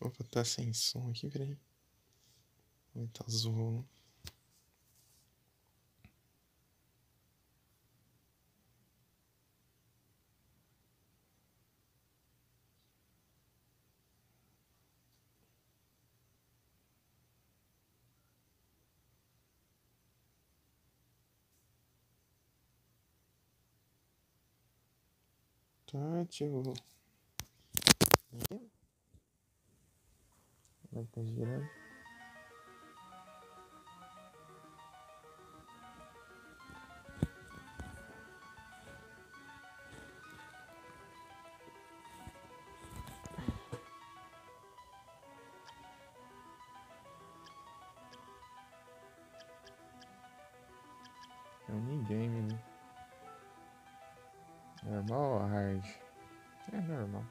Opa, tá sem som aqui, peraí. Tá zoando. Tá, tio. Vai tá girando. É um minigame, né? Normal ou hard? É normal.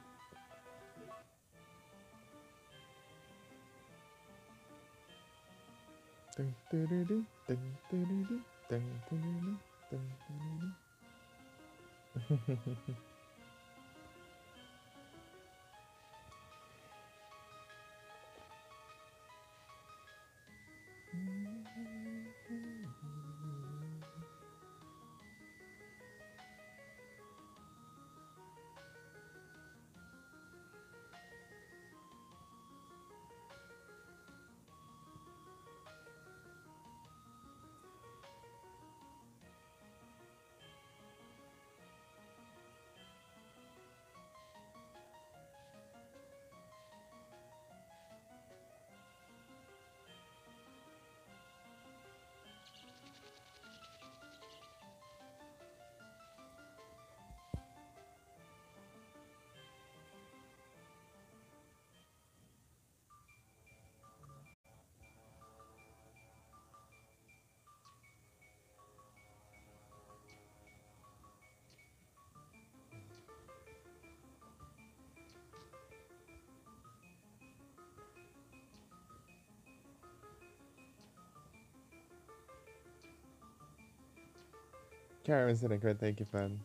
Que arma será que vai estar equipado?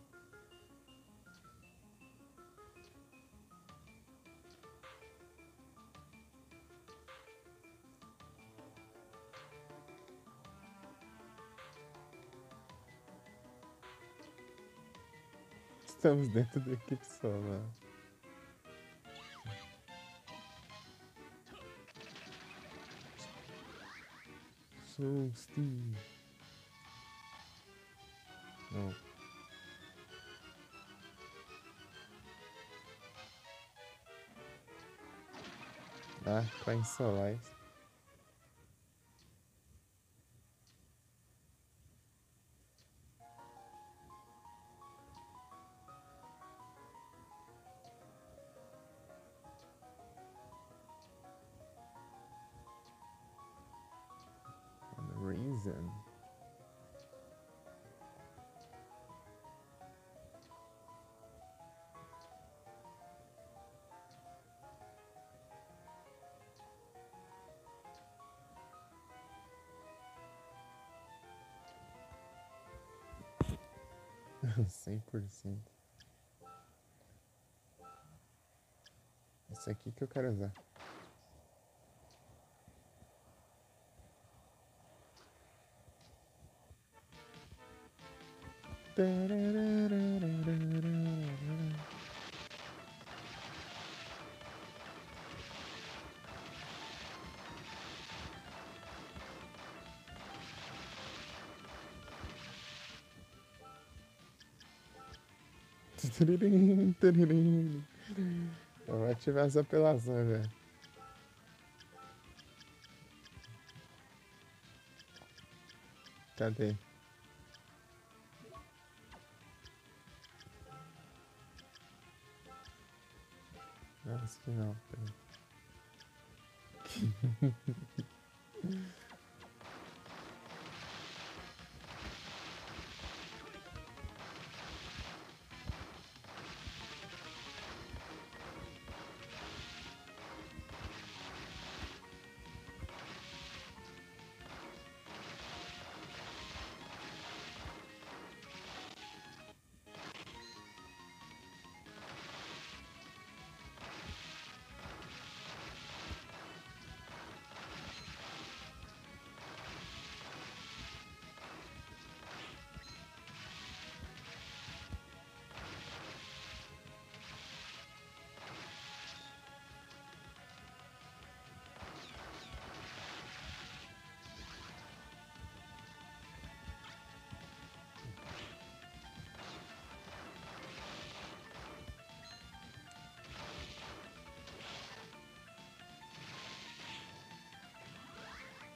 Estamos dentro da equipe solar. Sou Steve. Não. Ah, tá em Solaris. Reason. Cem por cento. Esse aqui que eu quero usar. Eu vou ativar essa apelação já. Cadê? Não, acho que não.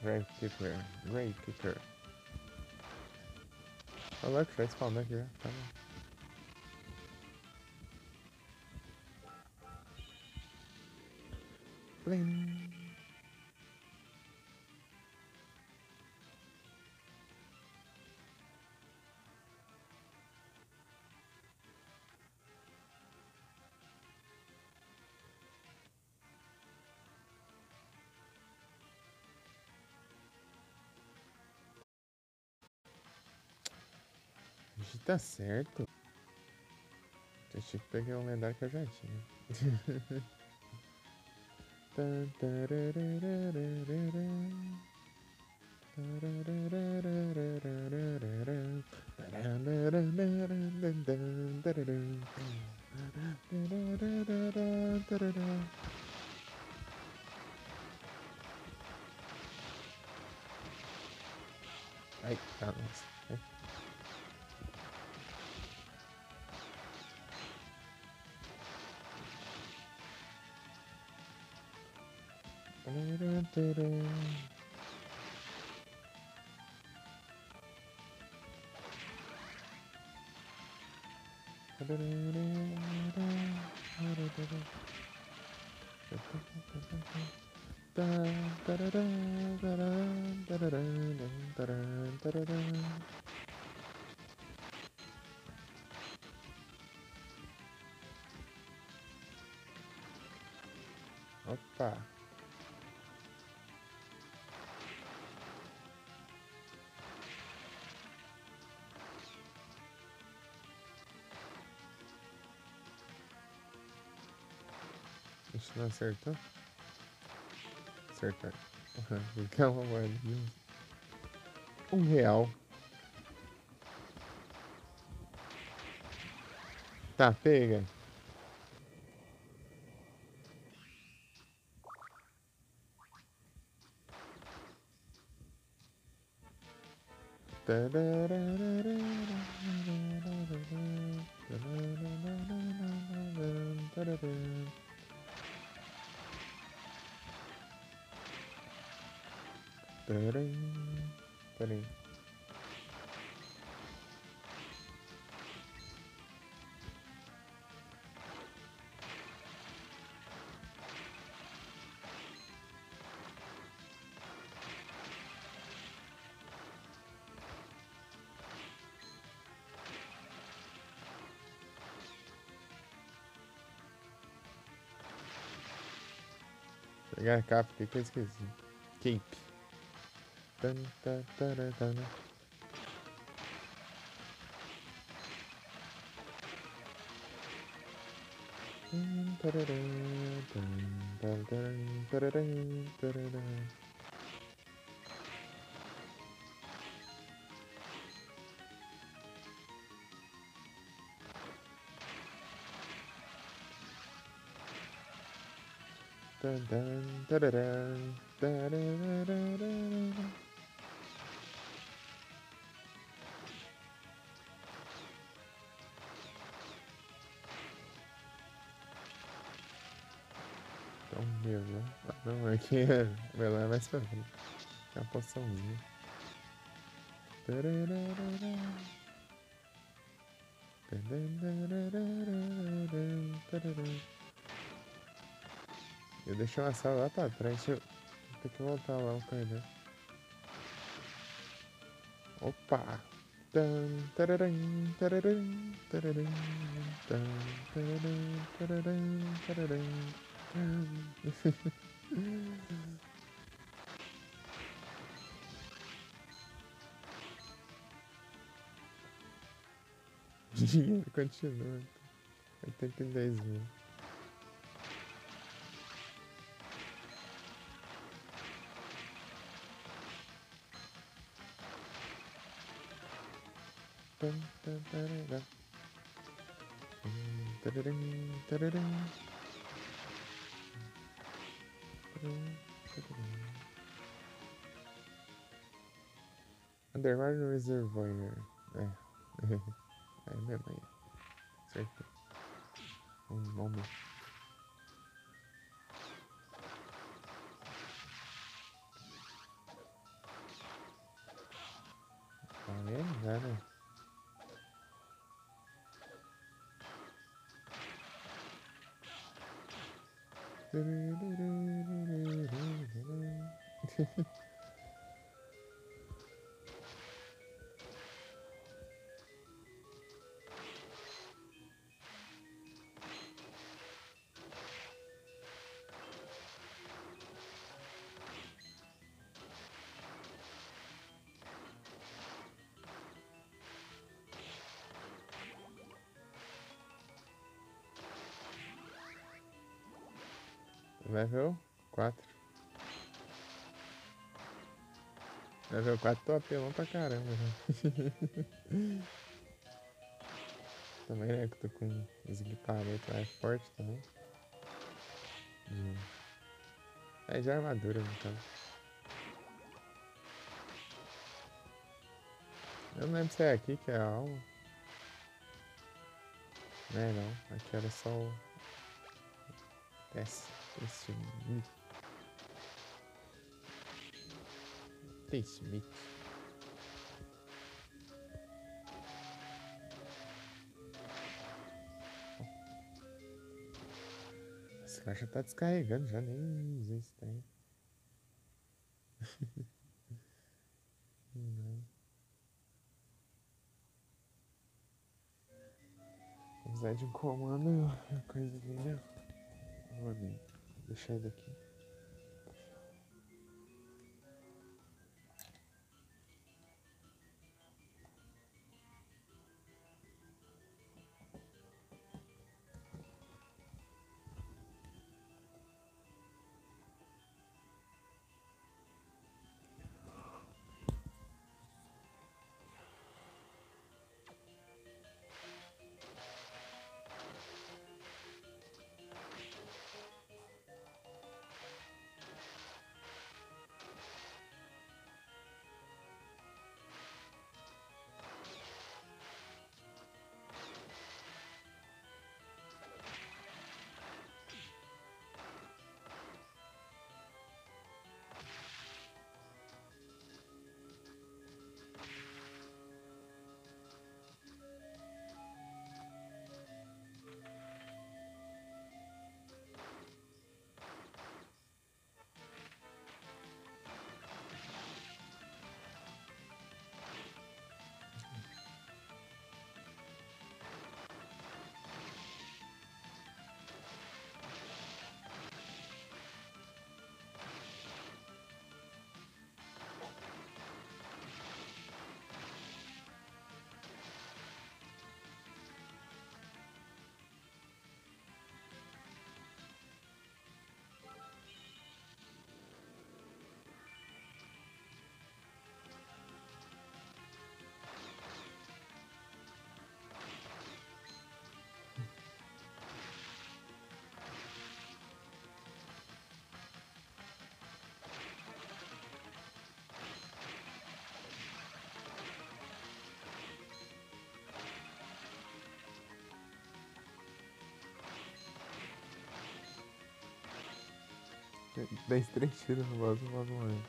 Gravekeeper. Gravekeeper. Olha que já spawnou aqui, tá bom. Plim. A gente tá certo. Eu tinha que pegar um lendário que eu já tinha. Ai, tá, nossa. Opa! Isso não acertou? Acertou. Calma, mano. R$1. Tá, pega. Peraí. Pegar a capa, o que eu esqueci? Cape. Tan, tan, taran, tan. Tararam, tan, taran, tararam, tararam. Tan, tan, tararam, tararararara. Então, melão. Ah, não, aqui é. Melão é mais pra frente. É uma poçãozinha. Tarararara. Tararararara, tararara. Eu deixei uma sala lá pra trás. Deixa eu ter que voltar lá o caminho. Opa! Tan, tararam, tararam, tararam, tan, tararam, tararam, tararam, tan. Dinheiro continua. 82 mil. Tan, tan, tarará. Tararam, tararam. Tararam, tararam. Underwater Reservoir. É. É mesmo aí. Acertei. Um nome. Level 4. Level 4 tô apelão pra caramba já. Também, né, que eu tô com os equipamentos mais fortes também. É de armadura, então. Eu não lembro se é aqui que é a alma. Não é não. Aqui era só o teste meat. Taste meat. Esse cara já tá descarregando, já nem usei esse trem. Não. Vou usar de um comando coisa ali, né? Vou deixar ele aqui. Dez 3 tiros no boss, o boss morreu.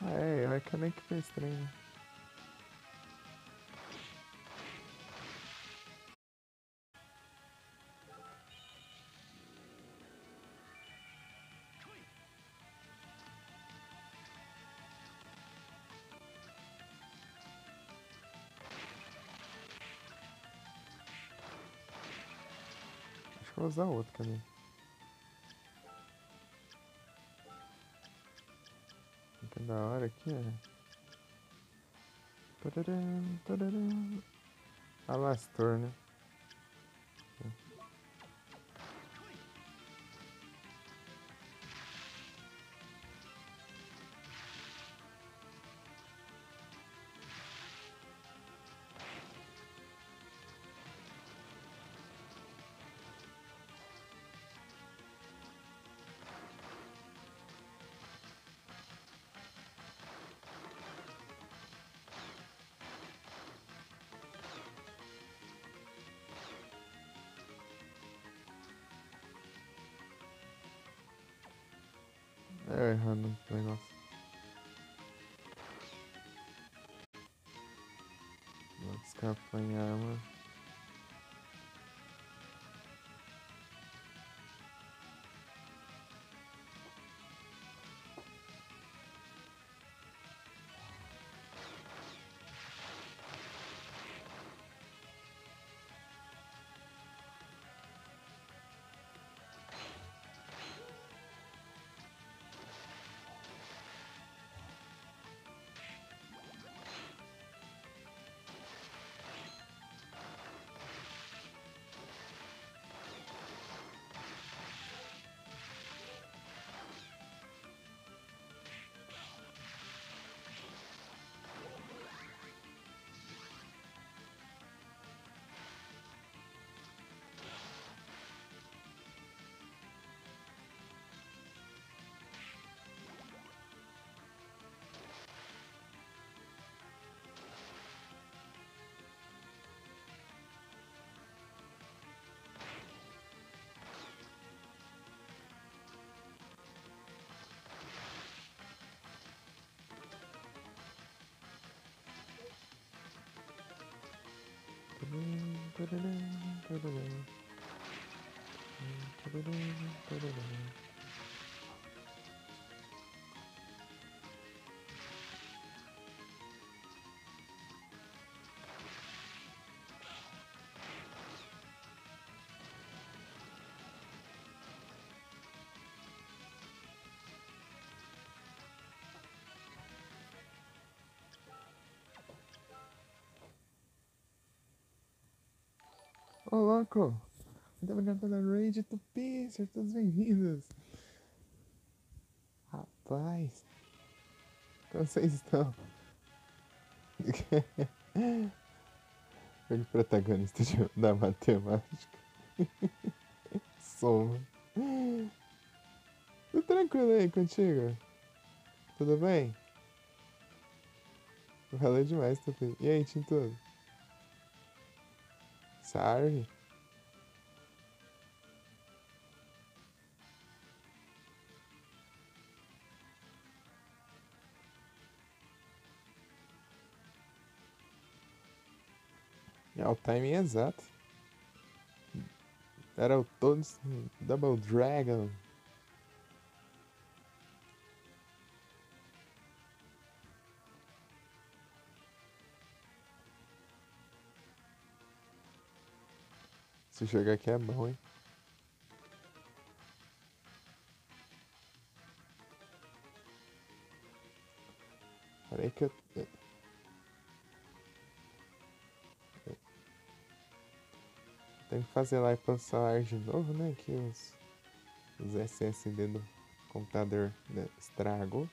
Ah, é que eu nem que fez treino. Acho que eu vou usar outro também. Que da hora aqui, ó. Tararam, tararam. Alastor, né? É, errando o negócio. Vou descapar em arma. Ô, louco! Muito obrigado pela raid, Tupi! Sejam todos bem-vindos! Rapaz! Como vocês estão? Ele protagonista da matemática. Soma. Tudo tranquilo aí contigo? Tudo bem? Valeu demais, Tupi. E aí, Tintudo? Sarve? É o timing exato. Era o todos Double Dragon. Se jogar aqui é bom, hein? Peraí que eu tenho que fazer lá e postar de novo, né? Que os SSD do computador, né, estragou.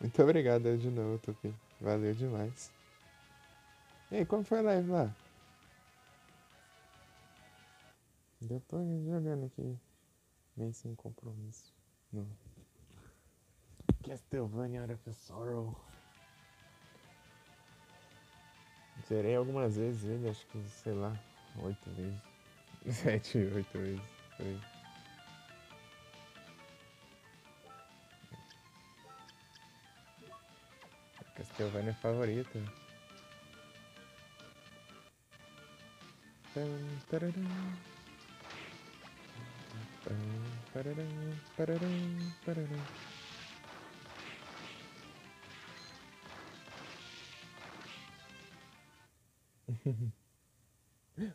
Muito obrigado de novo, Tupi. Valeu demais. E aí, como foi a live lá? Eu tô jogando aqui, meio sem compromisso. No Castlevania Out of the Sorrow. Zerei algumas vezes ele, acho que, sei lá, 8 vezes. 7, 8 vezes. Foi. Castlevania é favorito.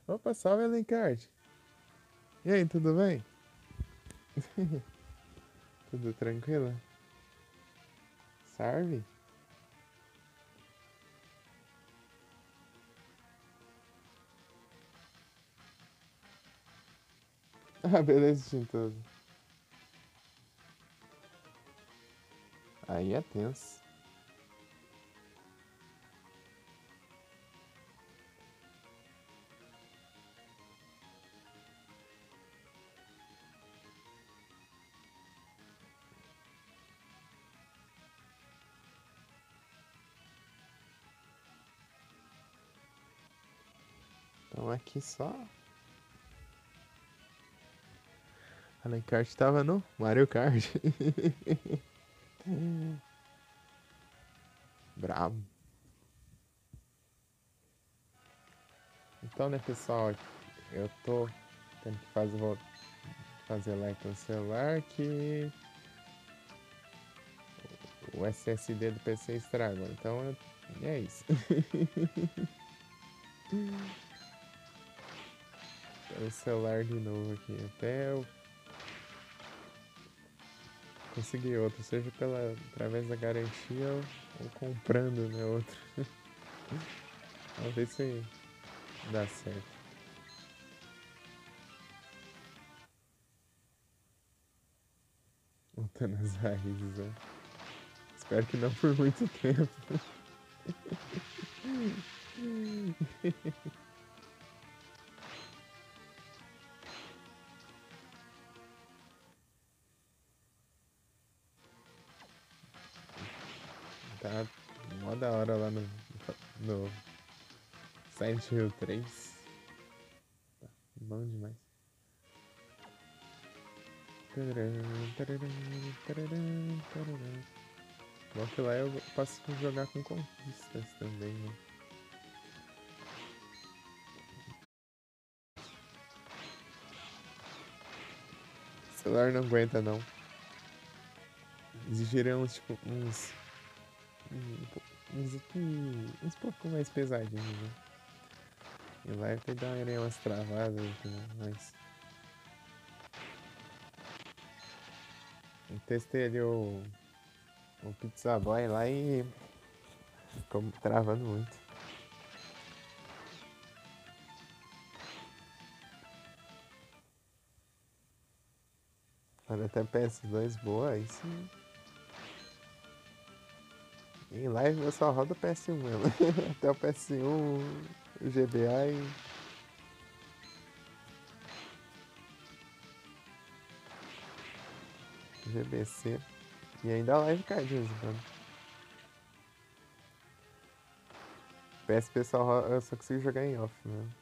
Opa, salve, Alencard. E aí, tudo bem? Tudo tranquilo? Sarve? Ah, beleza, Tintoso. Aí é tenso. Então aqui só. Alencard tava no Mario Kart. Bravo. Então, né, pessoal, eu tô tendo que fazer lá pelo celular que o SSD do PC estragou. Então, é isso. Pelo celular de novo aqui, até eu conseguir outro, seja através da garantia ou comprando, né, outro. Vamos ver se dá certo. Voltando as raízes, né? Espero que não por muito tempo. Tá mó da hora lá no Silent Hill 3. Tá bom demais. Tararam, tararam, tararam, tararam. Bom que lá eu posso jogar com conquistas também, né? O celular não aguenta não. Exigirão tipo uns pouco mais pesadinhos, né? E lá vai dar umas travadas e tudo mais. Eu testei ali o Pizza Boy lá e ficou travando muito. Olha, até PS2 boa, aí sim. Em live eu só rodo o PS1 mesmo. Até o PS1, o GBA e GBC. E ainda a live card de vez em quando. PSP eu só consigo jogar em off mesmo.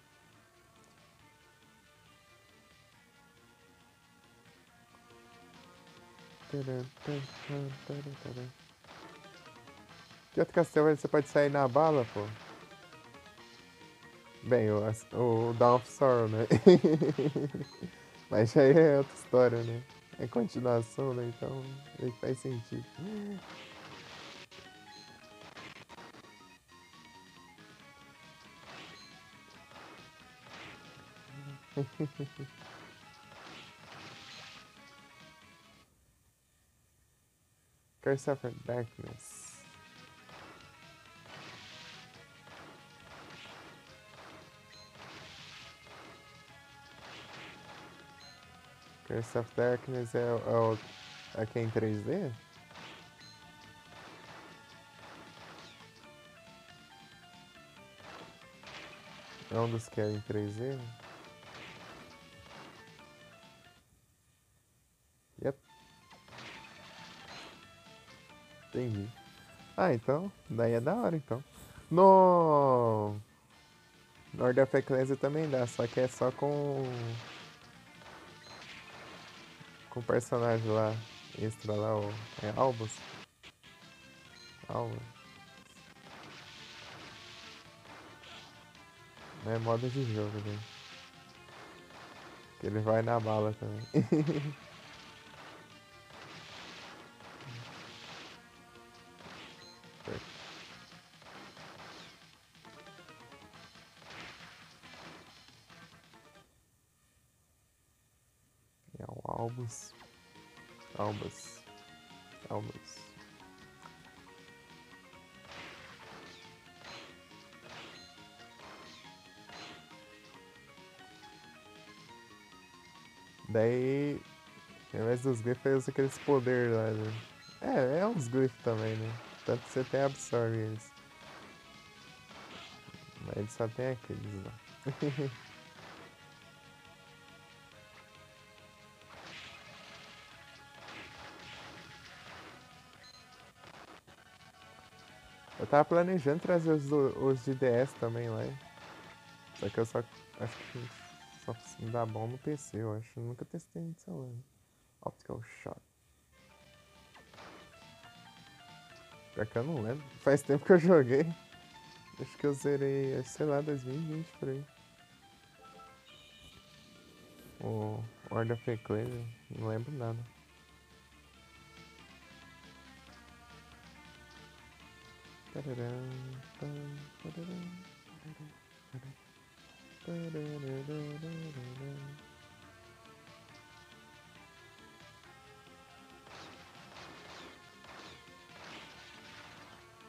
Que outro castelo você pode sair na bala, pô? Bem, o Dawn of Sorrow, né? Mas aí é outra história, né? É continuação, né? Então aí faz sentido. Curse of Darkness. Curse of Darkness é aqui em 3D? É um dos que é em 3D? Yep, entendi. Ah, então, daí é da hora, então. No Lord of Ecclesia também dá, só que é só com o personagem lá, extra lá, é Albus. Albus. É modo de jogo, né? Que ele vai na bala também. É o Albus. Albus. Albus. Daí, ao invés dos glifos, eu uso aqueles poderes lá, né? É uns glifos também, né? Tanto que você até absorve eles. Mas ele só tem aqueles lá. Eu tava planejando trazer os de DS também lá. Só que eu só acho que só me dá bom no PC, eu acho. Eu nunca testei no celular. Optical Shot. Pior que eu não lembro. Faz tempo que eu joguei. Acho que eu zerei, sei lá, 2020 por aí. O Order of Ecclesia, não lembro nada.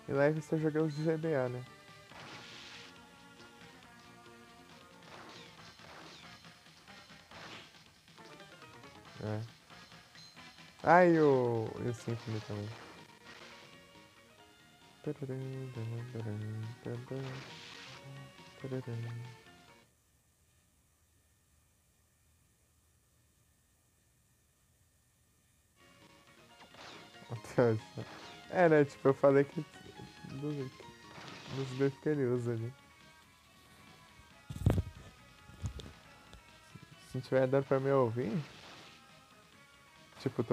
E live você joga os de GBA, né? É. Ah, e o Symphony também. É, né? Tipo, eu falei que dos dois que ele usa ali. Se não tiver dando pra me ouvir, Tipo,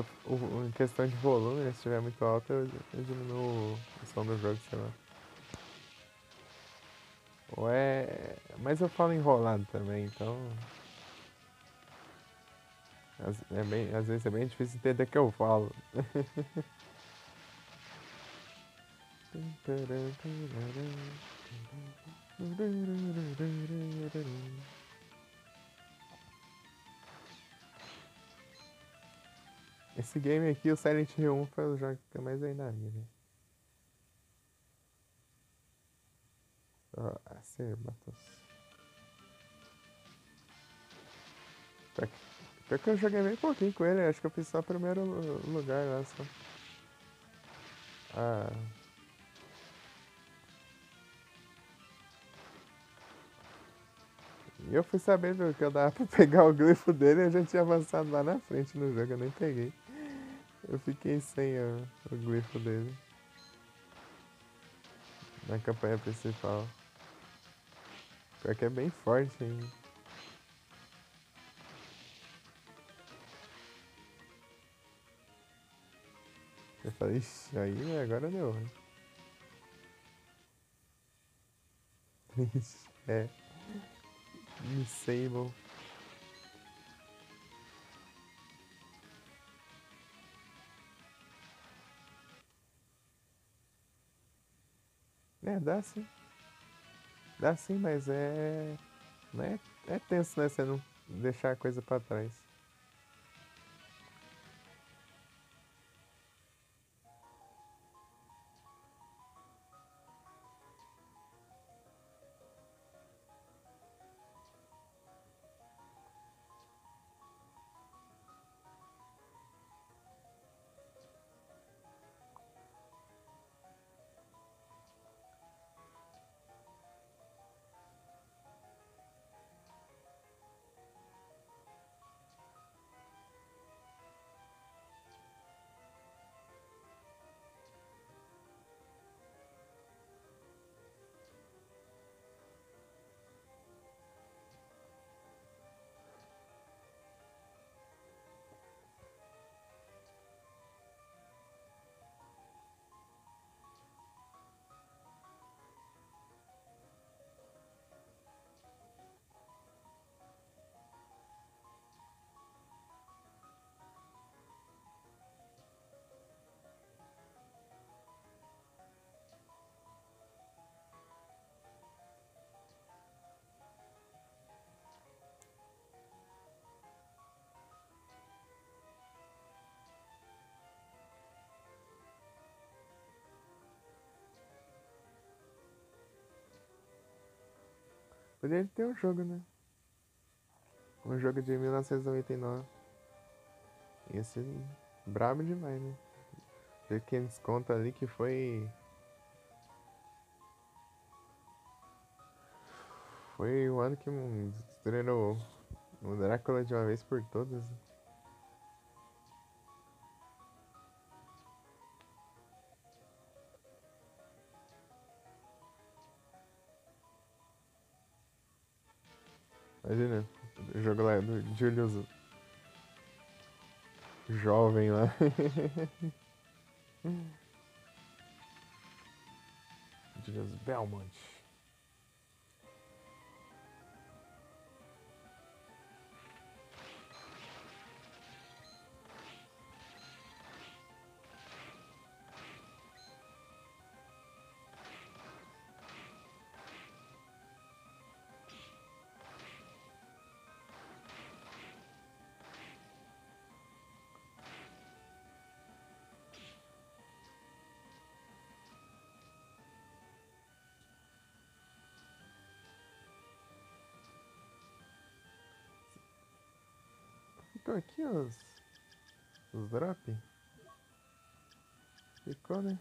em questão de volume, né? Se estiver muito alto, eu diminuo o som do jogo, sei lá. Ou é. Mas eu falo enrolado também, então. Às vezes é bem difícil entender o que eu falo. Esse game aqui, o Silent Hill 1, foi o jogo que eu mais ganhei na vida. Acerbatos. Pior que eu joguei bem pouquinho com ele, acho que eu fiz só o primeiro lugar lá só. Ah. E eu fui sabendo que eu dava pra pegar o glifo dele e eu já tinha avançado lá na frente no jogo, eu nem peguei. Eu fiquei sem o glifo dele na campanha principal. Pior que é bem forte ainda. Eu falei, ixi, aí agora deu ruim. Ixi, é. Disable. É, dá sim. Dá sim, mas é. Né? É tenso, né? Você não deixar a coisa pra trás. Poderia ter um jogo, né? Um jogo de 1999. Ia ser brabo demais, né? Ver que eles contam ali que foi. Foi o ano que estreou o Drácula de uma vez por todas. Imagina, o jogo lá do Julius jovem lá. Julius Belmont. Ficou aqui os drop. Ficou, né?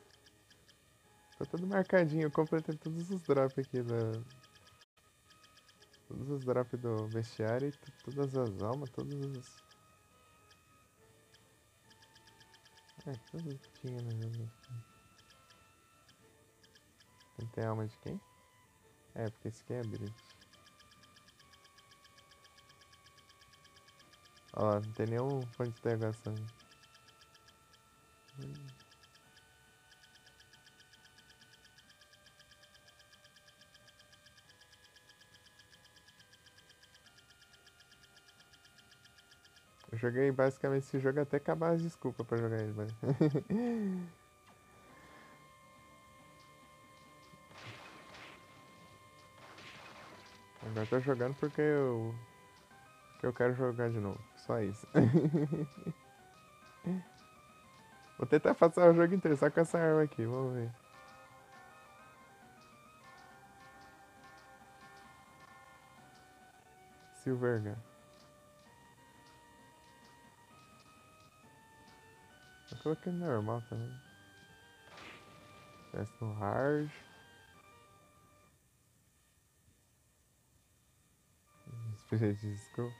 Ficou tudo marcadinho. Eu completei todos os drops aqui todos os drops do vestiário e todas as almas, todos os. É, tudo que tinha no jogo. Tem alma de quem? É, porque esse aqui é Brit. Ó lá, não tem nenhum ponto de interrogação. Eu joguei basicamente esse jogo até acabar as desculpas pra jogar ele, mas. Agora tô jogando porque eu quero jogar de novo. Só isso. Vou tentar passar o jogo inteiro só com essa arma aqui, vamos ver. Silvergun. Eu coloquei no normal também. Teste no hard. Experiência de disco.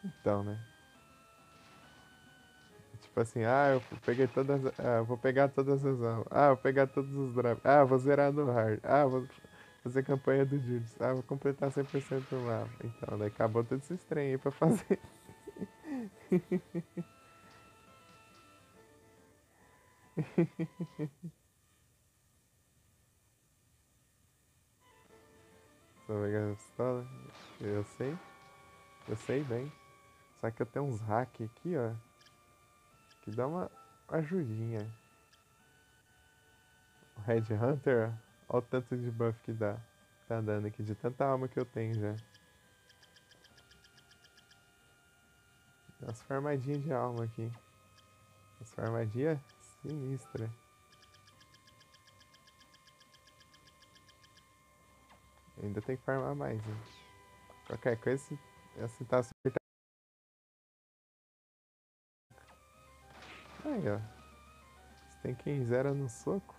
Então, né? Tipo assim, eu peguei todas. Vou pegar todas as armas. Vou pegar todos os drops. Vou zerar no hard. Vou fazer campanha do Judas. Vou completar 100% do mapa. Então, daí acabou todos esses trem aí pra fazer. Só pegar a pistola. Eu sei. Eu sei bem. Só que eu tenho uns hack aqui, ó. Que dá uma ajudinha. O Red Hunter, ó. Olha o tanto de buff que dá. Tá dando aqui, de tanta alma que eu tenho já. As farmadinhas de alma aqui. As farmadinhas sinistra. Ainda tem que farmar mais, hein? Qualquer coisa, se tá super. Aí, ó. Você tem quem zera no soco.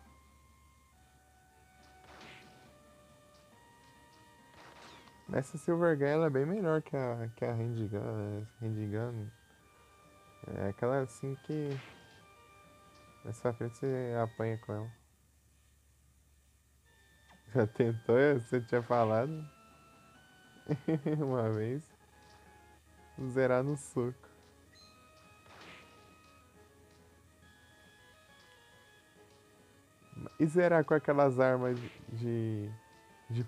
Essa Silver Gun ela é bem melhor que a Handgun, né? Handgun é aquela assim que mais pra frente você apanha com ela. Já tentou? Você tinha falado uma vez. Zerar no soco. E zerar com aquelas armas de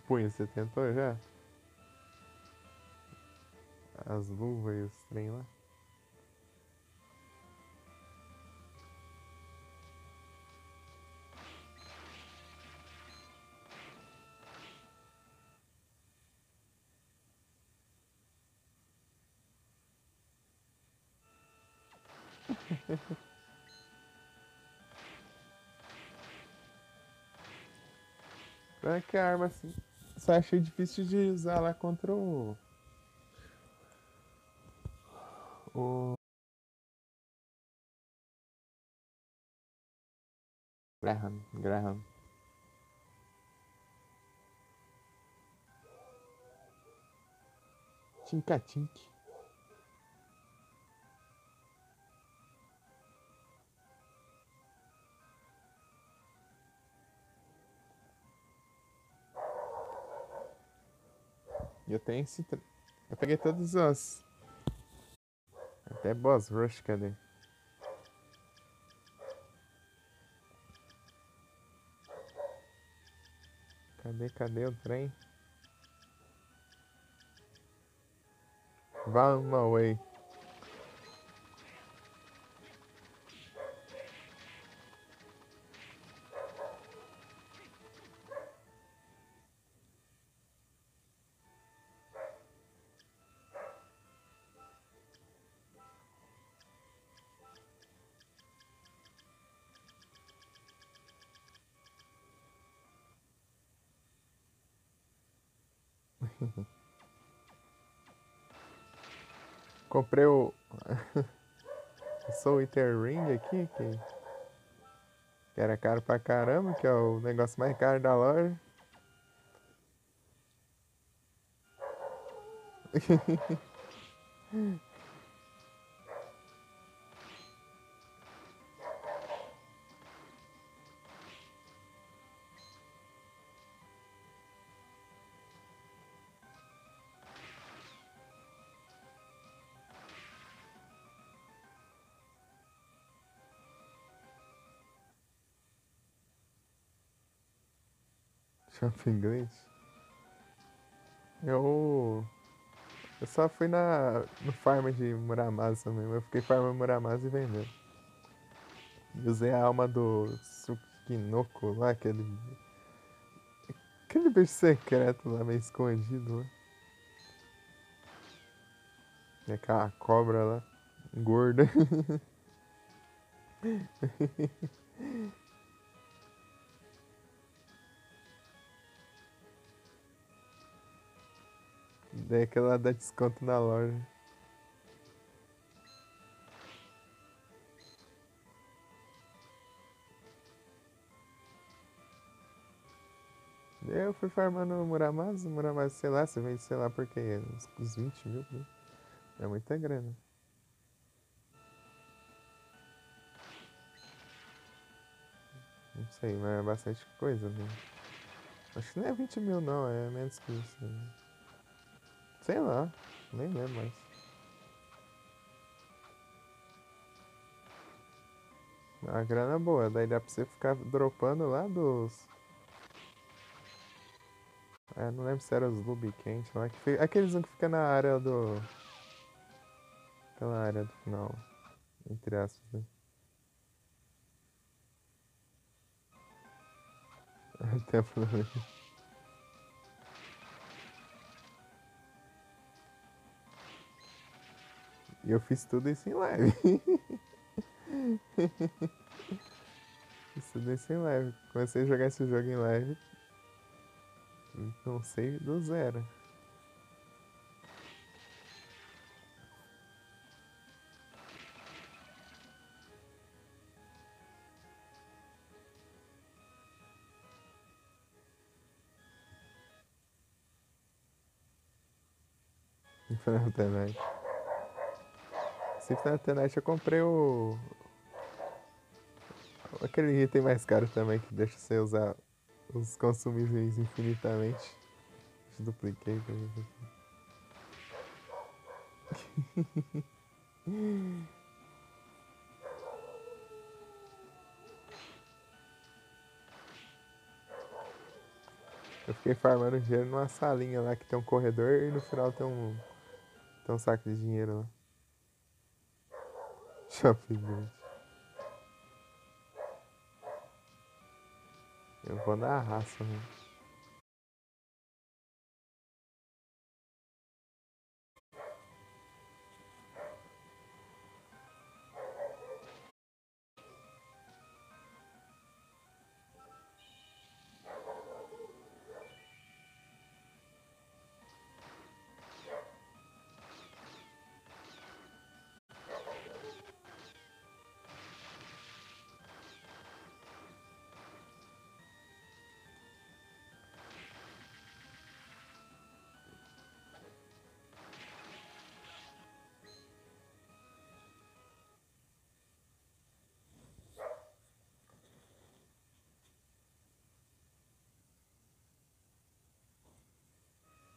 punho, você tentou já? As luvas e os trem lá. É que a arma assim. Só achei difícil de usar lá contra o Graham. Tinka-tink. E eu tenho esse. Eu peguei todos os. Até boss rush, cadê? Cadê o trem? Run away. Comprei o Soul Eater Ring aqui, que era caro pra caramba, que é o negócio mais caro da loja. Shopping inglês. Eu Eu só fui no farm de Muramasa mesmo. Eu fiquei farmando Muramasa e vendendo. E usei a alma do Tsukinoko lá, aquele bicho secreto lá, meio escondido lá. E aquela cobra lá, gorda. Daí aquela dá desconto na loja. Daí eu fui farmando Muramasa, sei lá, você vende, sei lá, por quê? Uns 20 mil, né? É muita grana. Não sei, mas é bastante coisa, né? Acho que não é 20 mil não, é menos que isso. Né? Sei lá, nem lembro mais. É uma grana boa, daí dá pra você ficar dropando lá dos. É, não lembro se era os lubricantes lá. Aqueles que fica na área do. Aquela área do final, entre aspas, né? Tempo do... E eu fiz tudo isso em live. Fiz tudo isso em live. Comecei a jogar esse jogo em live. Não sei do zero. Fortnite. Se Fortnite eu comprei aquele item mais caro também que deixa você usar os consumíveis infinitamente. Dupliquei. Eu fiquei farmando dinheiro numa salinha lá que tem um corredor e no final tem um saco de dinheiro lá. Shopping Verde. Eu vou na raça, mano.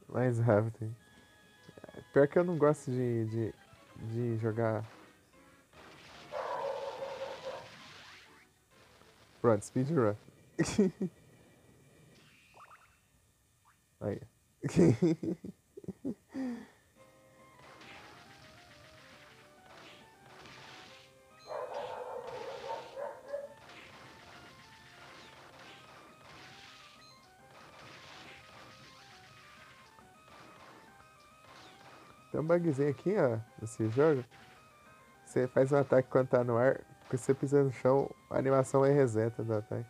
Mais rápido. Pior que eu não gosto de jogar. Pronto, speedrun. Aí. Tem um bugzinho aqui, ó, nesse jogo. Você faz um ataque quando tá no ar, quando você pisa no chão, a animação é reseta do ataque.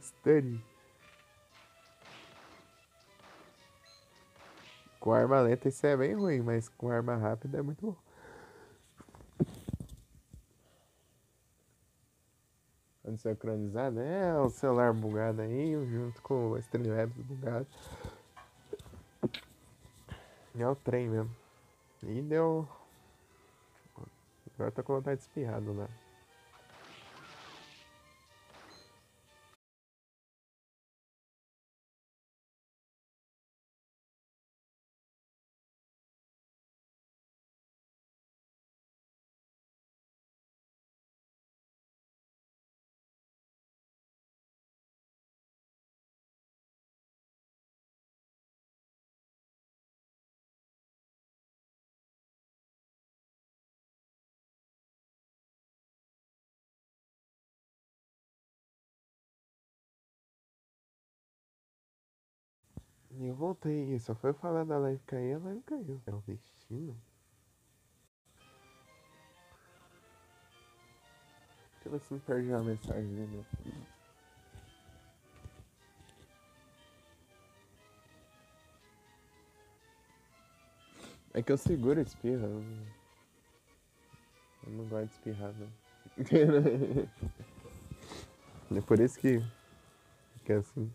Study. Com arma lenta isso é bem ruim, mas com arma rápida é muito bom. Quando sincronizado, é o celular bugado aí, junto com o Streamlabs bugado. É o trem mesmo. E deu. Agora tô com vontade de espirrar do nada. E eu voltei, só foi falar da live cair, a live caiu. É o destino? Deixa eu ver se não perdi uma mensagem, né? É que eu seguro a espirra. Eu não gosto de espirrar, não. É por isso que é assim.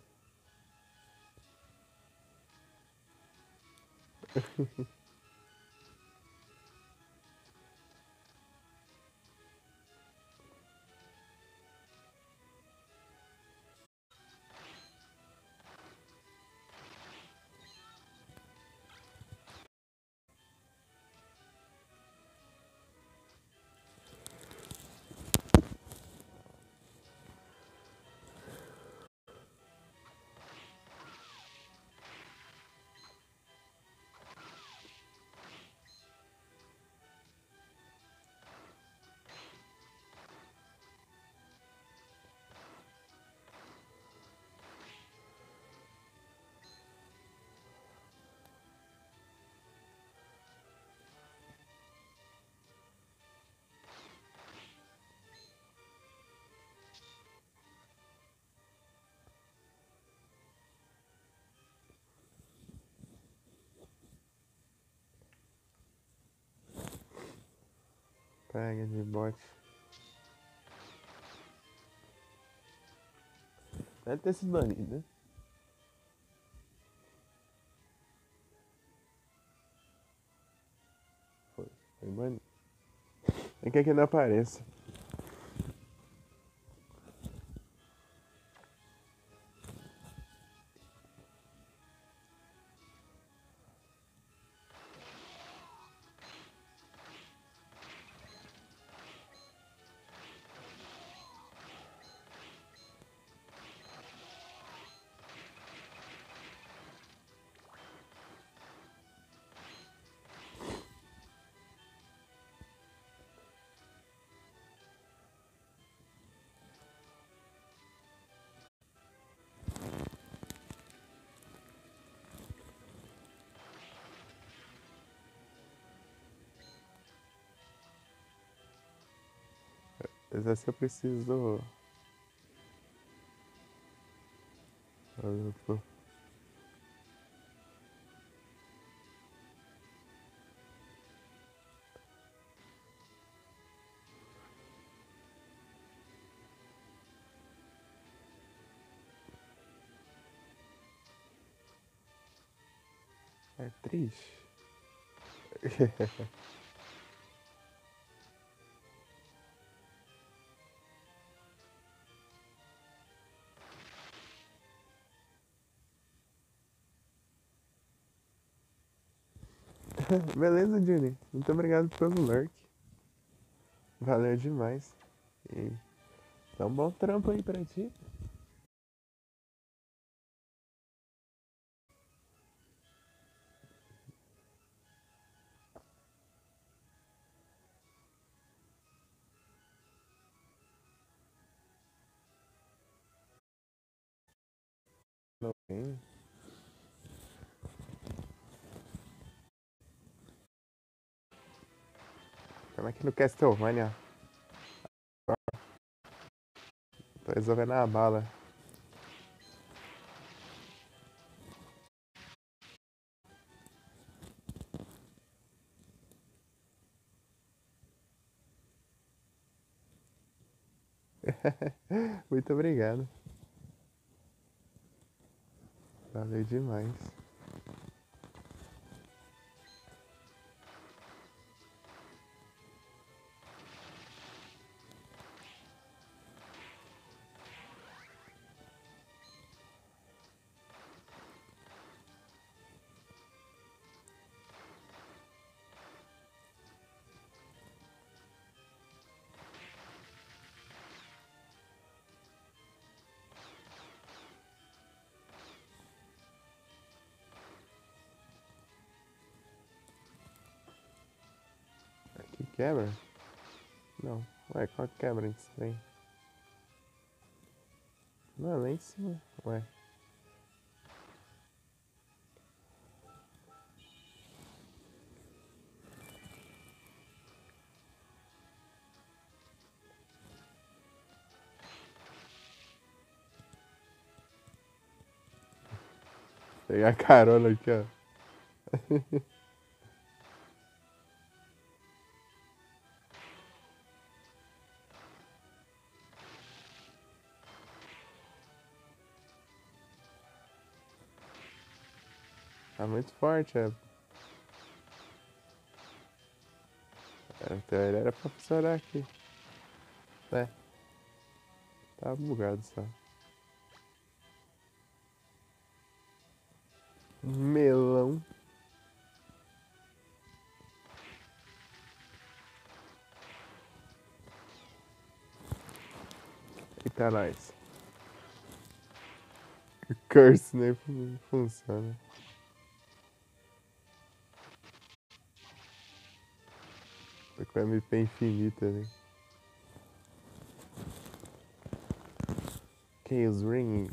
Pega de bote. Deve ter sido banido, né? Foi banido. É que aqui não aparece. Mas assim eu preciso. É triste. Beleza, Juni. Muito obrigado pelo lurk. Valeu demais. E dá um bom trampo aí pra ti. Não tem. Estamos aqui no Castlevania. Tô resolvendo a bala. Muito obrigado. Valeu demais. Aqui quebra? Não. Ué, qual quebra disso aí? Não, é lá em cima. Ué. Pegar carona aqui, ó. Tá muito forte, é. A teoria era pra funcionar aqui. É, tá bugado só. Melão. Eita, nós. O curse nem funciona. Tô com MP infinita ali. Chaos Ringing.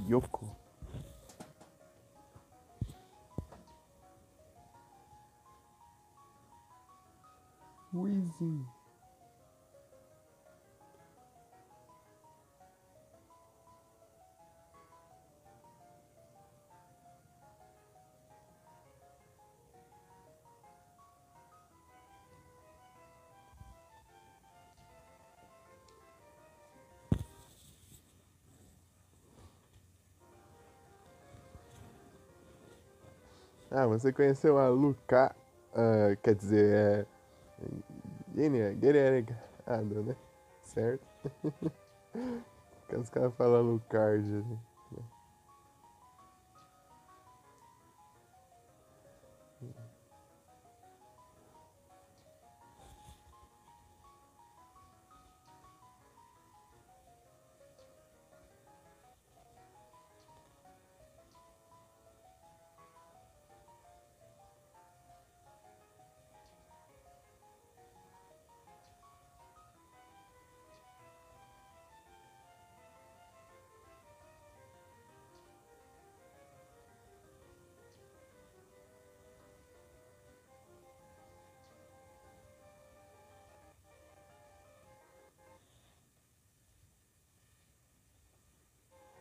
Yoko. Wheezing. Ah, você conheceu a Luca. Quer dizer, Guerreira. Ah, não, né? Certo? Quando os caras falam Lucard ali.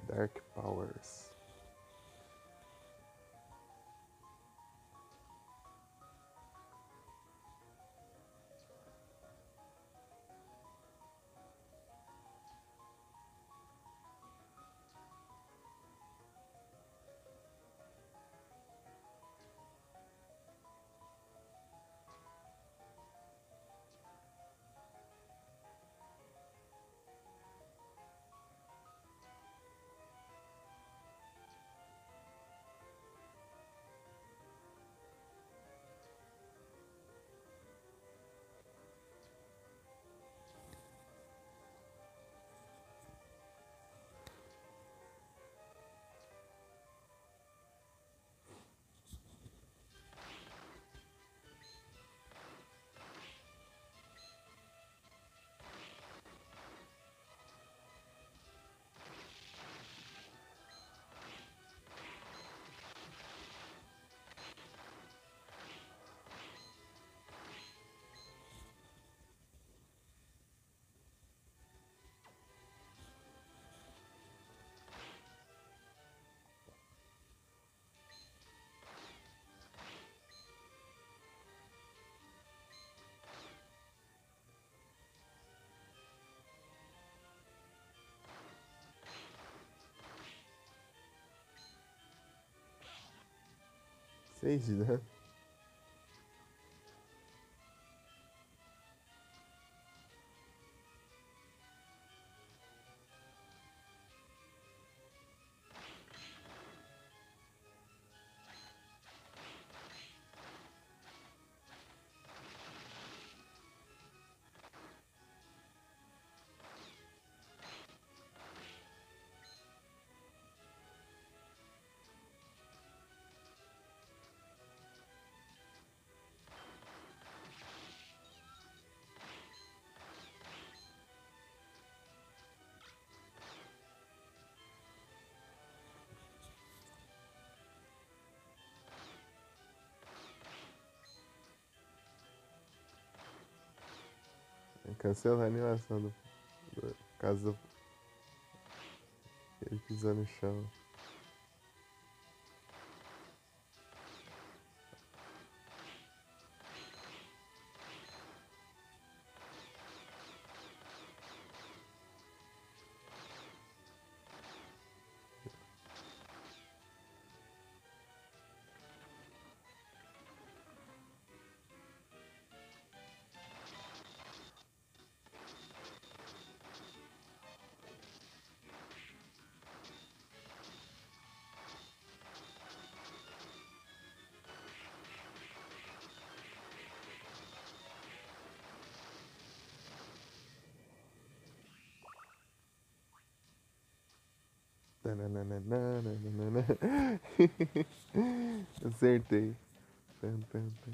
Dark Powers. Seis, né? Cancela a animação do caso ele pisou no chão. Tananana. Acertei. Tan, tan, tan.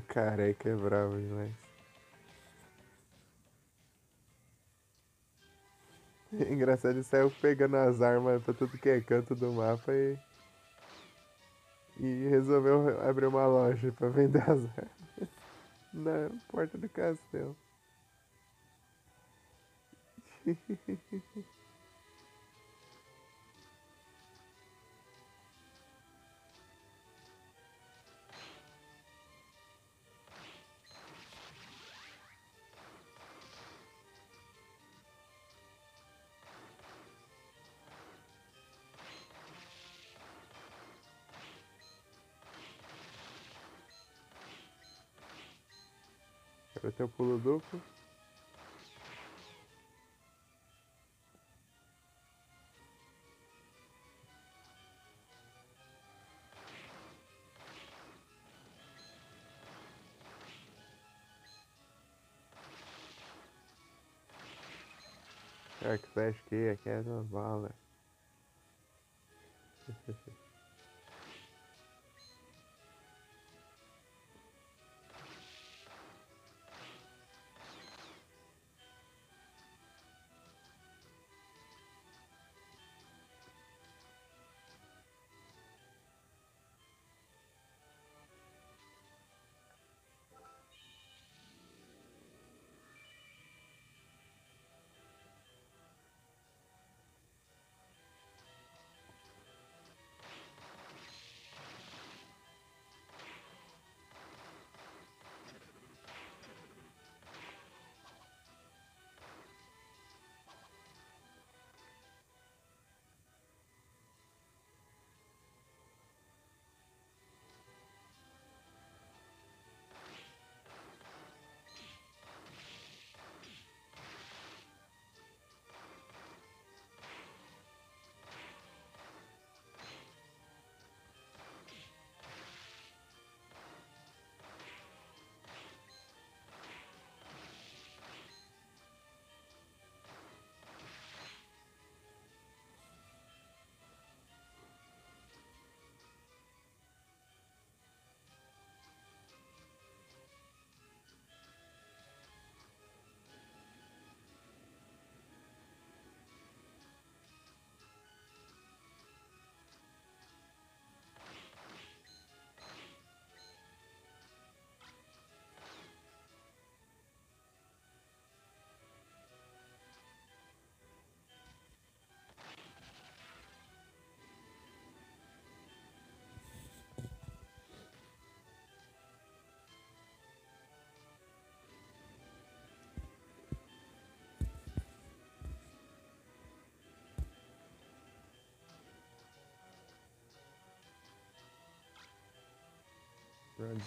Careca é bravo demais. É engraçado, ele saiu pegando as armas pra tudo que é canto do mapa e resolveu abrir uma loja pra vender as armas na porta do castelo. Agora tem o pulo duplo. Arc Flash que aqui é uma bala.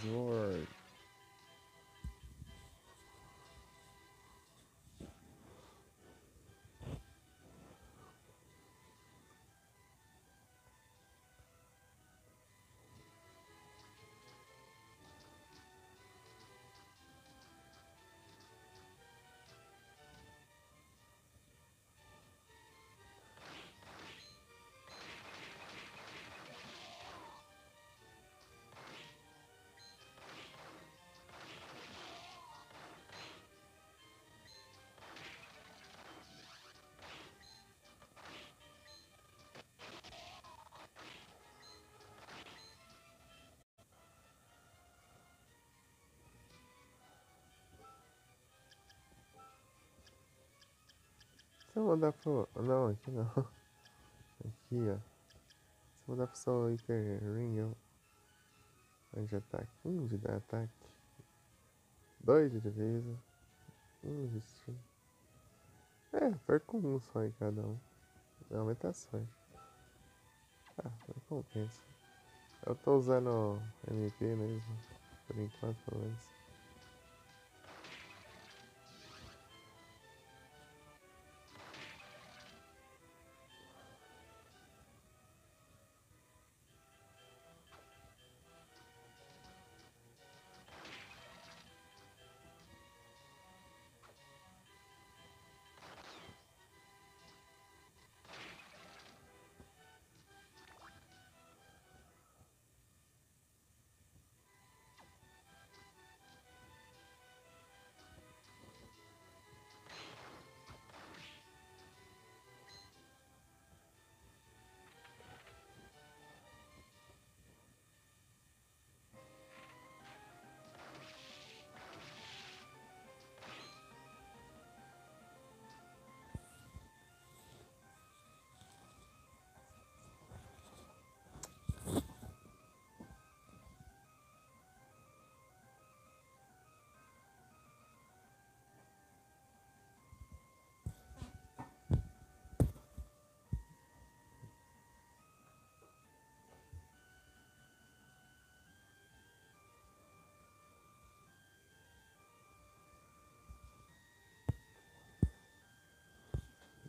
Sword. Se eu mudar pro. Não, aqui não. Aqui, ó. Se eu mudar pro Soul Eater Ring, eu. Aí de ataque. 1 de ataque. 2 de defesa. 1 de destino. É, perco um só em cada um. Não aumenta a sorte. Ah, não compensa. Eu tô usando MP mesmo. Por enquanto, pelo menos.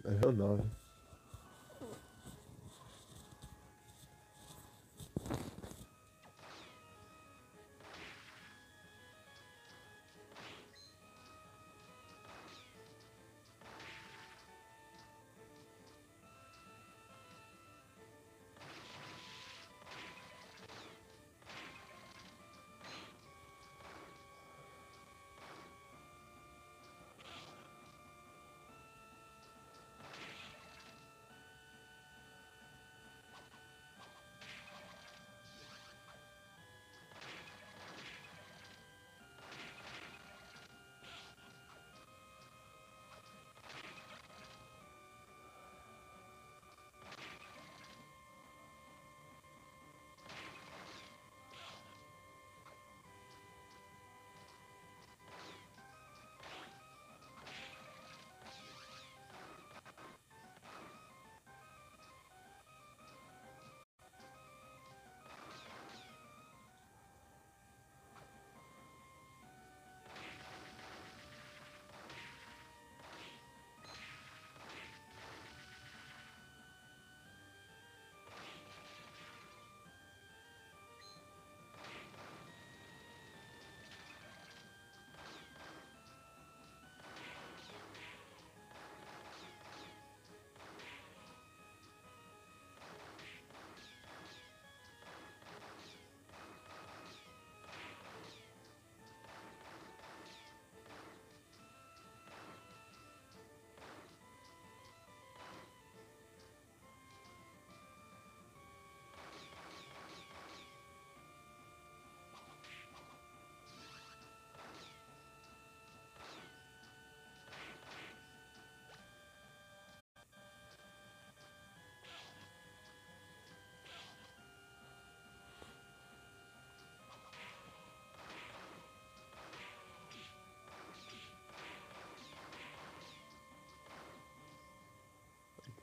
Level 9.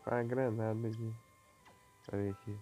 Uma granada aqui. Olha aqui.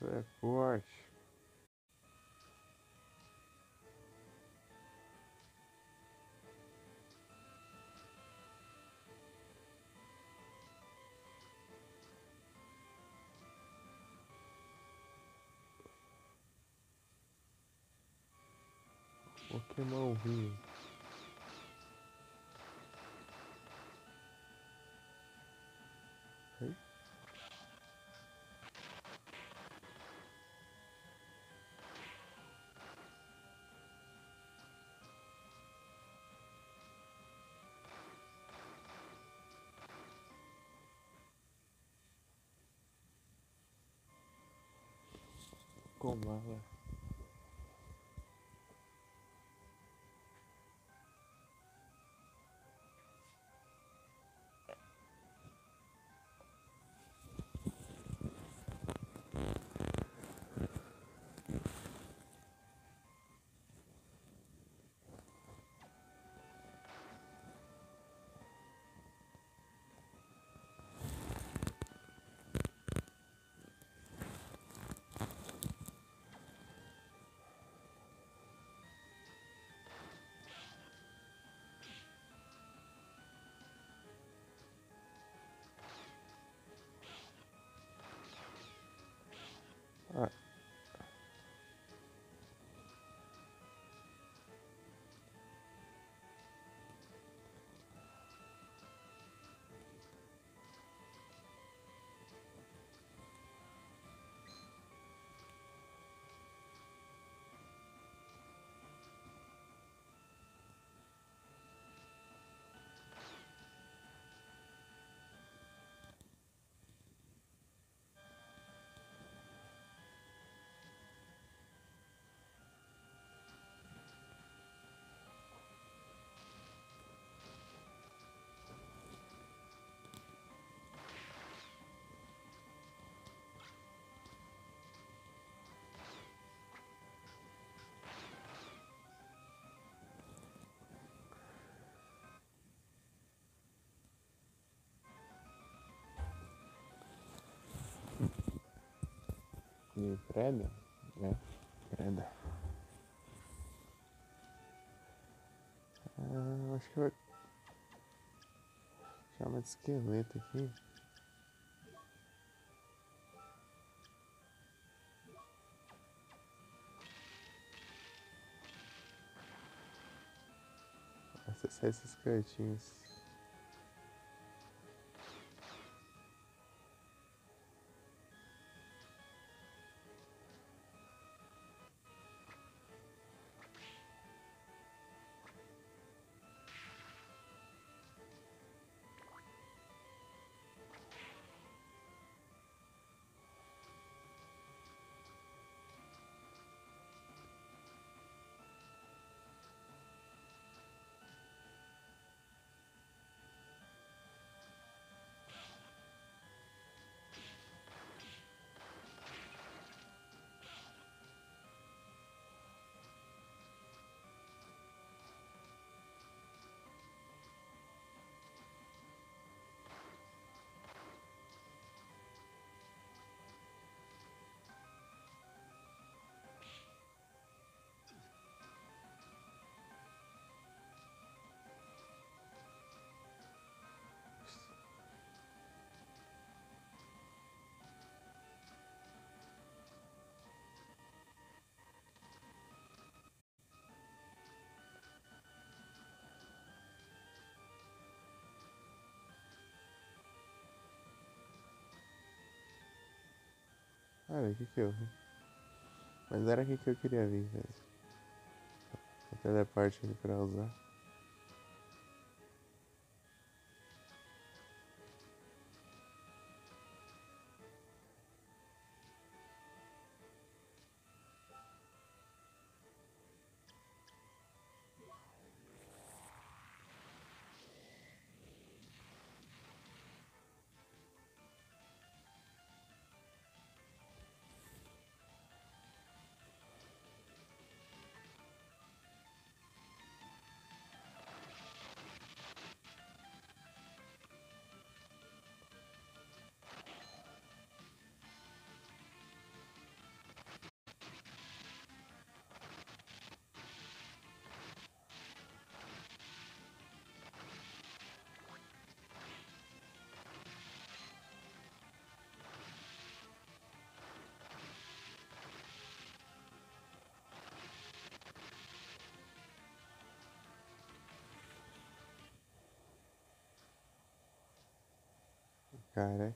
É forte. Pokémon Rio. Hey? Komala. Ah, e Preda? Né? Preda. Ah, acho que vai chamar de esqueleto aqui. Acessar esses cantinhos. Olha, o que que eu vi? Mas era aqui que eu queria vir, velho. O teleporte ali pra usar. Cara.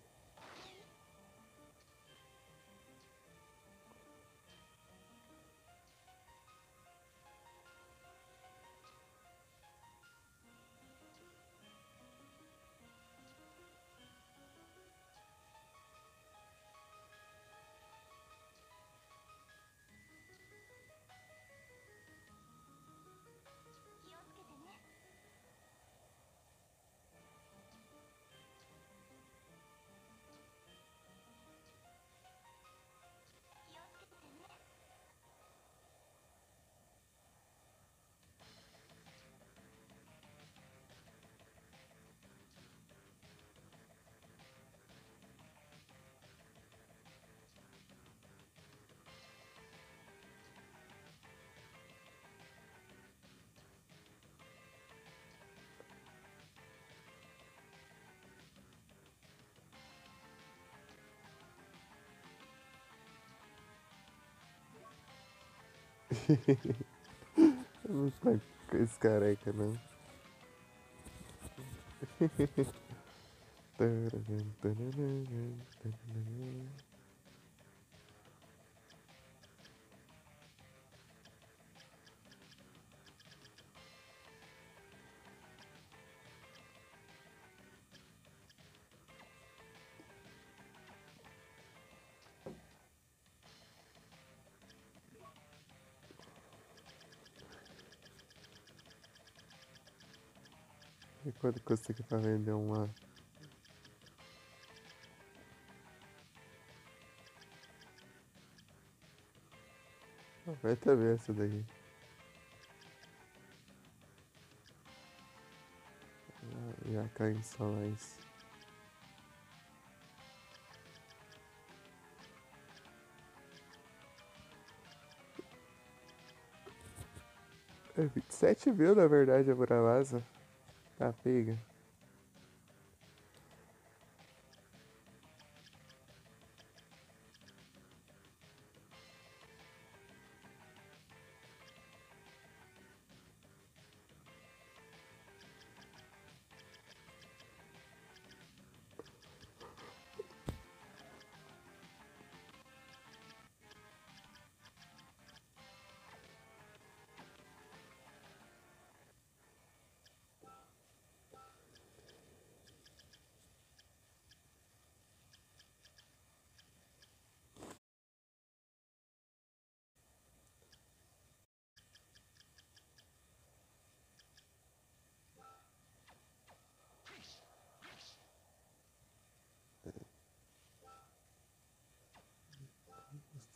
Não tá com esse careca, não. E quando custa aqui pra vender uma? Vai também essa daí. Já cai em sóis. É 27 mil, na verdade, a Muramasa. Tá pega.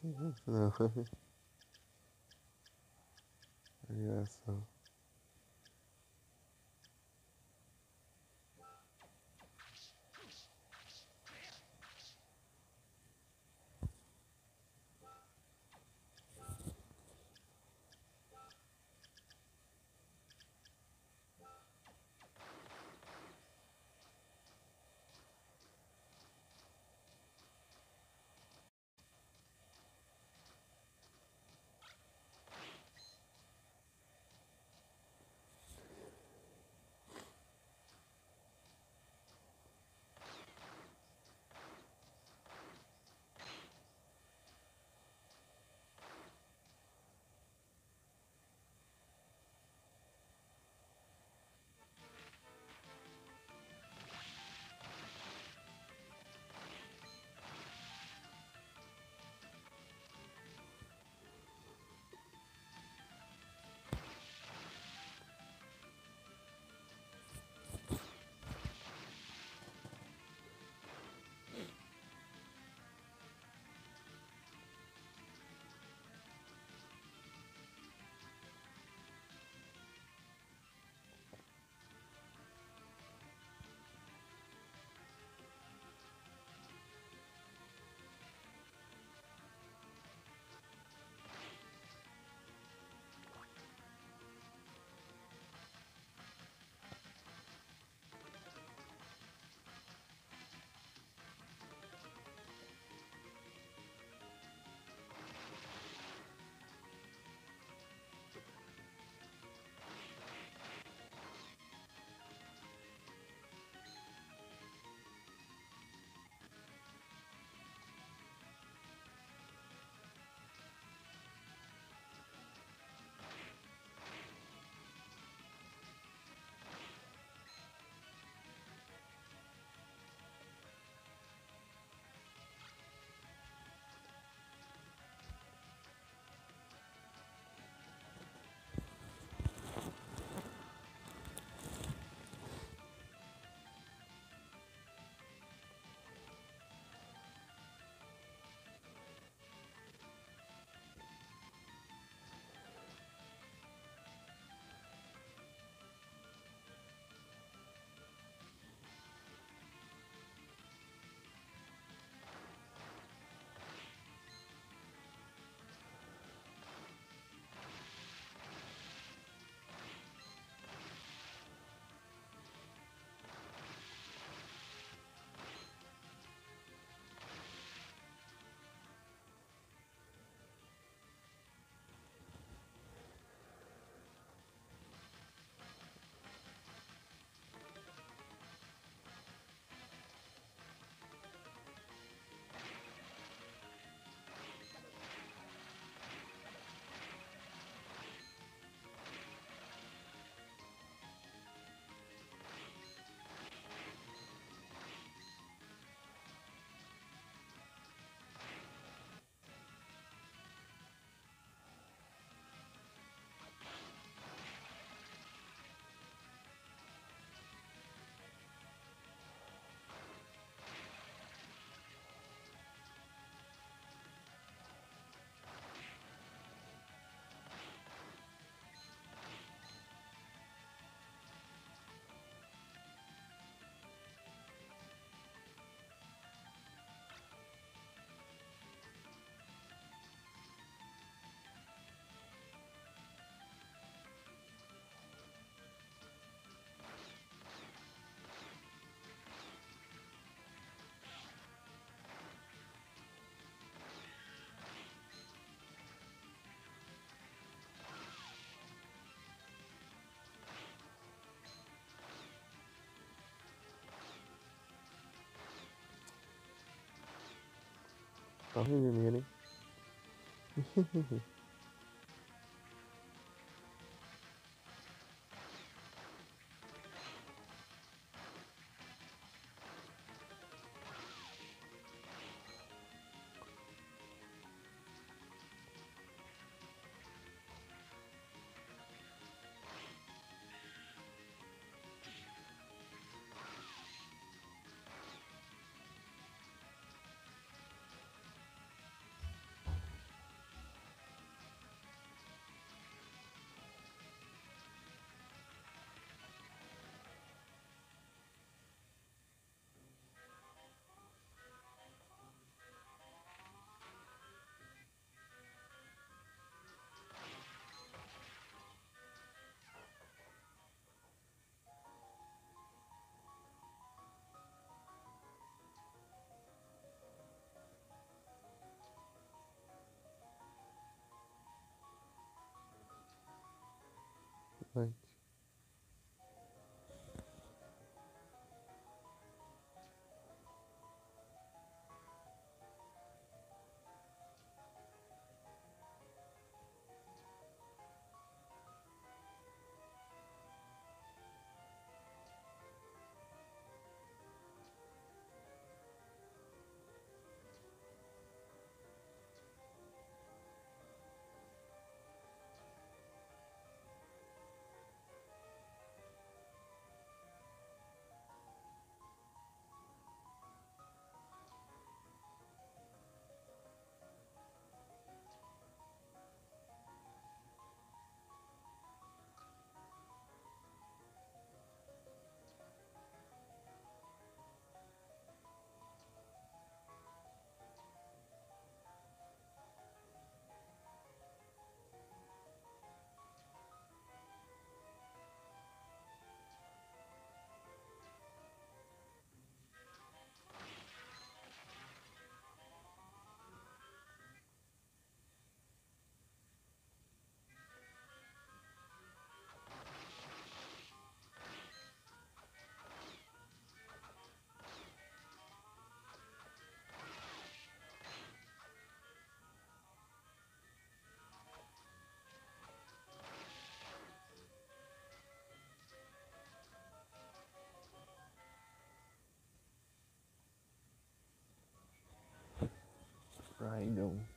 Gostei muito, não. Olha só. Tá ruim primeiro, hein? Vai. Rhino.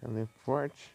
Ela é forte.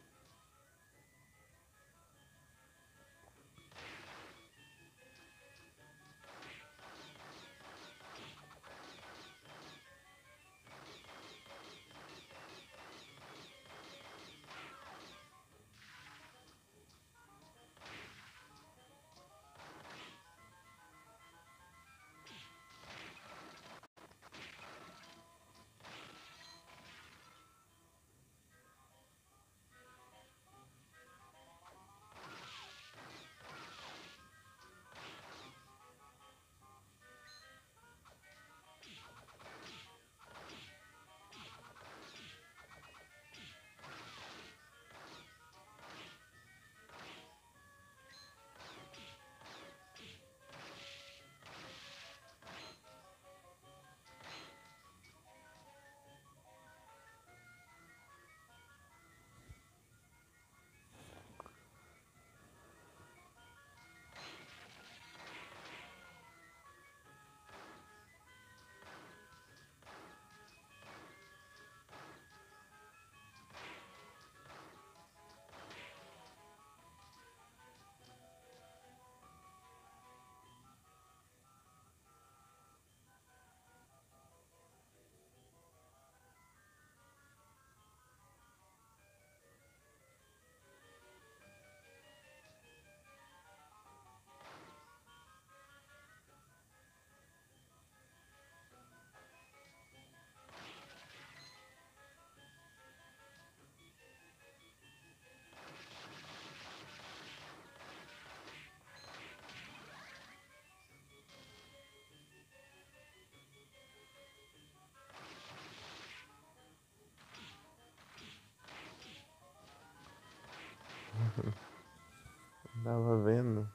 Tava vendo.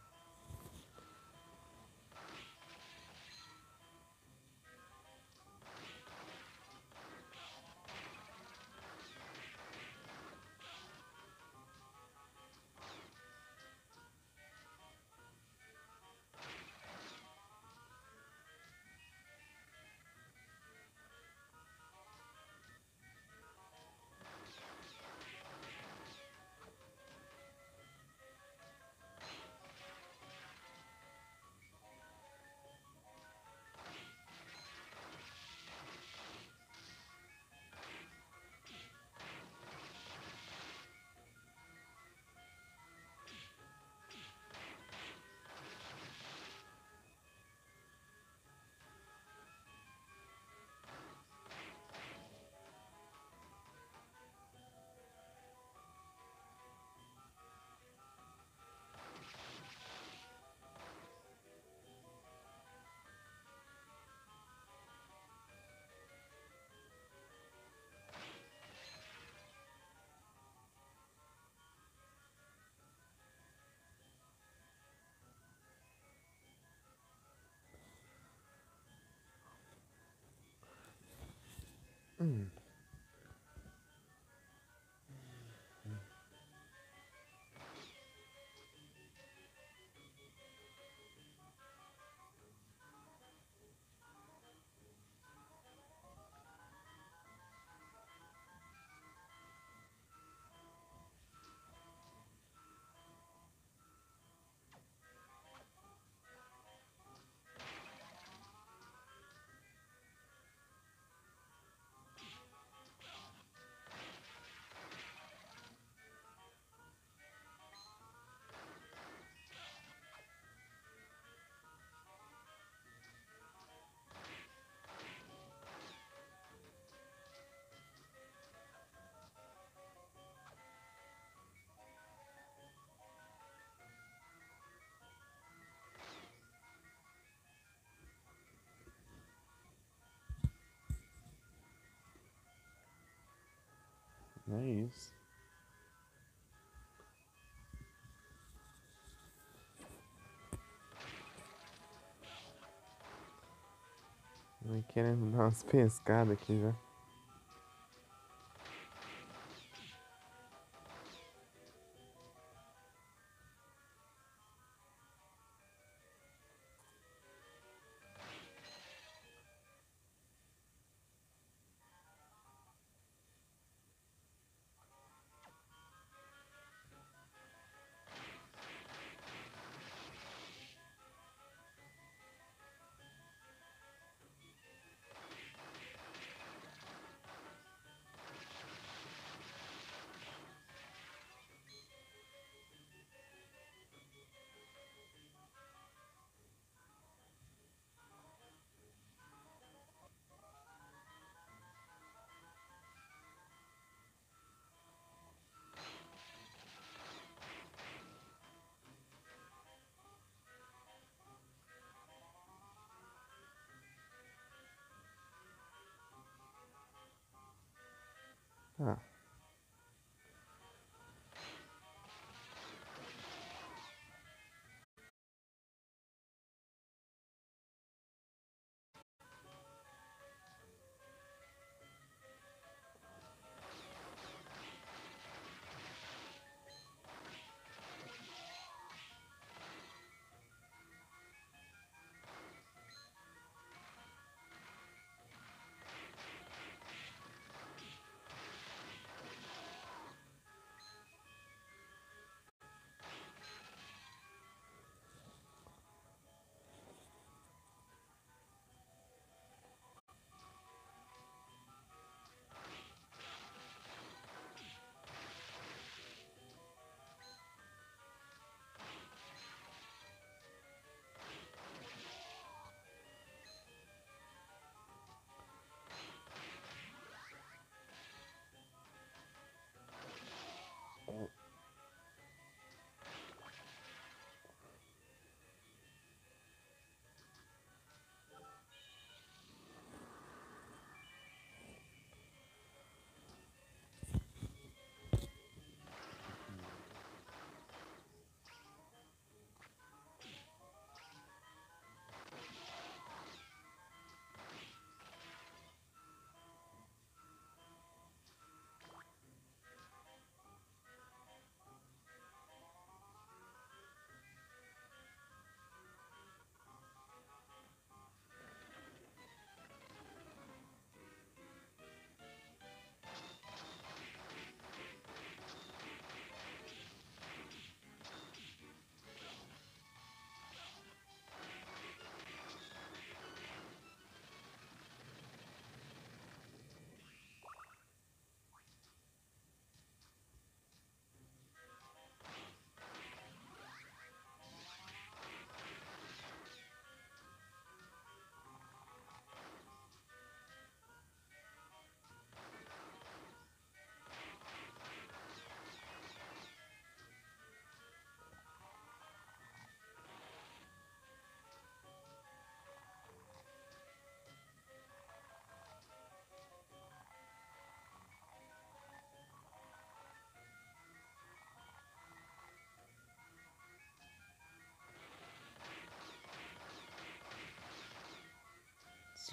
É isso. Vai querendo dar umas pescadas aqui já. Ah,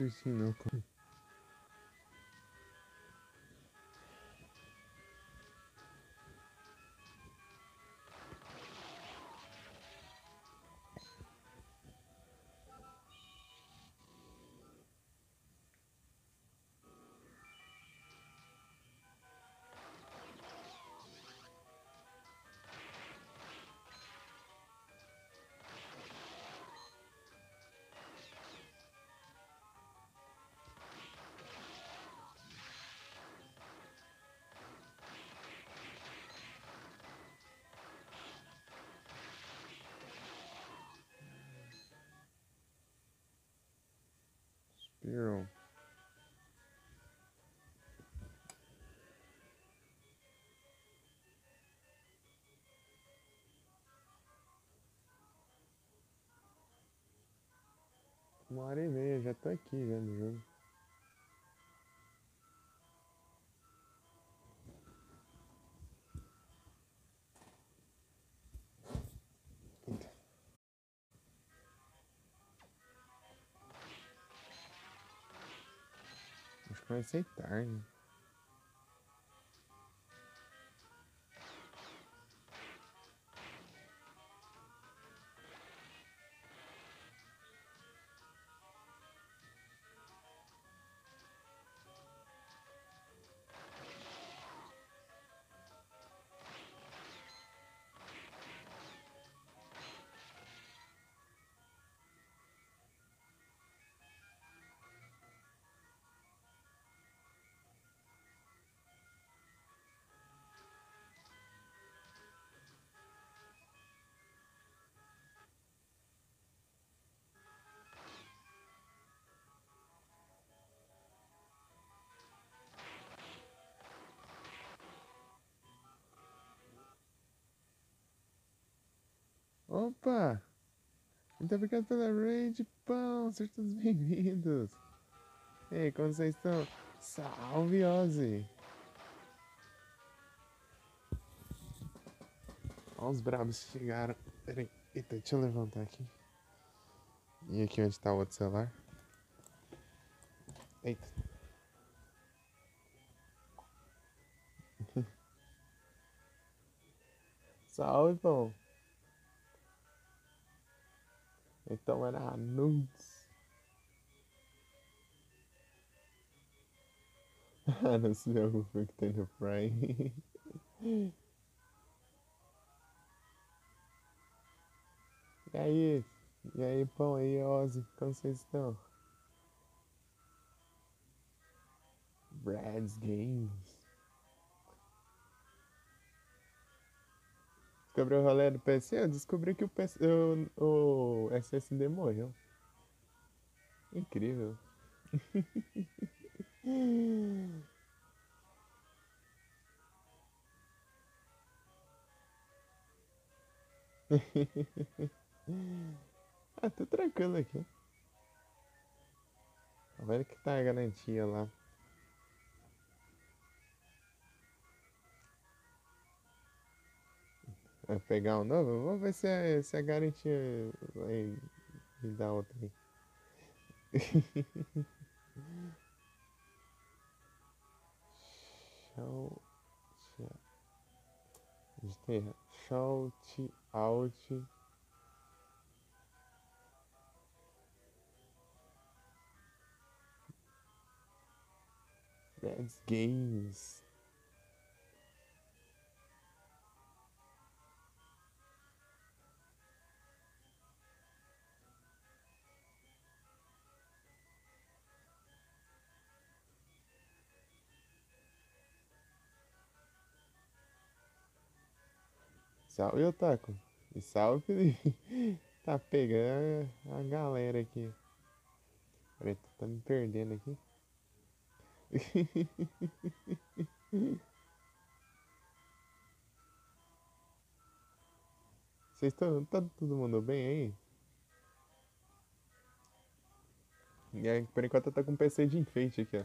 Suicino. Spiro. Uma hora e meia, já tô aqui vendo o jogo. Acho que vai ser tarde. Opa! Muito obrigado pela raid, pão! Sejam todos bem-vindos! E aí, como vocês estão? Salve, Ozzy! Ó, os brabos chegaram. Pera aí. Eita, deixa eu levantar aqui. E aqui onde tá o outro celular? Eita. Salve, pão. Então era nudes. Ah, não se preocupe que tem no Prime. E aí? E aí, pão? E aí, Ozzy? Como vocês estão? Brad's Games. Descobriu o rolê do PC? Eu descobri que o SSD morreu. Incrível. Ah, tô tranquilo aqui. Tá vendo que tá a garantia lá. Vai pegar um novo? Vamos ver se a garantia vai me dar outra aí. Shout. Digitei errado. Shout out. Brad's Games. Salve, Otaku. E salve, Felipe. Tá pegando a galera aqui. Peraí, tá me perdendo aqui. Vocês estão. Tá todo mundo bem aí? E aí, por enquanto eu tô com um PC de enfeite aqui, ó.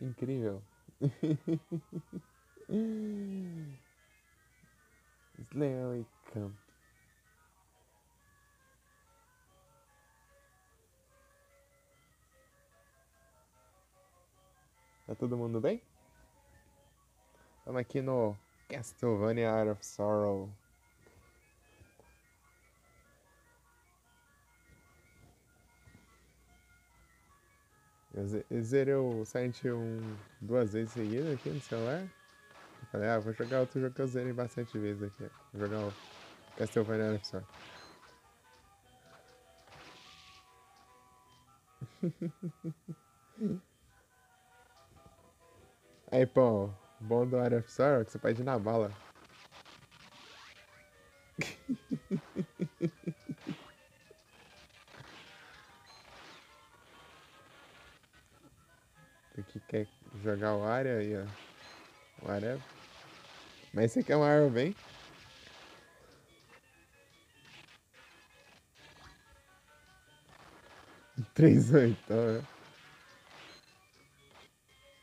Incrível. Slay Camp. Tá todo mundo bem? Estamos aqui no Castlevania Out of Sorrow. Eu zerei o Silent Hill 2 vezes seguidas aqui no celular. Eu falei, vou jogar outro jogo que eu zerei bastante vezes aqui. Vou jogar o Castlevania Out of Sorrow. Aí, pô, bom do Out of Sorrow que você pode ir na bala. Tu que quer jogar o área aí, ó. O área. Mas você quer uma arma bem? 3-8, ó.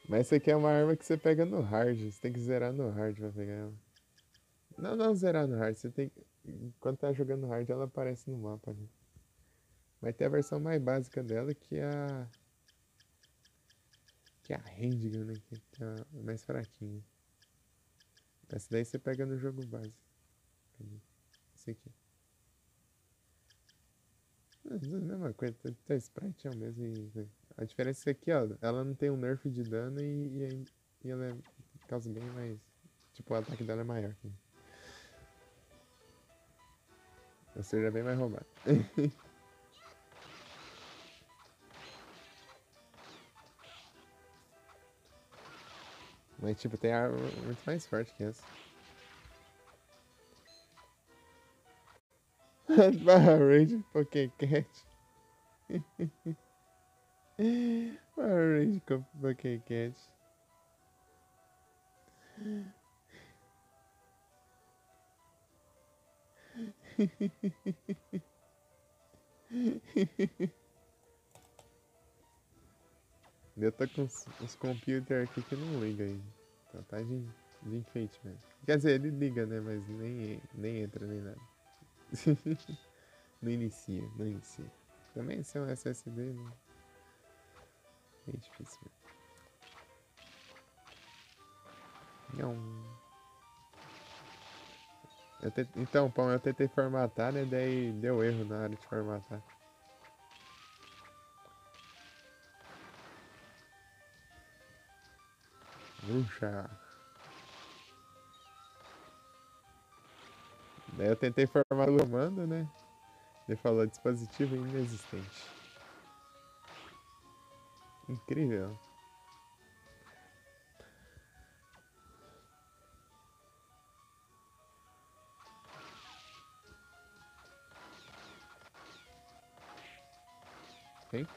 Mas você quer uma arma que você pega no hard. Você tem que zerar no hard pra pegar ela. Não, não zerar no hard. Você tem que. Quando tá jogando no hard, ela aparece no mapa ali. Mas tem a versão mais básica dela que é a. Que é a Handgun, né? Que é a mais fraquinha. Essa daí você pega no jogo base. Cadê? Esse aqui. É a mesma coisa, tá sprite é o mesmo. A diferença é que aqui, ó, ela não tem um nerf de dano e ela causa bem mais. Tipo, o ataque dela é maior. Ou seja, é bem mais roubado. Mas, tipo, tem arma muito mais forte que essa. Barra Rage Pokécat. Barra Rage Pokécat. Eu tô com uns computers aqui que não liga aí. Então tá de enfeite mesmo. Quer dizer, ele liga, né? Mas nem entra nem nada. Não inicia, não inicia. Também se é um SSD, né? É difícil mesmo. Não. Então, pão, eu tentei formatar, né? Daí deu erro na hora de formatar. Puxa. Daí eu tentei formatar o comando, né? Ele falou dispositivo inexistente. Incrível. Hein?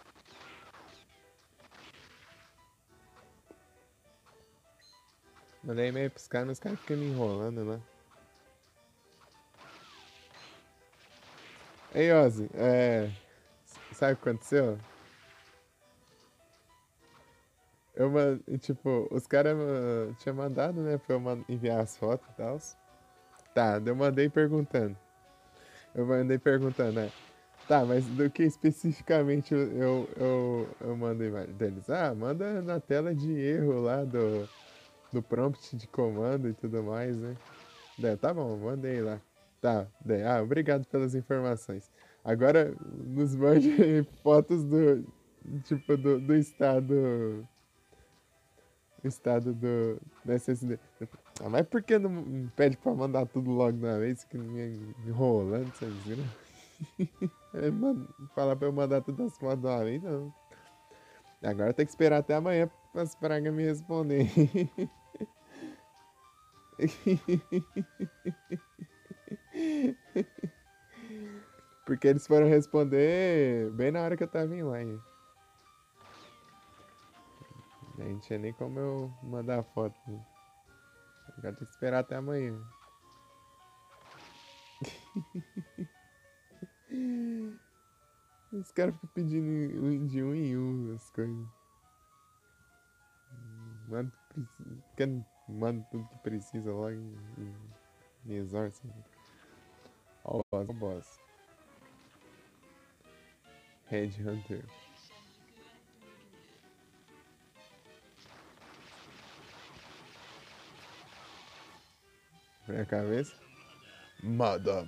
Mandei e-mail pros caras, mas os caras ficam me enrolando lá. Ei, Ozzy, sabe o que aconteceu? Tipo, os caras tinham mandado, né, pra eu enviar as fotos e tal. Tá, daí eu mandei perguntando. Eu mandei perguntando, né? Tá, mas do que especificamente eu mando imagem deles? Ah, manda na tela de erro lá do prompt de comando e tudo mais, né? Daí, tá bom, mandei lá. Tá, daí, obrigado pelas informações. Agora nos mande fotos tipo, do estado do SSD. Mas por que não pede pra mandar tudo logo de uma vez? Que me enrolando, vocês viram? Falar pra eu mandar todas as fotos de uma vez, não. Agora tem que esperar até amanhã pra as pragas me responder. Porque eles foram responder bem na hora que eu tava em live. Aí não tinha nem como eu mandar a foto. Né? Agora tem que esperar até amanhã. Os caras ficam pedindo de um em um as coisas. Manda, manda tudo que precisa logo e exorça. Ó o boss. Headhunter. Minha cabeça. Mada.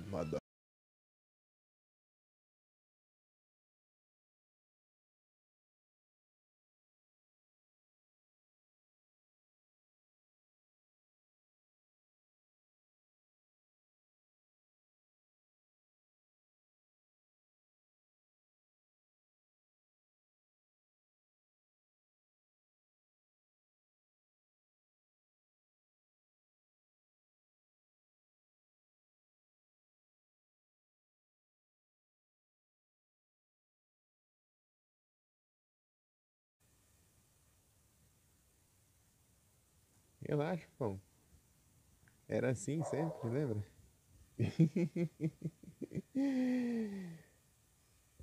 Relaxa, pô. Era assim sempre, lembra?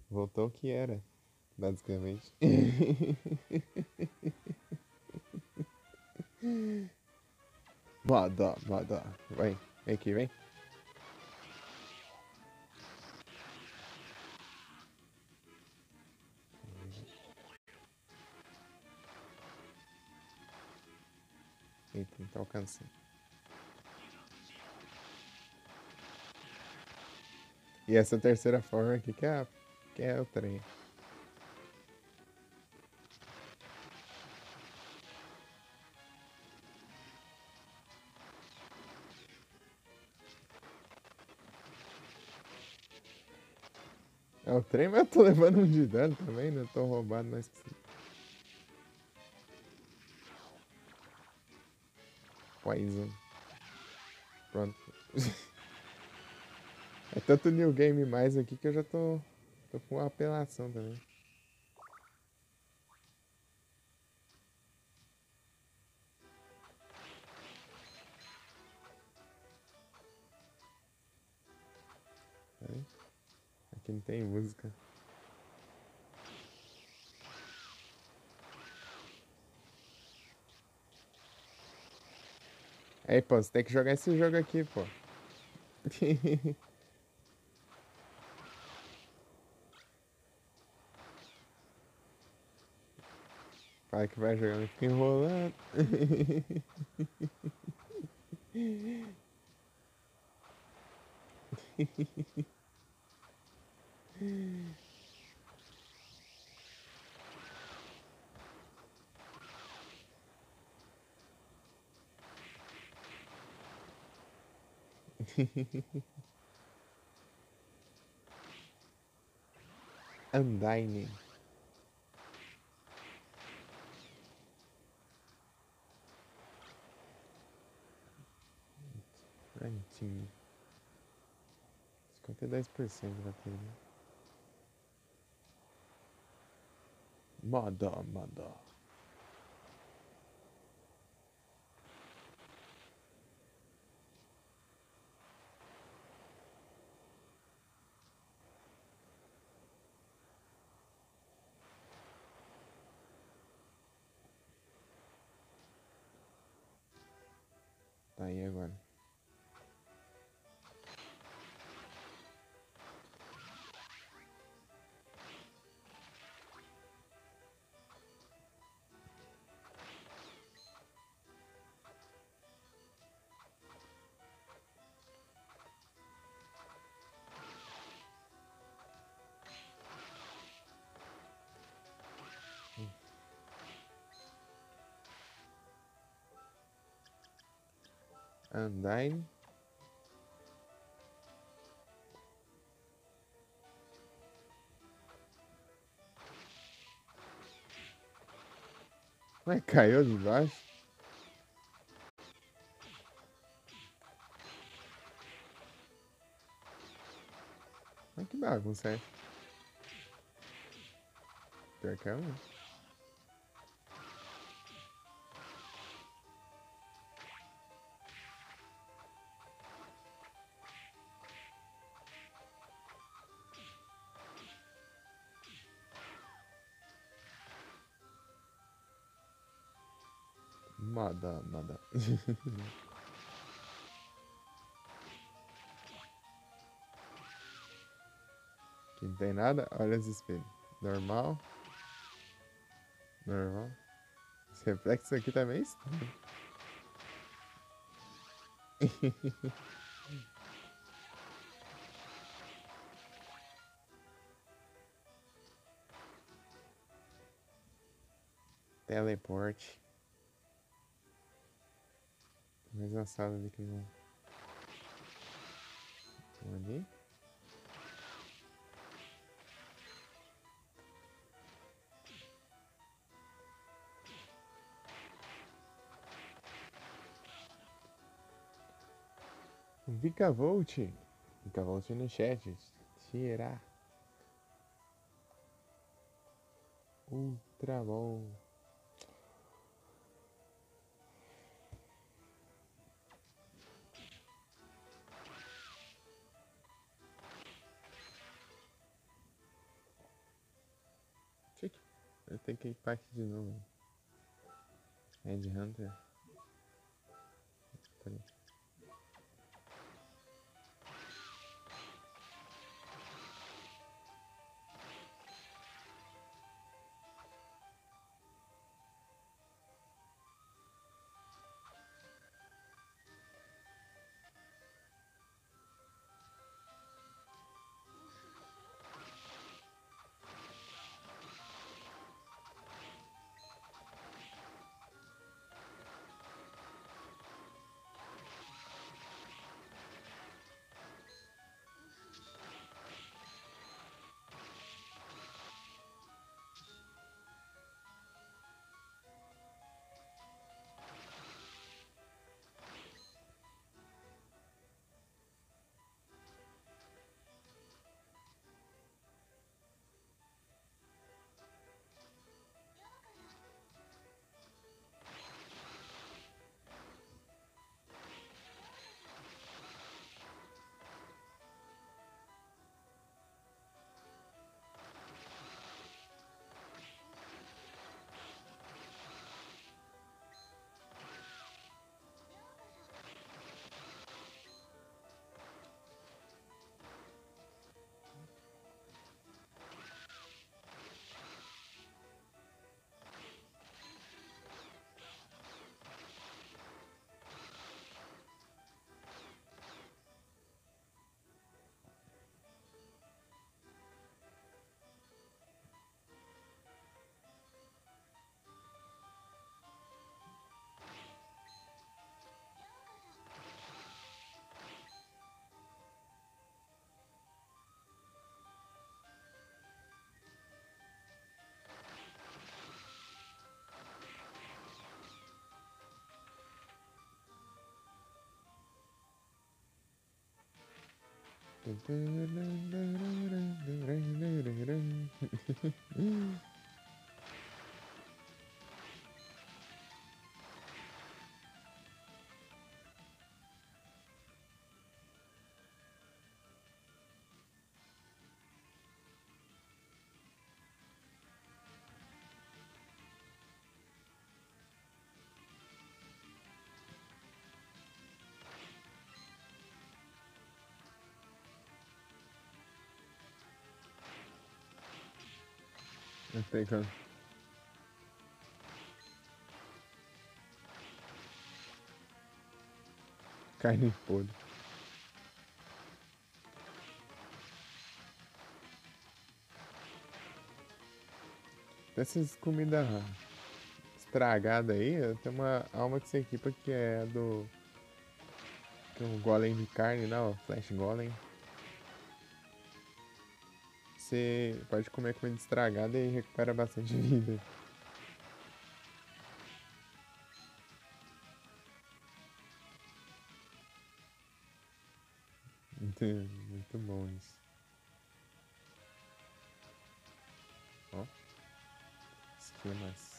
Voltou o que era, basicamente. Mada. Vem aqui, vem. Eita, tá alcançando. E essa terceira forma aqui que é o trem. É o trem, mas eu tô levando um de dano também, né? Tô roubado, mas. Poison. Pronto. É tanto new game mais aqui que eu já tô com uma apelação também. Né? Aqui não tem música. Aí, pô, você tem que jogar esse jogo aqui, pô. Fala que vai jogando, fica enrolando. Undyne. Prontinho. 52% de bateria. Moda. Tá aí agora. Undyne. Ué, caiu de baixo? Mas que bagunça é? Pior que é um. Moda. Aqui não tem nada? Olha os espelhos. Normal. Esse reflexo aqui tá meio estranho. Teleporte. Mais uma sala ali que não. Ali. Vicavolt. Vicavolt no chat. Tirar. Ultra bom. Eu tenho que ir pra aqui de novo. Red Hunter. Peraí. Pegando. Carne podre. Dessas comidas estragadas aí, tem uma alma que você equipa que é do. Que é um golem de carne, não, Flash Golem. Você pode comer comida estragada e recupera bastante vida. Muito bom isso. Ó, esquemas.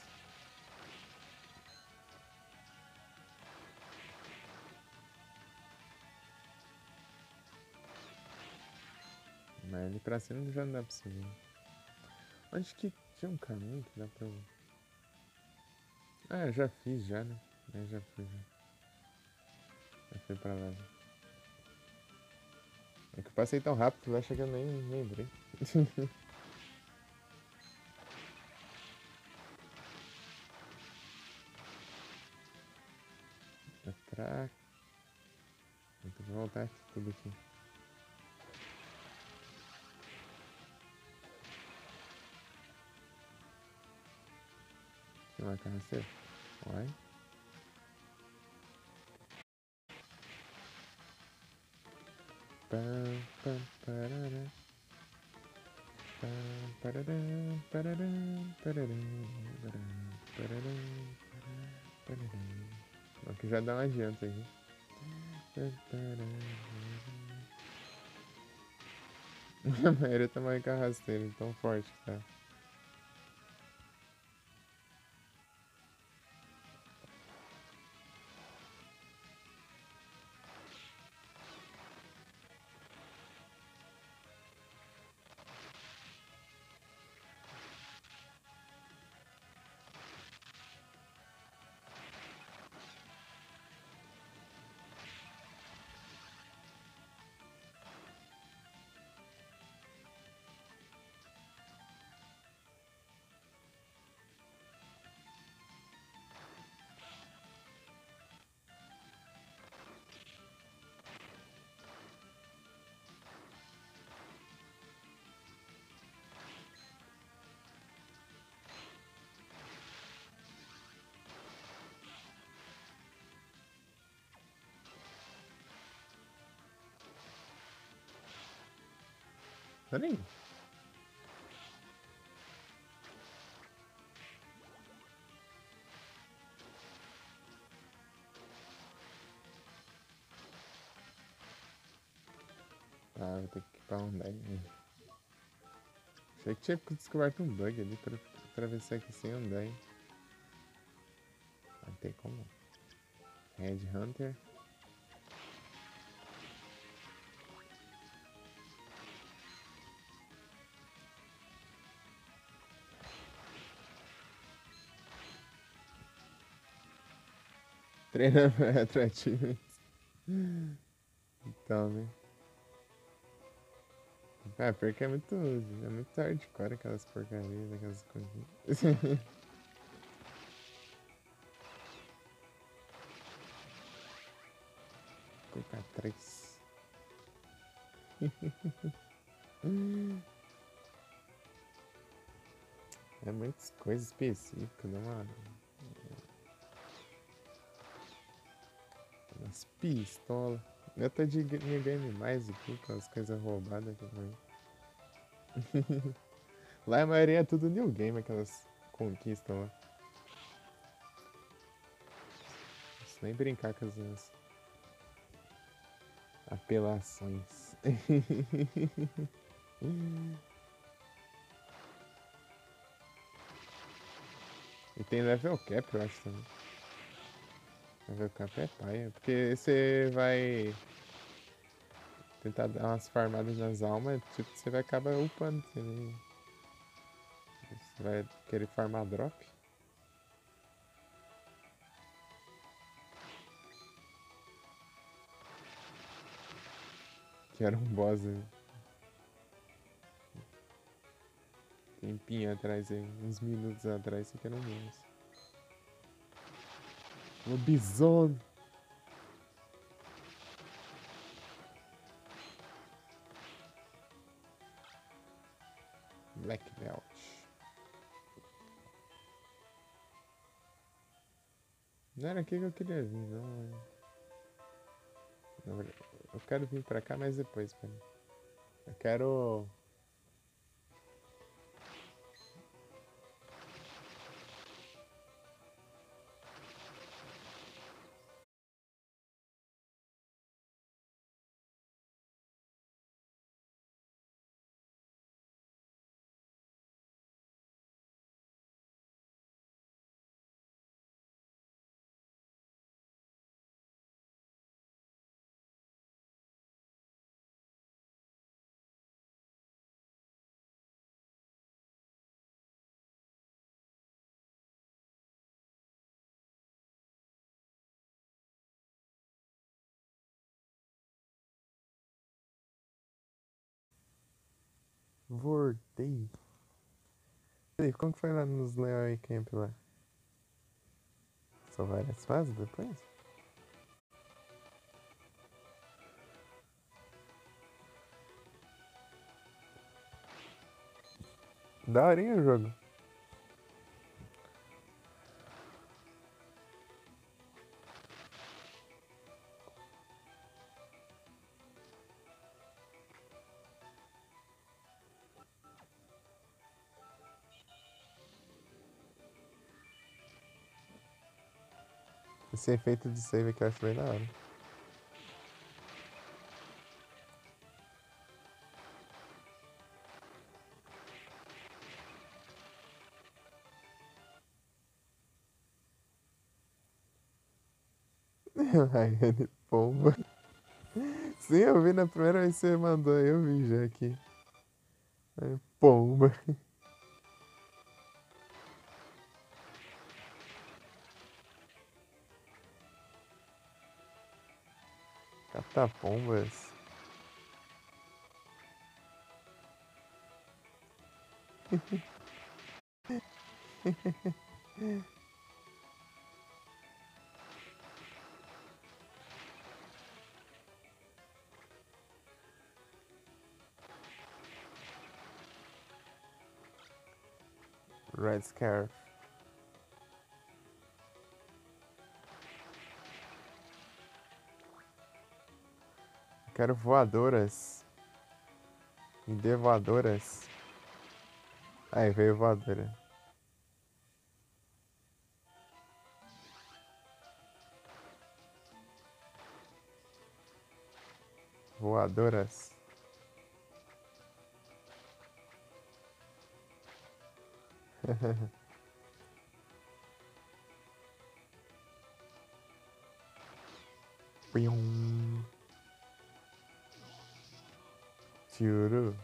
Mas ali pra cima já não dá pra subir. Acho que tinha um caminho que dá pra eu. Ah, eu já fiz já, né? Eu já fui já. Já fui pra lá. É que eu passei tão rápido, acho que eu nem lembrei. É pra. Vou ter que voltar aqui, tudo aqui. Tem uma carroceira? Vai. Pam, pam, parará. Pam, parará, parará, parará, parará, parará, parará. Aqui já dá um adianto aqui. A maioria tá mais carrasteiro, tão forte que tá. Peraí. Ah, vou ter que equipar um 10. Achei que tinha descoberto um bug ali pra atravessar aqui sem andar, hein? Não tem como. Red Hunter. Treinando retroativamente. Então, né? Ah, porque é muito hardcore aquelas porcarias, aquelas coisinhas. Colocar 3. É muitas coisas específicas, né, mano? Umas pistolas. Eu tô de New Game Mais aqui com as coisas roubadas que eu Lá a maioria é tudo New Game, aquelas conquistas lá. Não nem brincar com as minhas apelações. E tem level cap, eu acho também. Level cap é paia, porque você vai tentar dar umas farmadas nas almas, tipo, você vai acabar upando também. Você vai querer farmar drop. Que era um boss, né? Tempinho atrás aí, uns minutos atrás, isso aqui era um boss. Lobisomem! Black Belt. Não era aqui que eu queria vir, não. Eu quero vir pra cá, mas depois, pera. Eu quero. Voltei. E como que foi lá nos Leoi Camp lá? São várias fases depois? Daorinha o jogo. Esse efeito de save aqui eu acho bem da hora. Raiane Pomba. Sim, eu vi na primeira vez que você mandou, eu vi já aqui. Pomba. Catapombas. Red Scarf. Quero voadoras. Me dê voadoras. Aí veio voadora. Voadoras. Pium. Tchuru.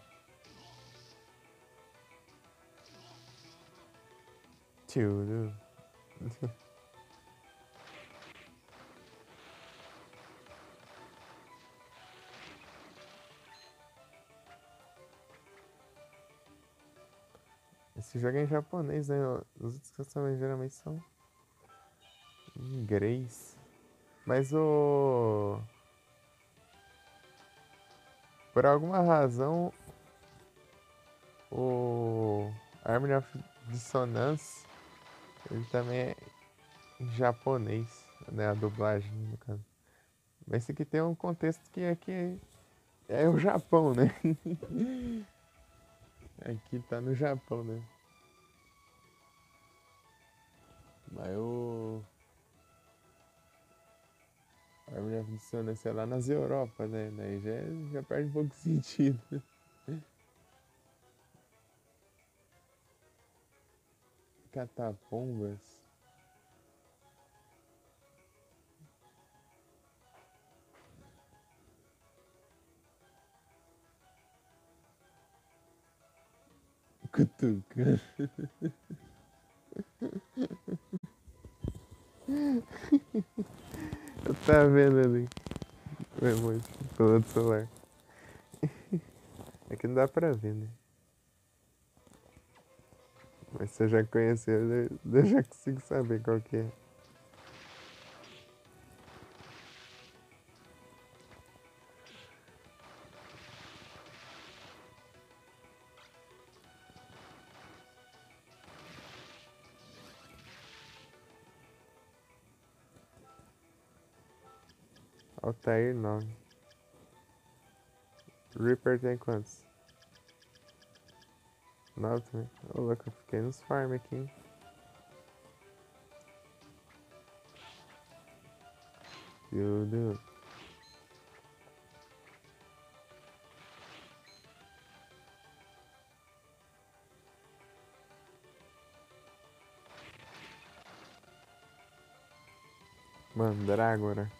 Tchuru. Esse jogo é em japonês, né? Os outros customers geralmente são em inglês. Mas o. Por alguma razão, o Harmony of Dissonance, ele também é em japonês, né? A dublagem, no caso. Mas esse aqui tem um contexto que aqui é o Japão, né? Aqui tá no Japão, né? Mas A mulher funciona, sei lá, nas Europas, né? Daí já perde um pouco de sentido. Catapombas. Cutucando. Tá vendo ali o emoji pelo outro celular. É que não dá pra ver, né? Mas se eu já conheceu, eu já consigo saber qual que é. Altair 9. Reaper tem quantos? 9 também. Ô, louco, eu fiquei nos farm aqui, hein? Tudo. Mandrágora.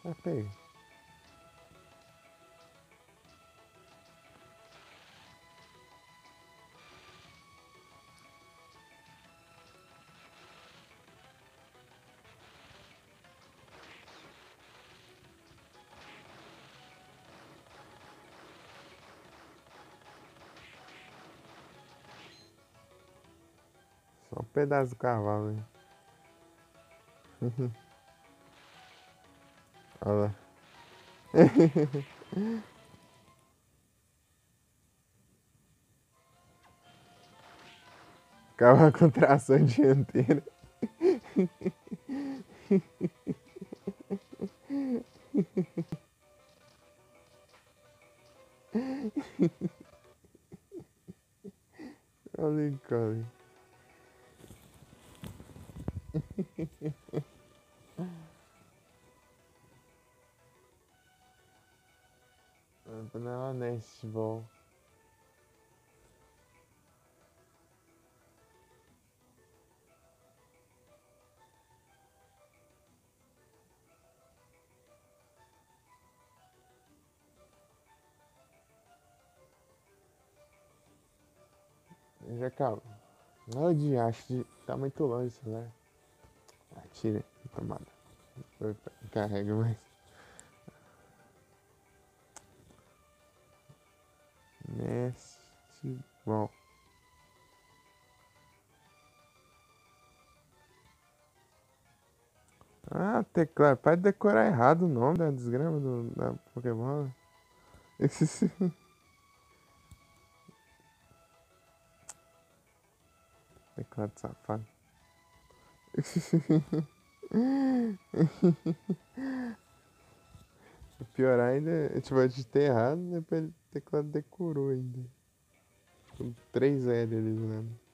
Ah, pega. Só um pedaço do cavalo, hein? Olha lá. Cavalo com tração dianteira. Olha o Colin. Não, Nest Ball. Já calma. Não de acho tá muito longe o celular. Ah, tira a tomada. Carrega mais. Nest Ball. Ah, teclado. Pode decorar errado o nome da desgrama da Pokémon. Esse teclado safado. O pior ainda é, tipo, a gente ter errado, depois o teclado decorou ainda. Com 3 L ali do lado.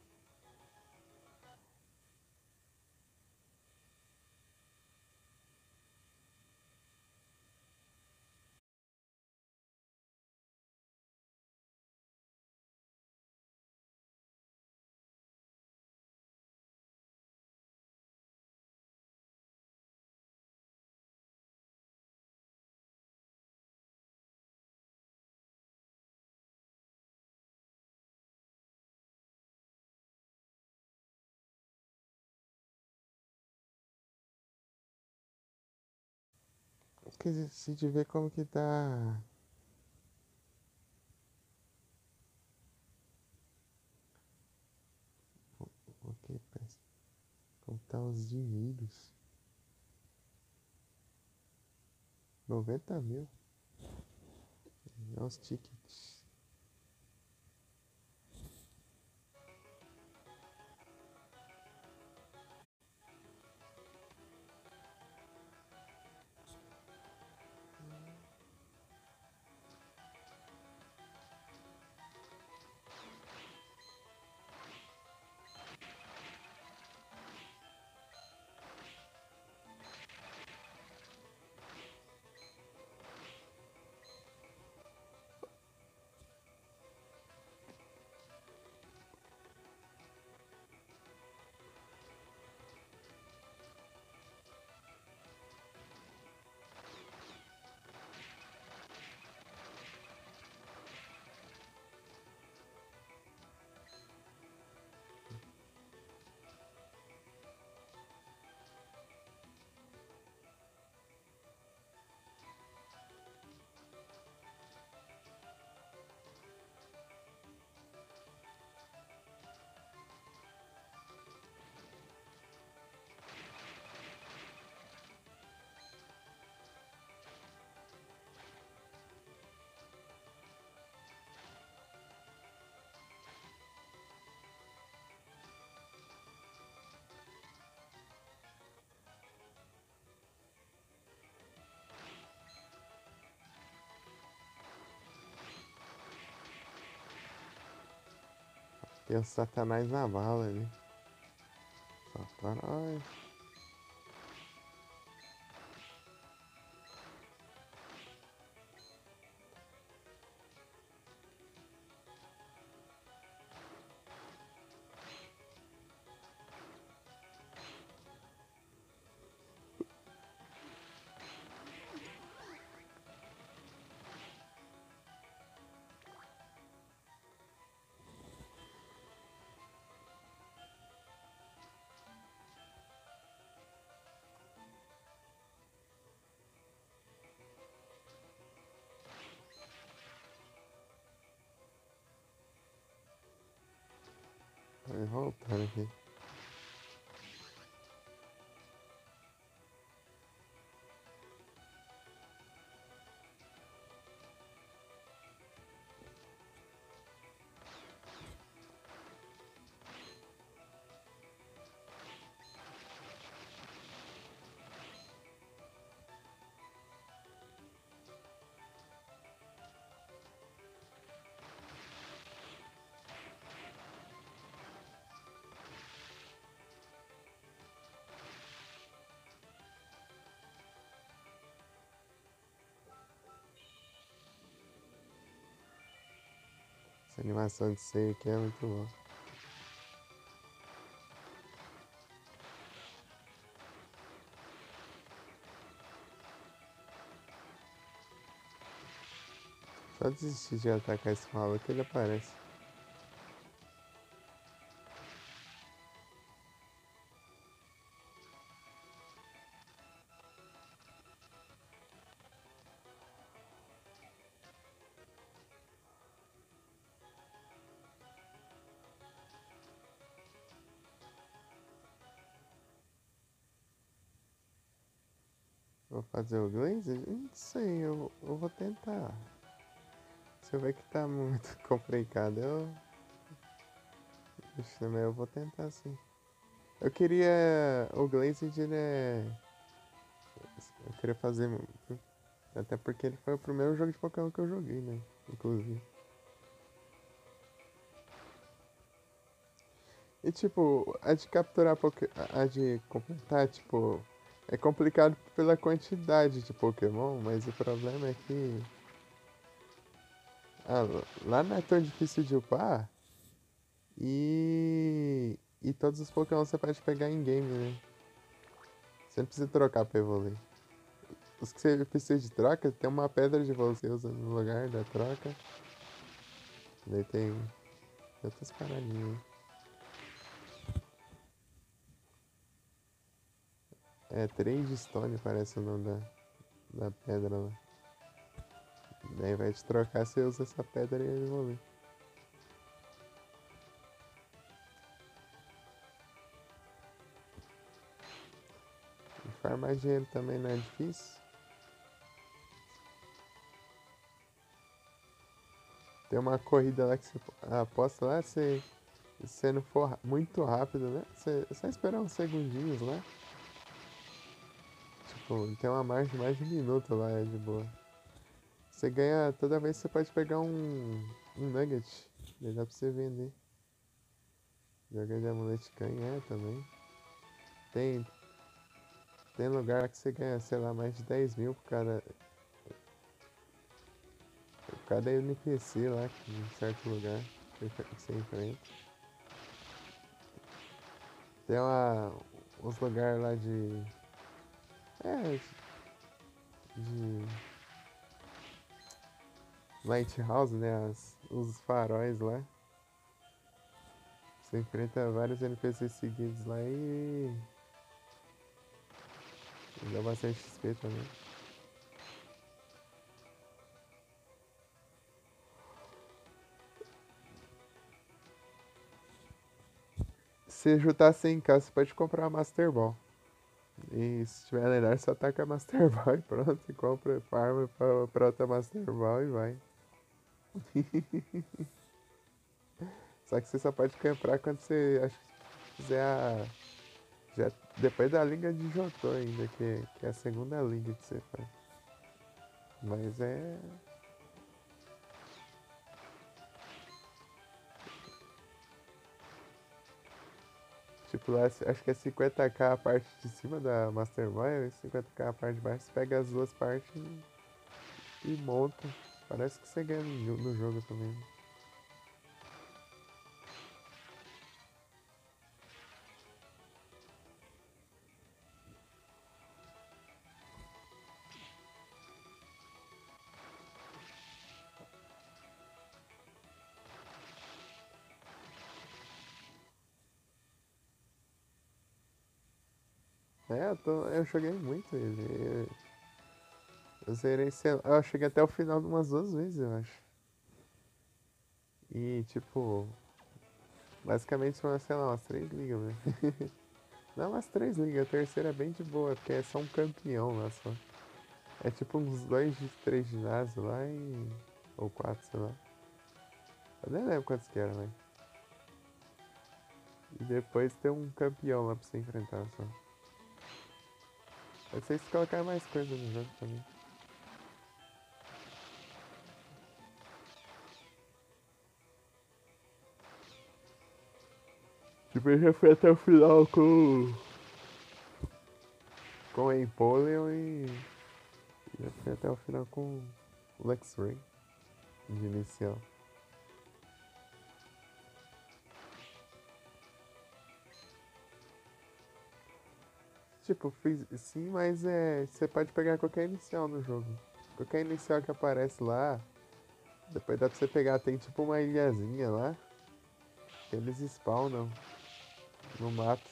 Quer dizer, se a gente ver como que tá. Ok, parece. Como tá os dinheiros. 90 mil. Olha os tickets. E o Satanás na bala ali. Satanás. Vai voltando aqui. Essa animação de ceia aqui é muito boa. Só desistir de atacar esse maluco que ele aparece. Vou fazer o Glaze? Não sei, eu vou tentar. Se eu ver que tá muito complicado, Ixi, também eu vou tentar sim. Eu queria. O Glazed, ele é. Eu queria fazer. Até porque ele foi o primeiro jogo de Pokémon que eu joguei, né? Inclusive. E tipo, a de capturar Pokémon. A de completar, tipo. É complicado pela quantidade de Pokémon, mas o problema é que. Ah, lá não é tão difícil de upar. E todos os Pokémon você pode pegar em game, né? Você não precisa trocar pra evoluir. Os que você precisa de troca, tem uma pedra de você usa no lugar da troca. Daí tem outras paradinhas. É, Trade Stone parece o nome da pedra lá. Daí vai te trocar, você usa essa pedra e evolui. E farmar dinheiro também não é difícil. Tem uma corrida lá que você aposta lá, se você não for muito rápido, né? Você é só esperar uns segundinhos lá. Tipo, tem uma margem de mais de 1 minuto lá, é de boa. Você ganha, toda vez você pode pegar um nugget. Daí dá pra você vender. Jogar de amuleto ganha também. Tem, tem lugar que você ganha, sei lá, mais de 10 mil por cada NPC lá, em certo lugar que você enfrenta. Tem uns lugares lá de. É, de Lighthouse, né? Os faróis lá. Você enfrenta vários NPCs seguidos lá e dá bastante XP também. Se juntar 100k, você pode comprar uma Master Ball. E se tiver lendário, só ataca a Master Ball e pronto. E compra farm pra outra Master Ball e vai. Só que você só pode comprar quando você acho que fizer a. Já, depois da Liga de Jotô ainda, que é a segunda liga que você faz. Mas é. Tipo, lá, acho que é 50k a parte de cima da Master Boy e 50k a parte de baixo. Você pega as duas partes e monta. Parece que você ganha no jogo também. É, eu joguei muito ele. Eu zerei, sei lá, eu cheguei até o final de umas duas vezes, eu acho. E, tipo, basicamente são, sei lá, umas três ligas, né? Não, umas três ligas. A terceira é bem de boa, porque é só um campeão lá só. É tipo uns dois, três ginásios lá e... Ou quatro, sei lá. Eu nem lembro quantos que era, né? E depois tem um campeão lá pra você enfrentar só. Pode ser se colocar mais coisa no jogo também. Tipo, eu já fui até o final com o Empoleon e já fui até o final com o Luxray de inicial. Tipo, fiz sim, mas você pode pegar qualquer inicial no jogo. Qualquer inicial que aparece lá, depois dá pra você pegar. Tem tipo uma ilhazinha lá, que eles spawnam no mato.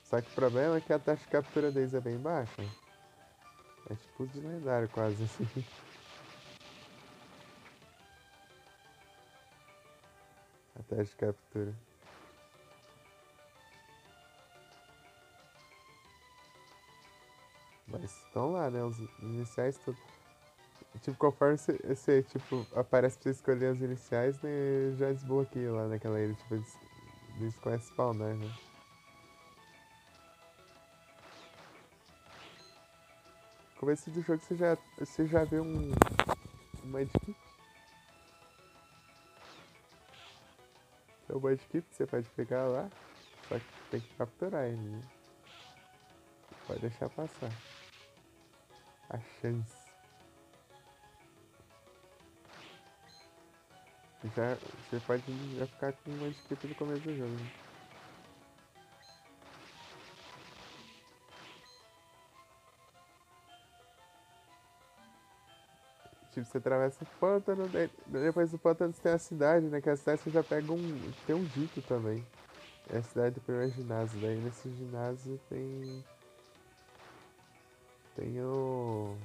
Só que o problema é que a taxa de captura deles é bem baixa. É tipo de lendário quase assim. A taxa de captura. Mas estão lá, né? Os iniciais tudo. Tipo, conforme você tipo, aparece pra você escolher os iniciais, né? Já desbloqueia lá naquela ilha. Tipo, eles conhecem spawnar, né? No começo do jogo você já vê um medkit. É o medkit que você pode pegar lá. Só que tem que capturar ele, né? Pode deixar passar. A chance. Já, você pode já ficar com uma equipe no começo do jogo. Né? Tipo, você atravessa o pântano, depois do pântano você tem a cidade, né? Que a cidade você já pega um. Tem um dito também. É a cidade do primeiro ginásio. Daí nesse ginásio tem. Tem o.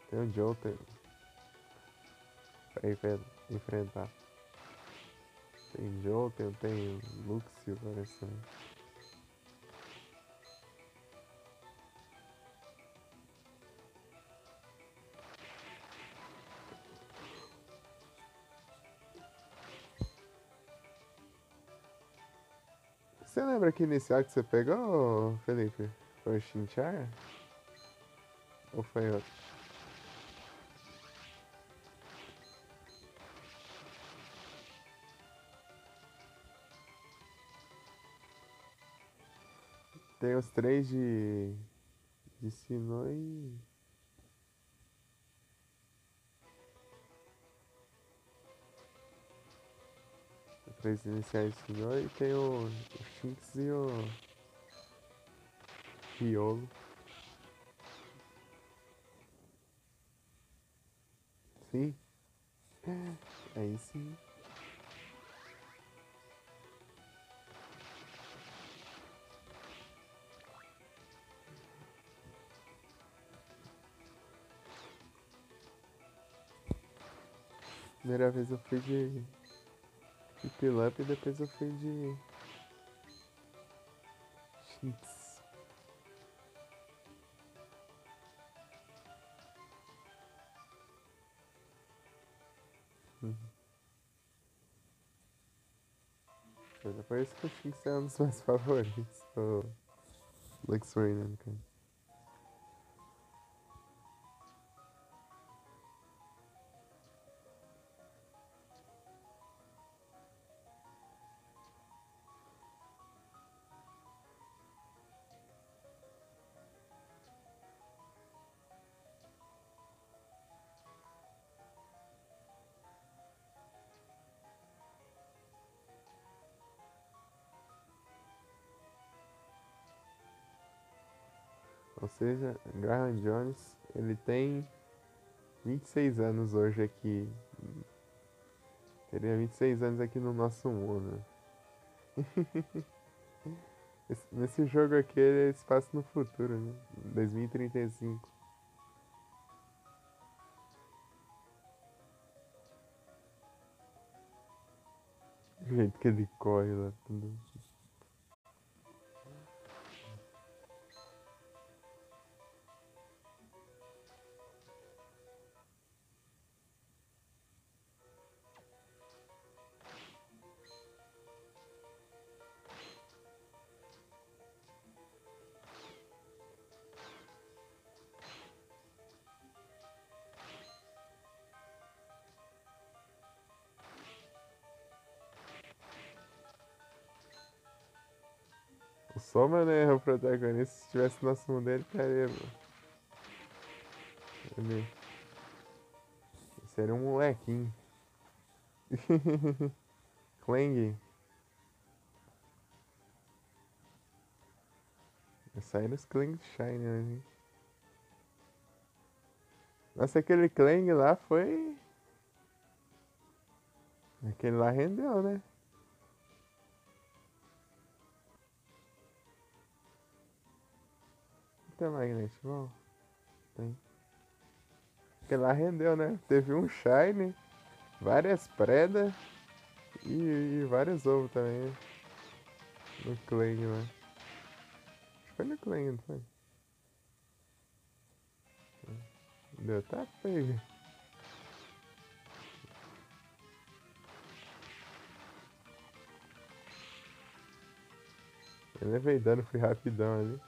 Tem o Joker pra enfrentar. Tem Joker, tem Luxio, parece também. Você lembra que inicial que você pegou, Felipe? Foi o Chinchar? Ou foi outro? Tem os três de Sinnoh. Três iniciais de Sinnoh e tem o Shinx e o Riolo. Sim, aí sim. Primeira vez eu fui de Pilamp e depois eu fui de Shinx. Uhum. Depois que o Shinx é um dos meus favoritos. O Luxray, né, no caso. Ou seja, Graham Jones, ele tem 26 anos hoje aqui. Teria 26 anos aqui no nosso mundo. Nesse jogo aqui ele se passa no futuro, né? 2035. O jeito que ele corre lá, tudo. O Soma, né, é o protagonista. Se tivesse no nosso mundo, ele estaria. Ele seria um molequinho. Clang. Sair nos Clang Shine, né? Nossa, aquele Clang lá foi. Aquele lá rendeu, né? Tem Magnet, bom. Tem. Aquele lá rendeu, né? Teve um Shine, várias predas e vários ovos também, né? No Clang lá. Acho que foi no Clang, não foi? Deu, tá feio. Eu levei dano, fui rapidão ali.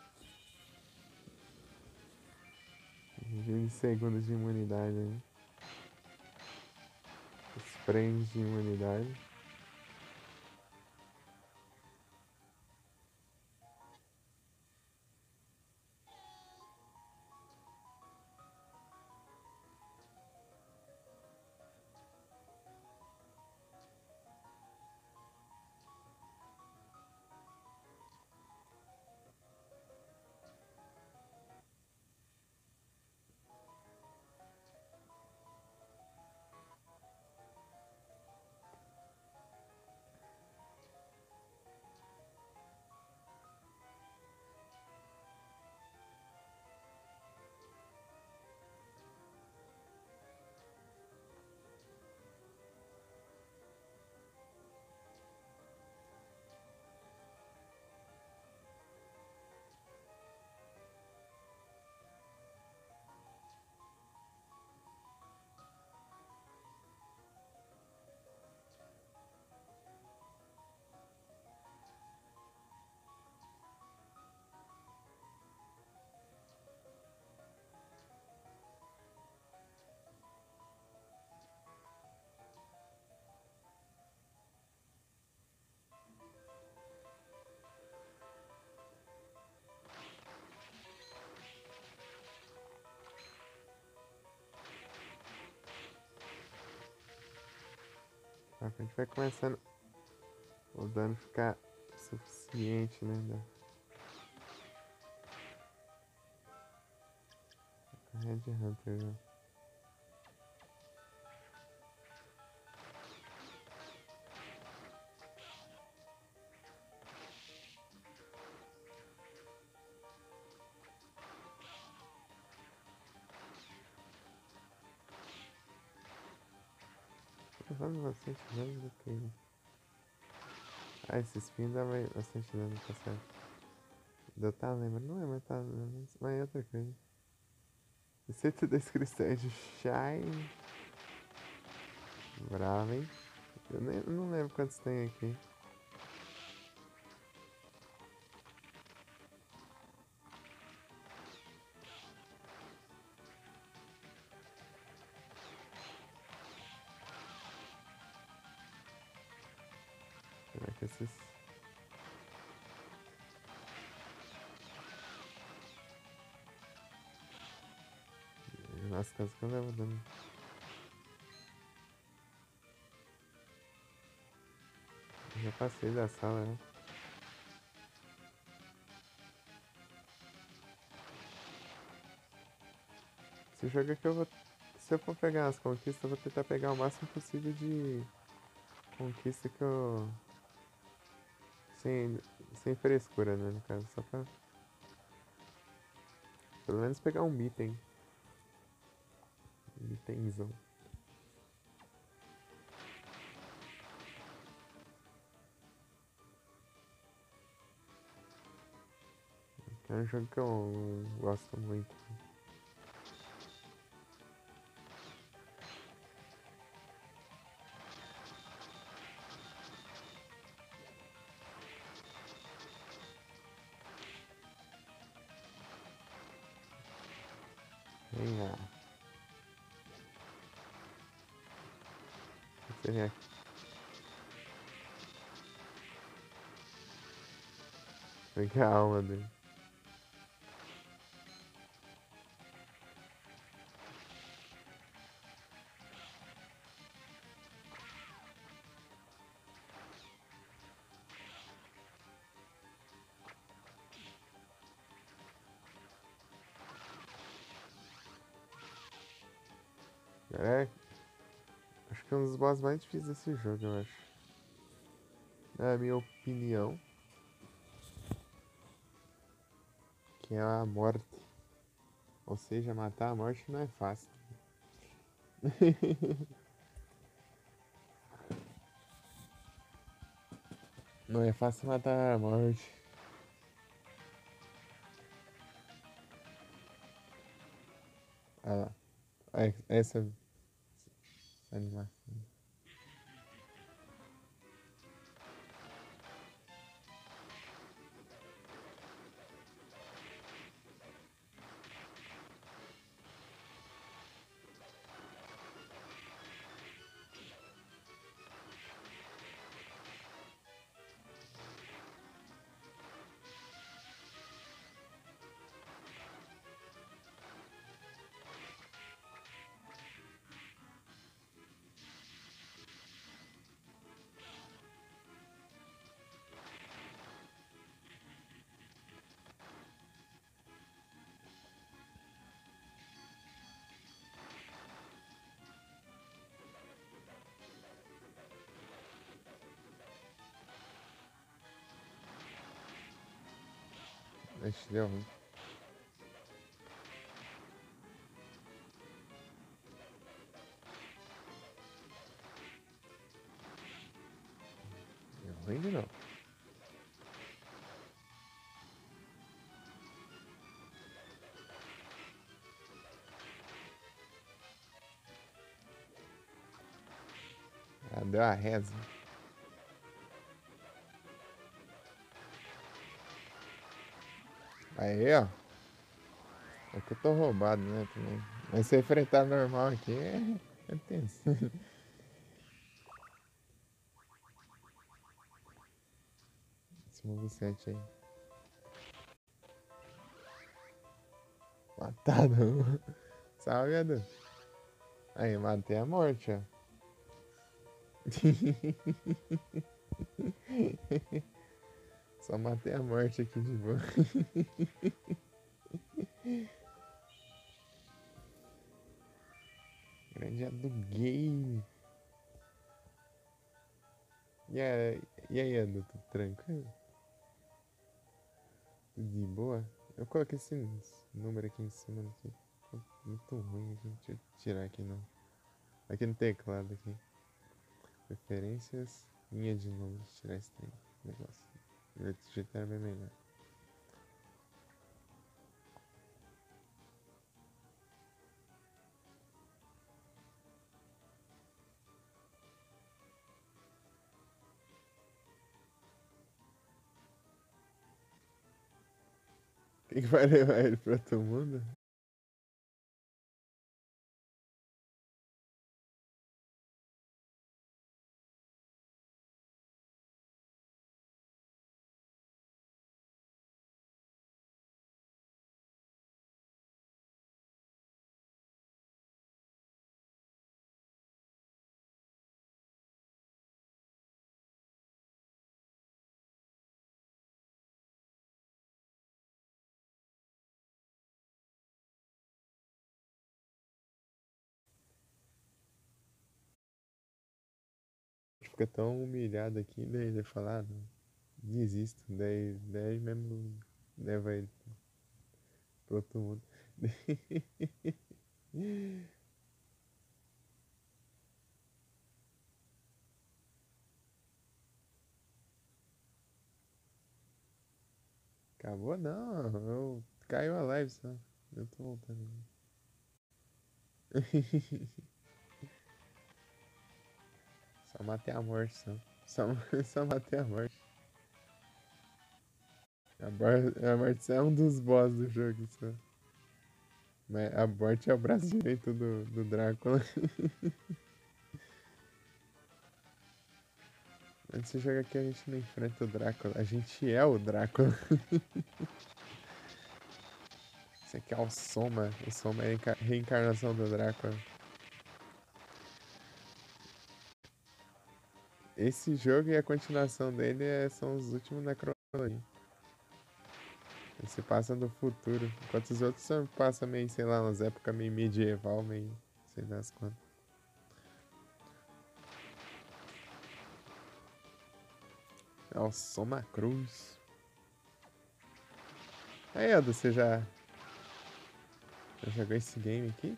20 segundos de imunidade aí. Os frames de imunidade. A gente vai começando o dano ficar suficiente, né? Da Red Hunter já. Tá dando bastante dano do que. Ah, esse spin dá bastante dano, tá certo. Deu tá lembra? Não é mais tá lembra, mas é outra coisa. 110 cristais de Shine. Bravo, hein? Eu não lembro quantos tem aqui. Será que esses. Nossa, quase que eu levo dano. Eu já passei da sala, né? Esse jogo aqui eu vou. Se eu for pegar as conquistas, eu vou tentar pegar o máximo possível de conquista que eu. Sem, sem frescura, né? No caso, só pra. Pelo menos pegar um item. Um itemzão. É um jogo que eu gosto muito. Venha. Você pegar a alma dele. É, acho que é um dos boss mais difíceis desse jogo, eu acho. É a minha opinião. Que é a morte. Ou seja, matar a morte não é fácil. Não é fácil matar a morte. Ah lá. Essa animação. Acho que deu ruim. Deu ruim de novo. Ah, deu a reza. Aí, ó. É que eu tô roubado, né? Também. Mas se enfrentar normal aqui é tenso. Esse moveset aí. Matado. Salgado. Aí, matei a morte, ó. Só matei a morte aqui de boa. Grande do game. E aí, Edu, tudo tranquilo? Tudo de boa? Eu coloquei esse número aqui em cima aqui. Ficou muito ruim aqui. Deixa eu tirar aqui não. Aqui no teclado aqui. Preferências, linha de números, tirar esse negócio. Digitar é bem melhor. O que vai levar ele pra outro mundo? fica tão humilhado aqui, daí ele fala, ah, não, desisto. Daí mesmo leva ele pro outro mundo. Acabou? Não, eu caiu a live só. Eu tô voltando. Só matei a morte, só. Só, só matei a morte. A morte é um dos boss do jogo, só. Mas a morte é o braço direito do Drácula. Antes de jogar aqui a gente não enfrenta o Drácula, a gente é o Drácula. Esse aqui é o Soma. O Soma é a reencarnação do Drácula. Esse jogo e a continuação dele são os últimos Necrologia. Ele se passa no futuro. Enquanto os outros só passam meio, sei lá, umas épocas meio medieval, meio. Sei das quantas. É o Soma Cruz. Aí, Eldo, você já jogou esse game aqui?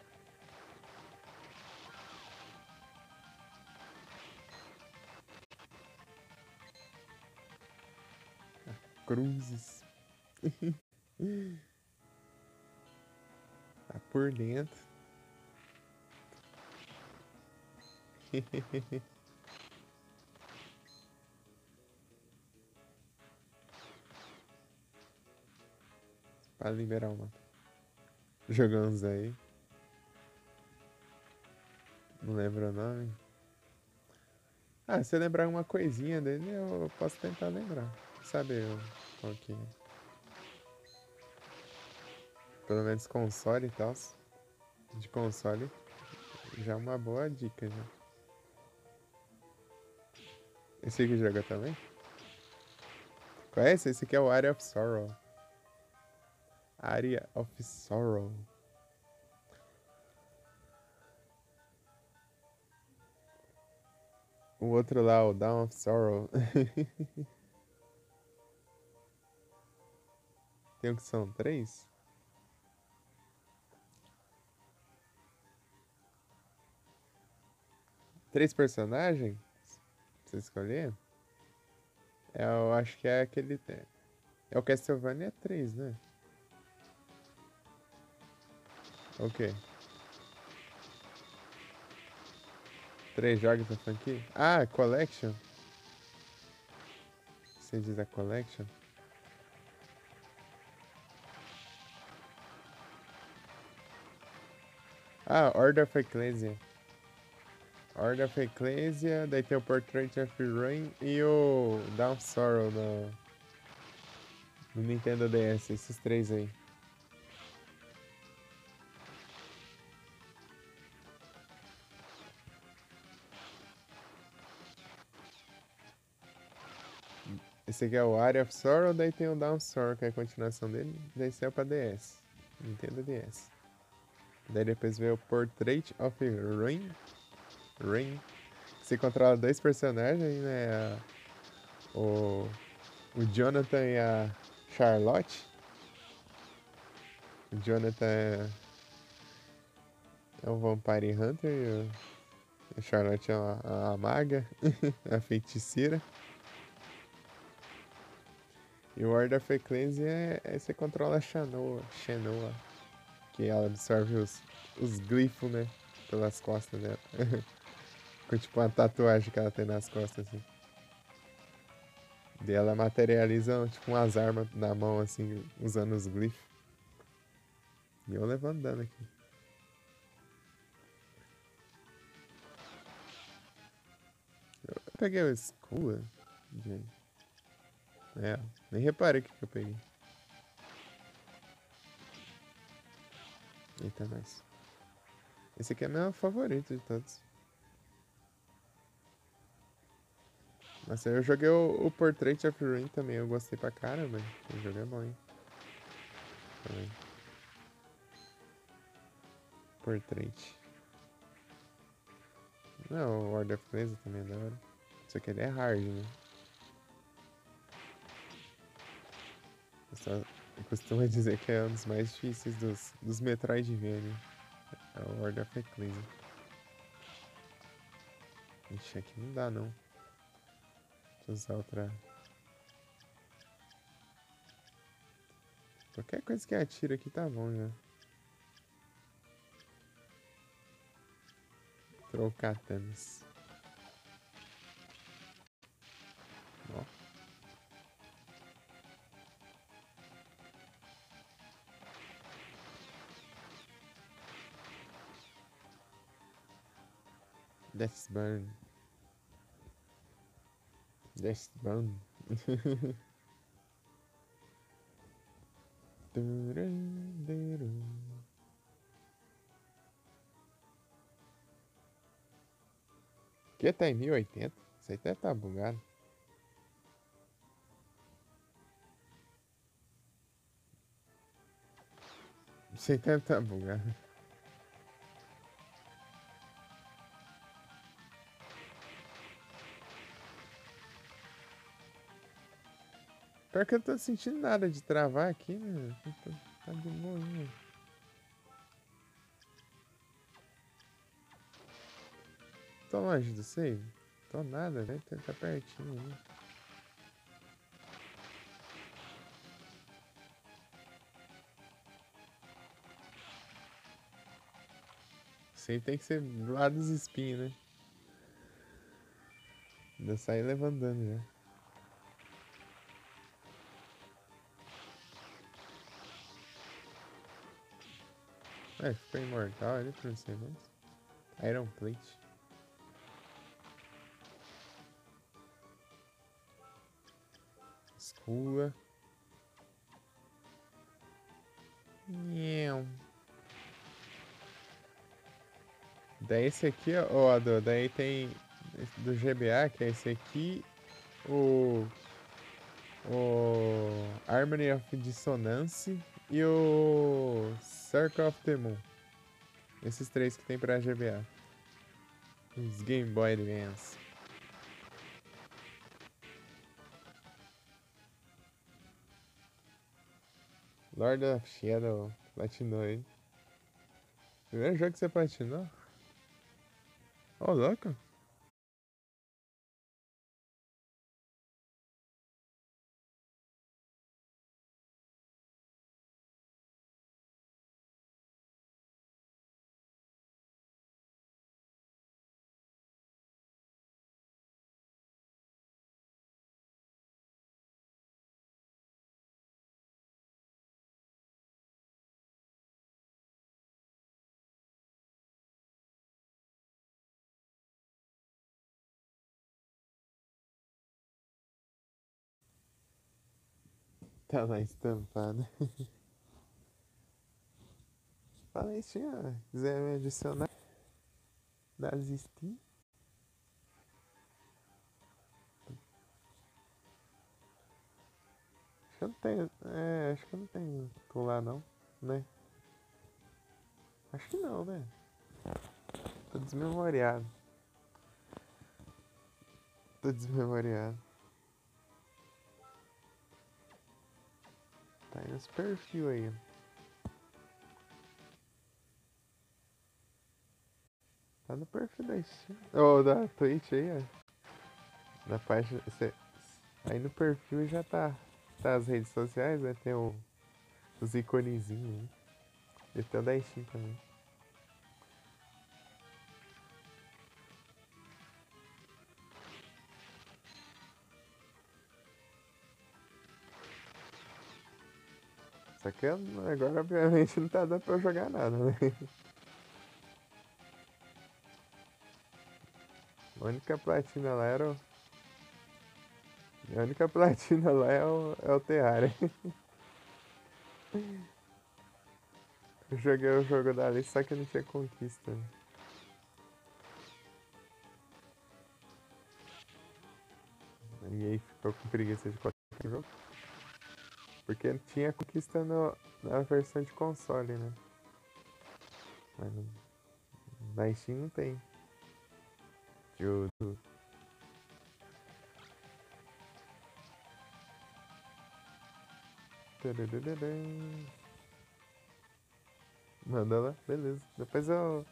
Cruzes. Tá por dentro. Pra liberar uma. Jogamos aí. Não lembro o nome. Ah, se eu lembrar uma coisinha dele, eu posso tentar lembrar. Saber qual que é. Pelo menos console e tal. De console. Já é uma boa dica, já. Esse aqui joga também? Conhece? Esse aqui é o Area of Sorrow. Area of Sorrow. O outro lá, o Dawn of Sorrow. Tem o que são? 3? 3 personagens? Pra você escolher? Eu acho que é aquele. É o Castlevania 3, né? Ok. 3 jogos da franquia? Ah, Collection? Você diz a Collection? Ah, Order of Ecclesia. Order of Ecclesia, daí tem o Portrait of Ruin e o Dawn of Sorrow no Nintendo DS, esses 3 aí. Esse aqui é o Area of Sorrow, daí tem o Dawn of Sorrow, que é a continuação dele, daí saiu pra DS. Nintendo DS. Daí depois veio o Portrait of Ruin. Você controla 2 personagens, né? O Jonathan e a Charlotte. O Jonathan é um Vampire Hunter e a Charlotte é a maga, a feiticeira. E o Order of Ecclesia você controla a Shanoa, que ela absorve os glifos, né? Pelas costas dela. Com tipo uma tatuagem que ela tem nas costas, assim. E ela materializa tipo umas armas na mão, assim, usando os glifos. E eu levando dano aqui. Eu peguei o Skull. É, nem reparei o que eu peguei. Eita, mais. Esse aqui é meu favorito de todos. Mas eu joguei o Portrait of Ruin também, eu gostei pra caramba. O jogo é bom, hein? Também. Portrait. Não, o Order of Ecclesia também é da hora. Só que ele é hard, né? Só costuma dizer que é um dos mais difíceis dos Metroidvania. É o World of Ecclesia. Ixi, aqui não dá não. Deixa eu usar outra. Qualquer coisa que atira aqui tá bom já. Trocar tênis. Ó. Death's Burn. Death's Burn. Que tá em 1080? Isso aí até tá bugado. Isso aí deve tá bugado. Pior que eu não tô sentindo nada de travar aqui, né? Tá de boinha. Tô longe do save? Tô nada, velho. Tá pertinho ali. Save tem que ser lá dos espinhos, né? Ainda sair levantando já. É, ficou imortal ali por uns segundos. Iron Plate. Escura. Nhão. Daí esse aqui, ó, daí tem do GBA, que é esse aqui, o Harmony of Dissonance e o Circle of the Moon. Esses três que tem pra GBA. Os Game Boy Advance. Lord of Shadow, platinou aí. Primeiro jogo que você platinou? Ô, louco. Tá lá estampado. Fala aí, senhor. Quiser me adicionar das Steam. Acho que eu não tenho. É, acho que eu não tenho tu lá não, né? Acho que não, né? Tô desmemoriado. Tô desmemoriado. Tá aí nos perfil aí. Tá no perfil da Steam. Ou da Twitch aí, ó. Na página. Aí no perfil já tá as redes sociais, né? Tem os iconezinhos aí. E tem o da Steam também. Só que agora, obviamente, não tá dando pra eu jogar nada, né? A única platina lá era A única platina lá é o Terraria. Eu joguei o jogo dali, só que não tinha conquista. E aí ficou com preguiça de qualquer jogo. Porque tinha conquista na versão de console, né? Mas na Steam não tem. Tarararã. Manda lá, beleza. Depois eu.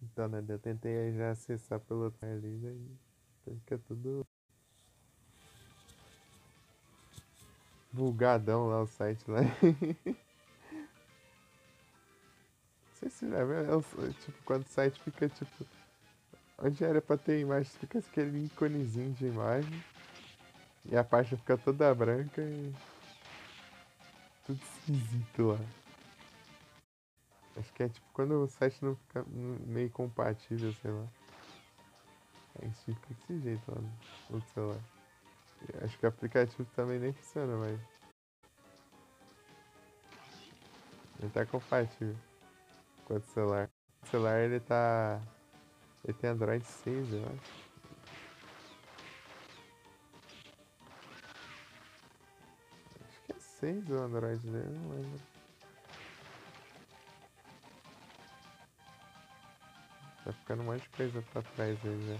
Então, né? Eu tentei já acessar pelo Tarlisa e fica tudo bugadão lá o site lá. Não sei se já viu, tipo, quando o site fica tipo. Onde era pra ter imagem, fica aquele íconezinho de imagem. E a página fica toda branca e tudo esquisito lá. Acho que é tipo quando o site não fica meio compatível, sei lá. Aí fica desse jeito lá no celular. Acho que o aplicativo também nem funciona, mas ele tá compatível com o celular. O celular ele tá. Ele tem Android 6, eu acho. Acho que é 6 o Android dele, não lembro. Tá ficando um monte de coisa pra trás aí já.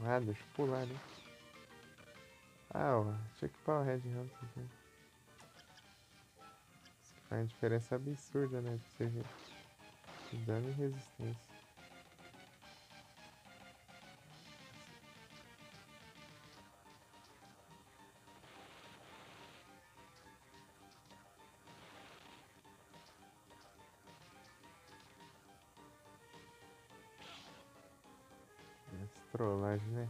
Ah, deixa eu pular, né? Ah, ó, tinha que pôr o Red Hunter aqui. Isso que faz uma diferença absurda, né? Pra você ver. Dano e resistência. Essa trollagem, né?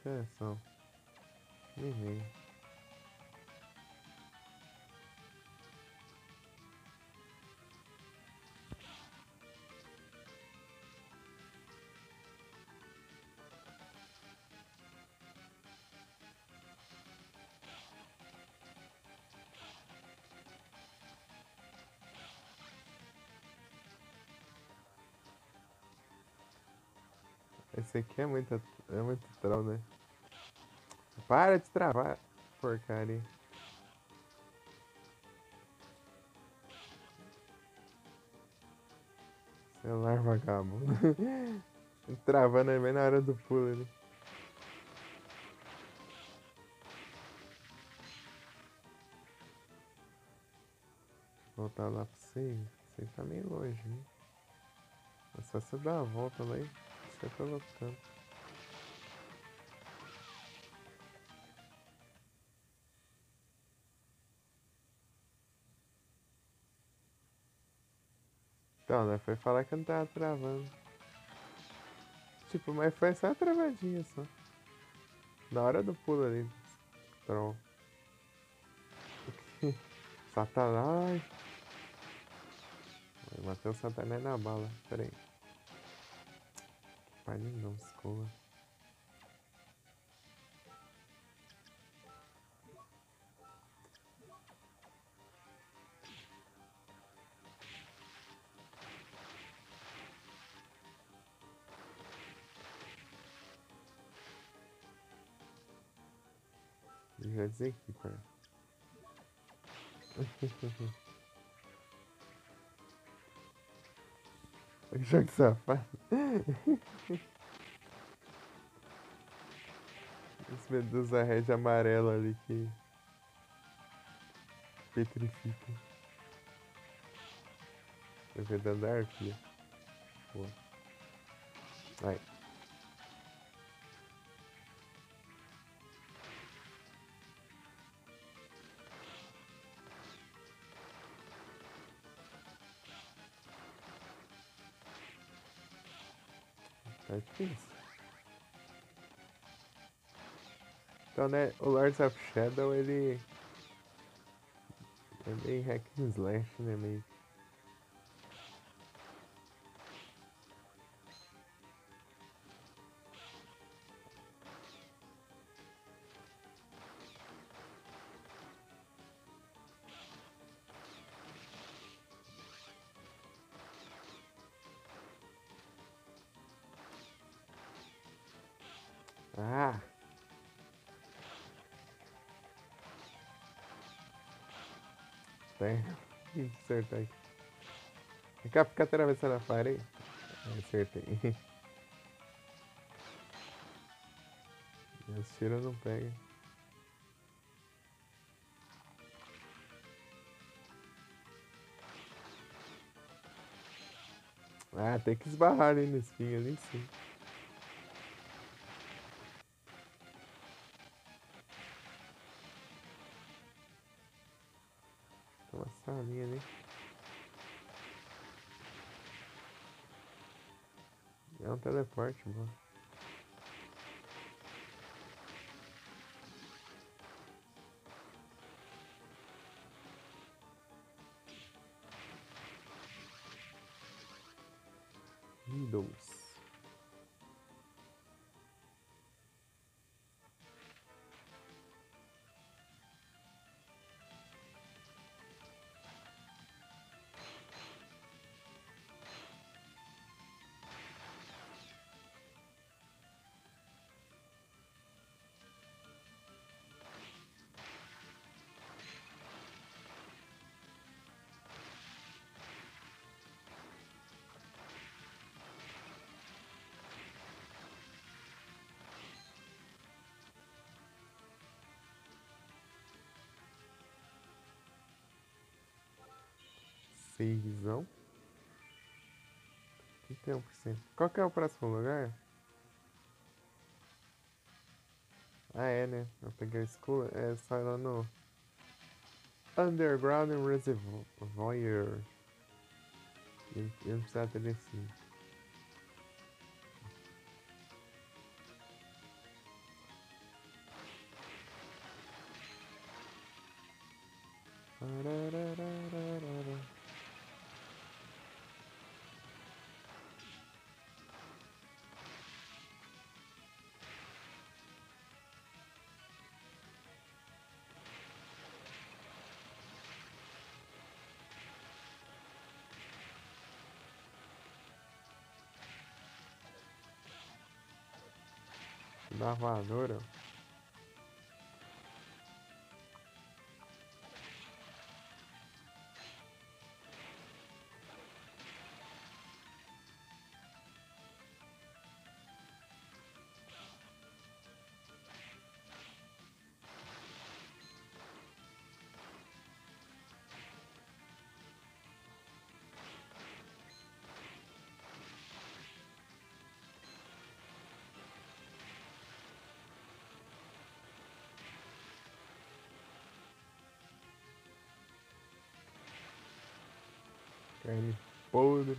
Que horas são? 1h30. Esse aqui é muito troll, né? Para de travar, porcaria. Celular vagabundo. Travando aí bem na hora do pulo ali. Voltar lá pra você. Você tá meio longe, né? É só você dar uma volta lá e você tá lutando. Então, né? Foi falar que eu não tava travando. Tipo, mas foi só uma travadinha só. Na hora do pulo ali. Troll. Satanás. Matei o Satanás na bala. Pera aí. Pai não, escola. Já dizer aqui, cara. Jogo safado. Esse medusa red amarela ali que. Petrifica. Vai ver da Dark. Pô. Aí. Tá difícil. Então, né, o Lords of Shadow, ele é meio hack and slash, né, meio... Ah! Tem. Acertei. Vem cá, fica atravessando a parede. Acertei. Meus tiros não pegam. Ah, tem que esbarrar ali no espinho ali sim. Tem uma salinha ali. É um teleporte, mano. Windows. Savezão. 31%. Qual que é o próximo lugar? Ah, é, né? Eu peguei o School. É só ir lá no Underground Reservoir. Eu não precisava ter descido. Arararararara. Da voadora. Carne podre.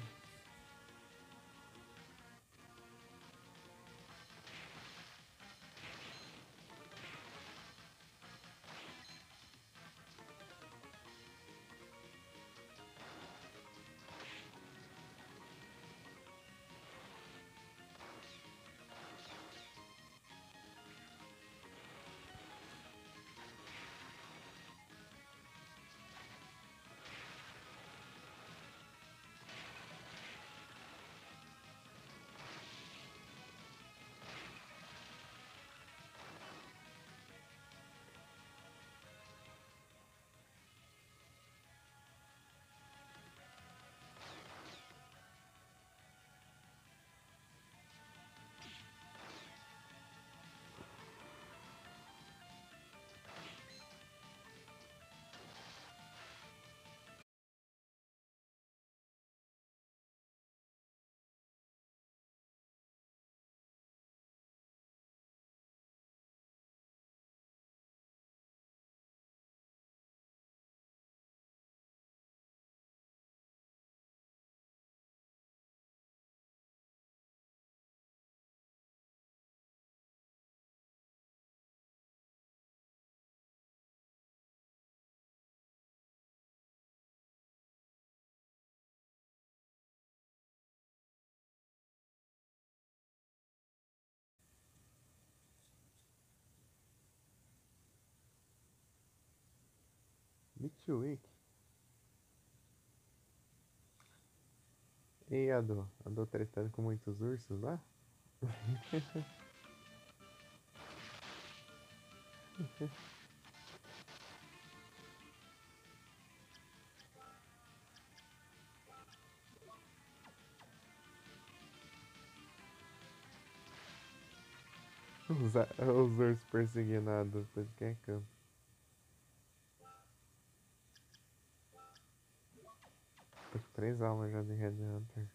Mitwick. E andou tretando com muitos ursos lá? Os ursos perseguindo a dupla de quem é campo. Tô com 3 almas já de Red Hunter.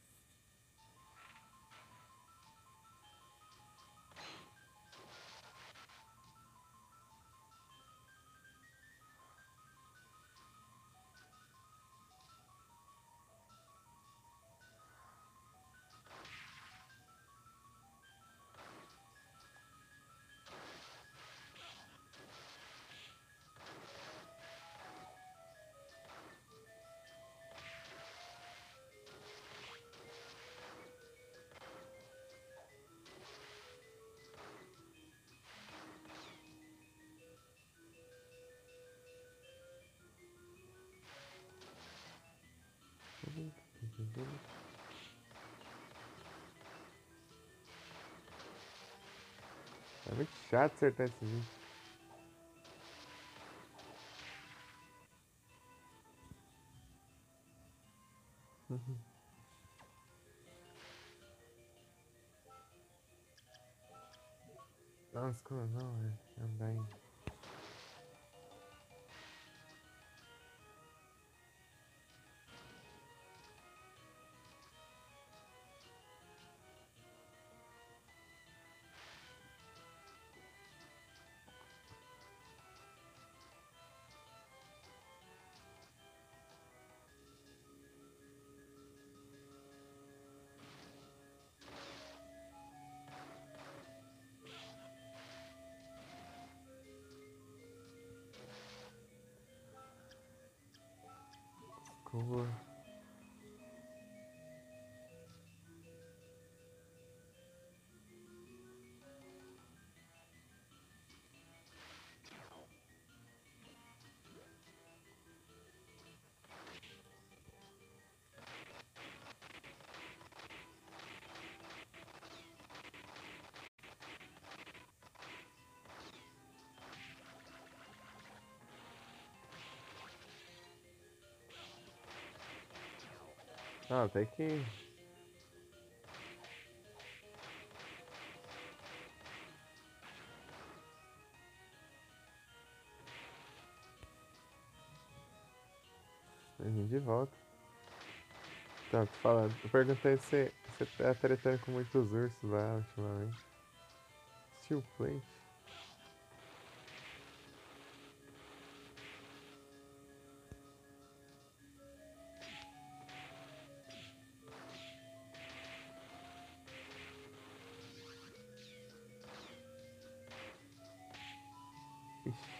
É muito chato acertar esse vídeo. Nossa, como não, velho? Andar aí. Cor. Ah, até que. Vim de volta. Tá, tô falando. Eu perguntei se você tá tretando com muitos ursos lá ultimamente. Steel Plate.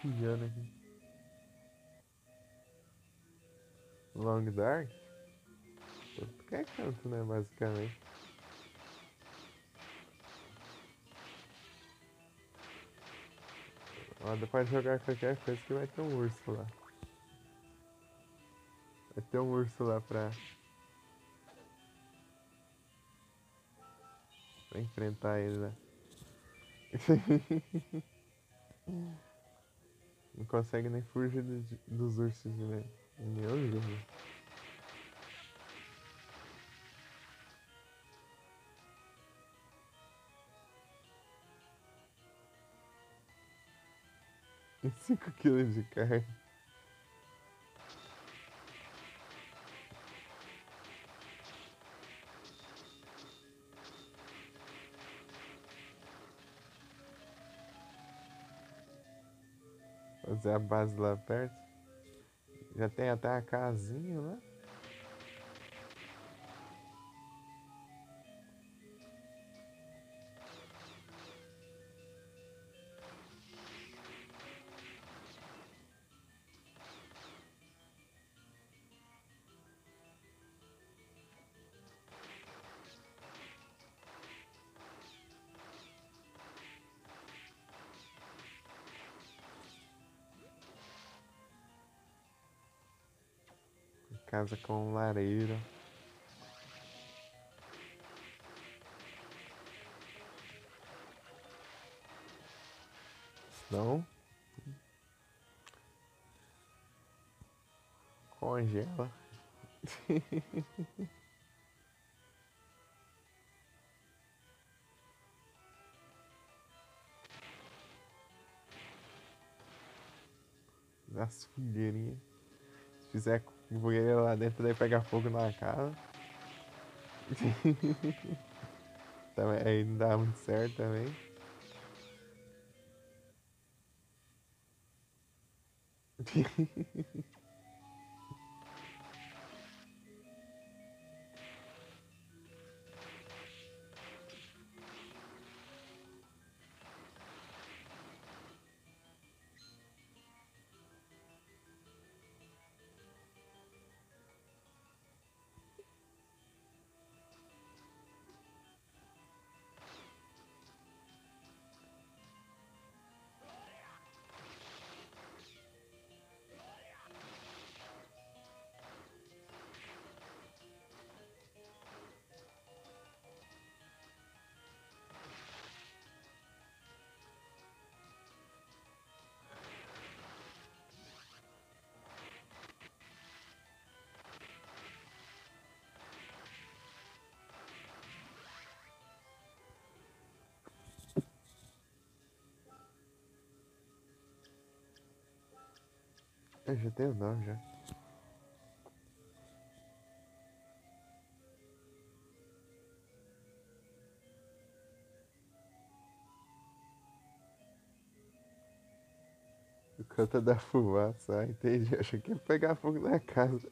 Chiando aqui. Long Dark? Qualquer canto, né, basicamente. Ó, depois de jogar qualquer coisa que vai ter um urso lá. Vai ter um urso lá pra enfrentar ele, né? Não consegue nem fugir dos ursos de nenhum jogo. E 5 quilos de carne. Fazer a base lá perto. Já tem até a casinha lá. casa com lareira. Não, congela. As fogueirinhas. Se fizer fogueira lá dentro, daí pega fogo na casa. Também, aí não dá muito certo também. Eu já tenho nome já. Por conta da fumaça, entendi. Achei que ia pegar fogo na casa.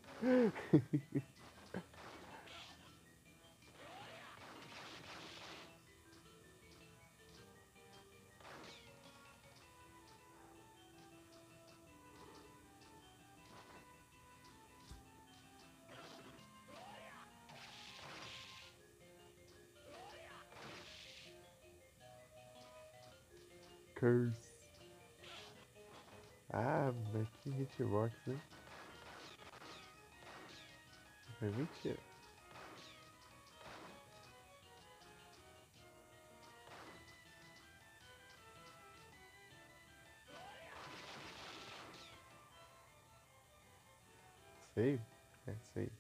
Curse. Ah, mas que hitbox, hein? É mentira. Sei? É, sei.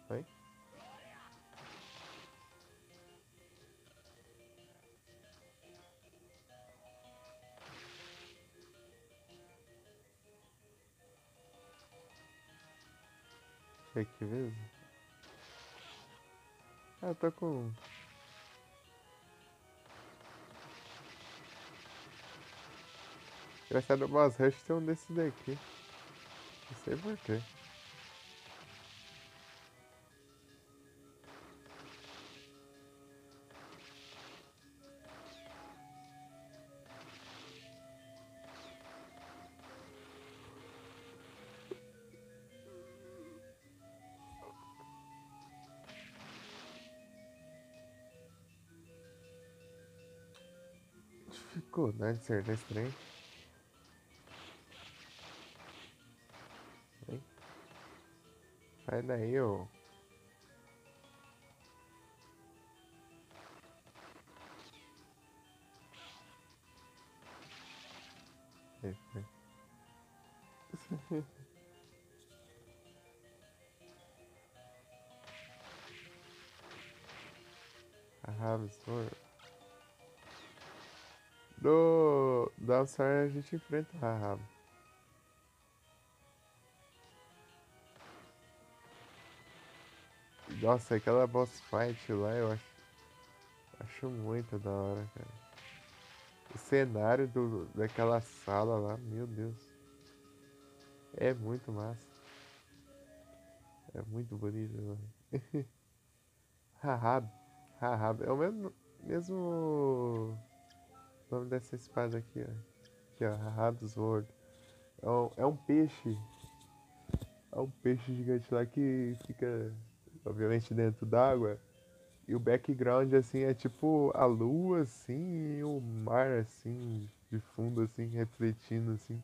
Oi? Sei que mesmo? Ah, eu tô com. Engraçado, o Boss Rush tem um desses daqui. Não sei porquê. Dificuldade de acertar esse trem. Hein? Sai daí, ô. Eita. Ah, absurdo. No Downstar a gente enfrenta o Rahab. Nossa, aquela boss fight lá eu acho muito da hora, cara. cenário daquela sala lá, meu Deus. É muito massa. É muito bonito, mano. Rahab. Rahab. É o mesmo nome dessa espada aqui, ó. Aqui, ó. Rahab's Sword. É um peixe. É um peixe gigante lá que fica, obviamente, dentro d'água. E o background, assim, é tipo a lua, assim, e o mar, assim, de fundo, assim, refletindo, assim.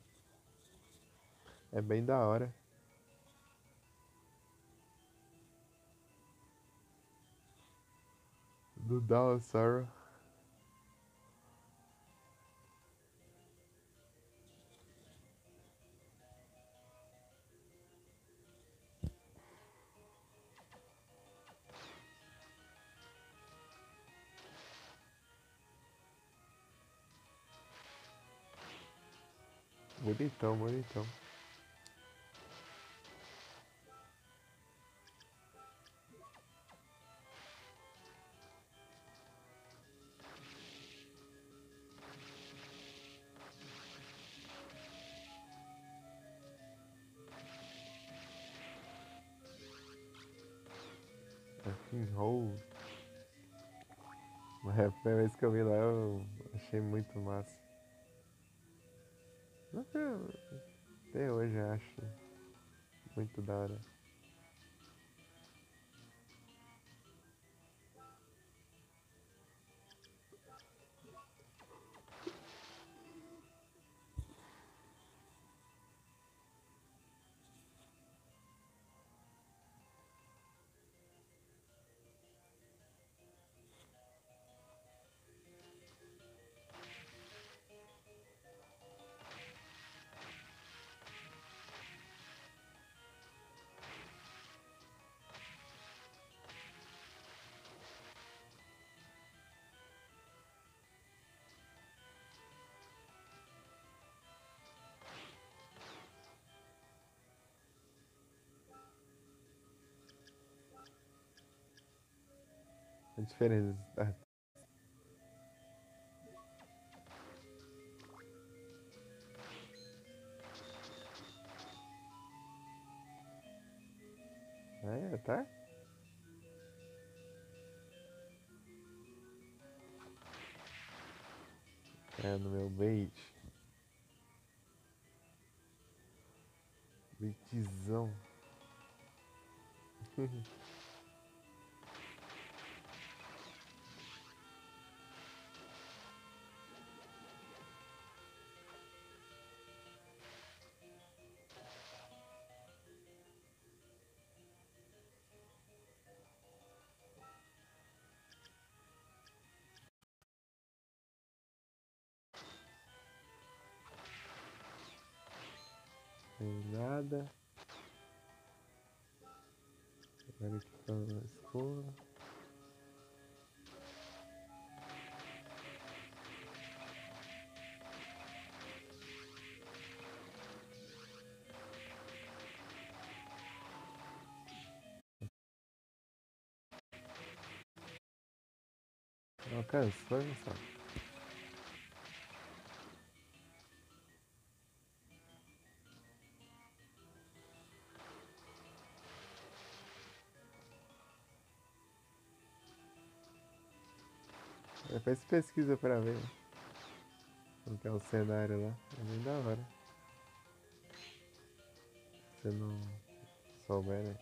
É bem da hora. Do Dawn of Sorrow. Bonitão, bonitão. Roll. Mas a primeira vez que eu vi lá, eu achei muito massa. Até hoje eu acho muito da hora. A diferença. É, tá? É, no meu bait. Baitzão. Tem nada. Agora aqui tá na escola. Não cansou, não sabe? Depois pesquisa pra ver como que é o cenário lá. É bem da hora. Se você não souber, né?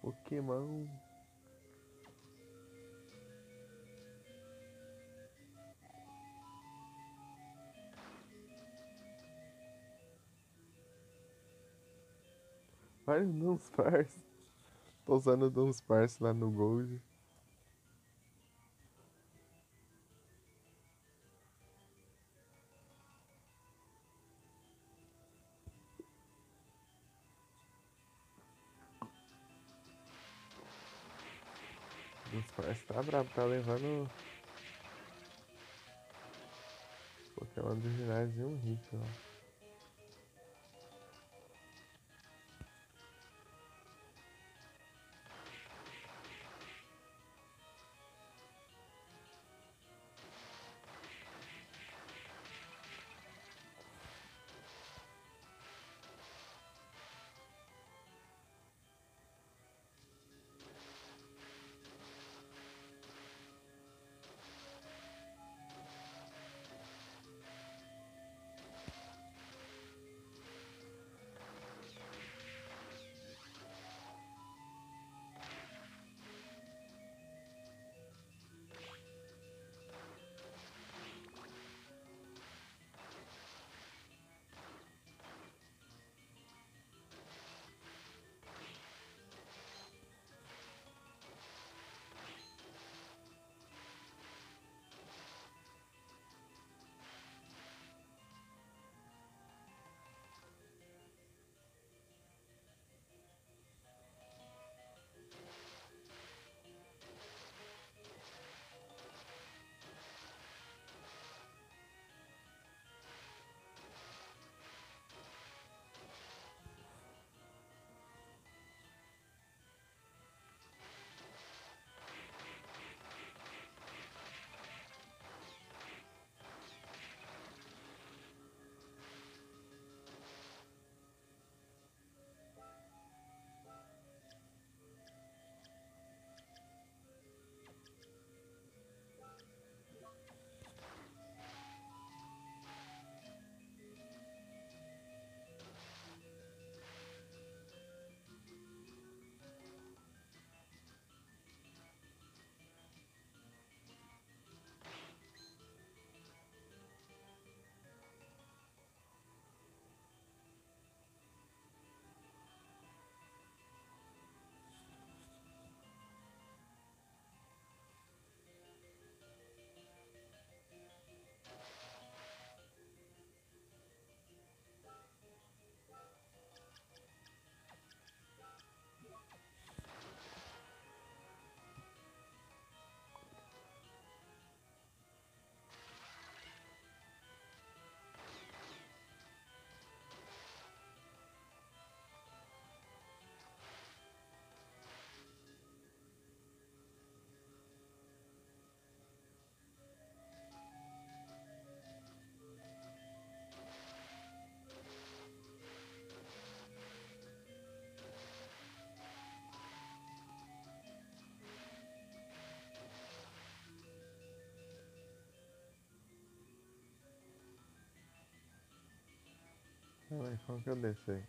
Pokémon. Olha o Dunsparce. Tô usando o Dunsparce lá no Gold. Esse tá brabo, tá levando Pokémon do ginásio e um hit, ó. Ai, como que eu deixei?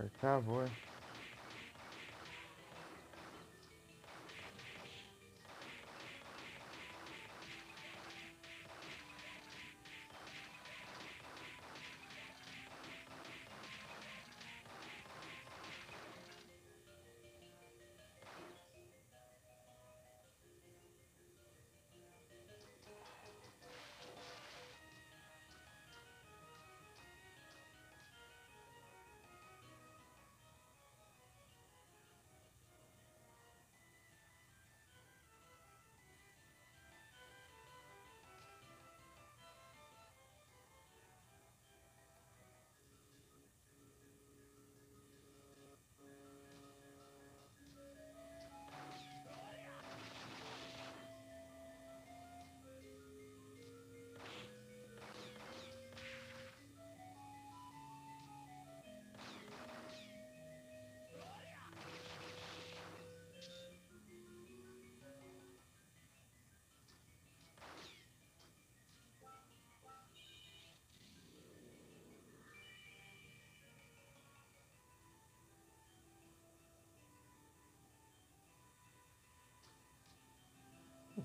Acabou, é.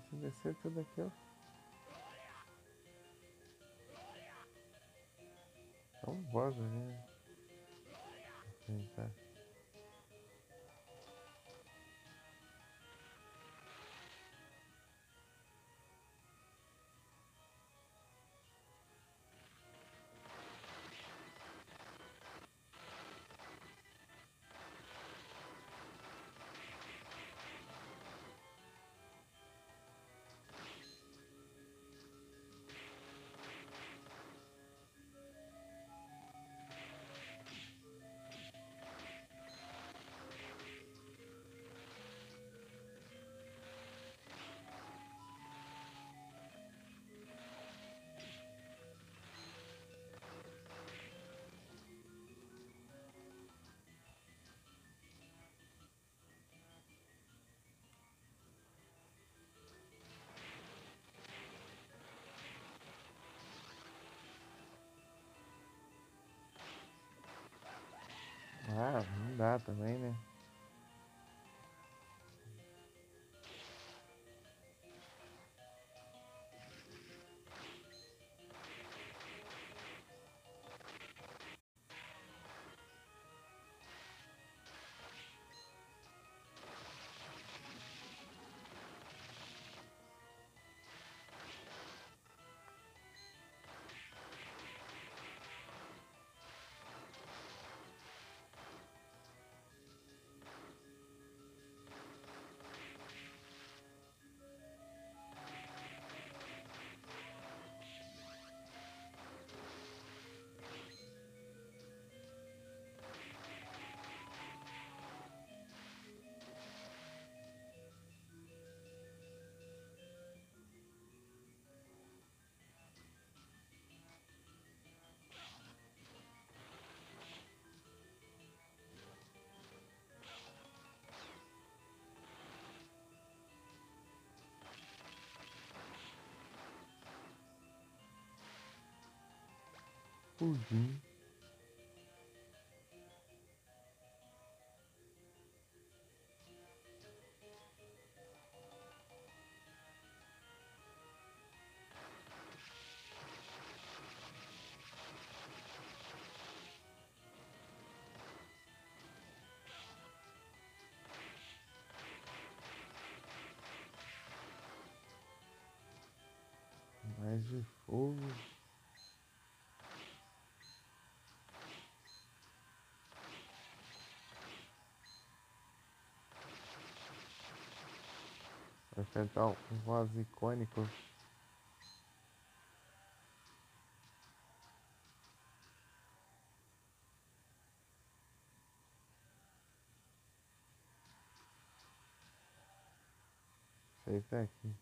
Se descer tudo aqui, ó. É um boss ali, né? Tá. Ah, não dá também, né? Pudim. Mais de fogo. Vai enfrentar um boss icônico. Save tá aqui.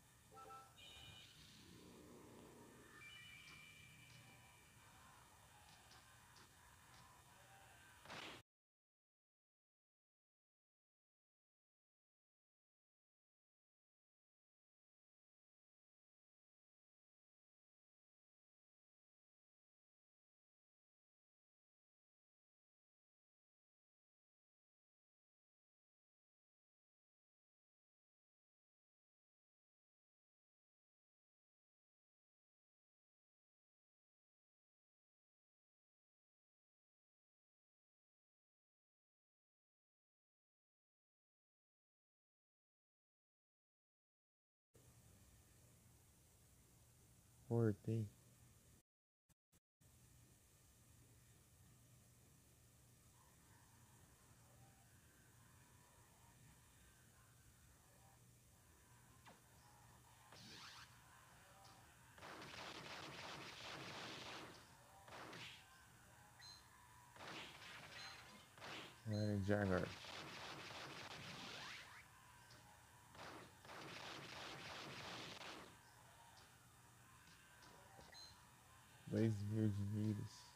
Cortei. Jagger. 2.000 dinheiros.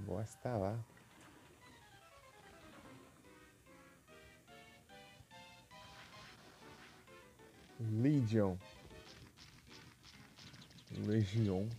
Bosta lá. Legion. Legion.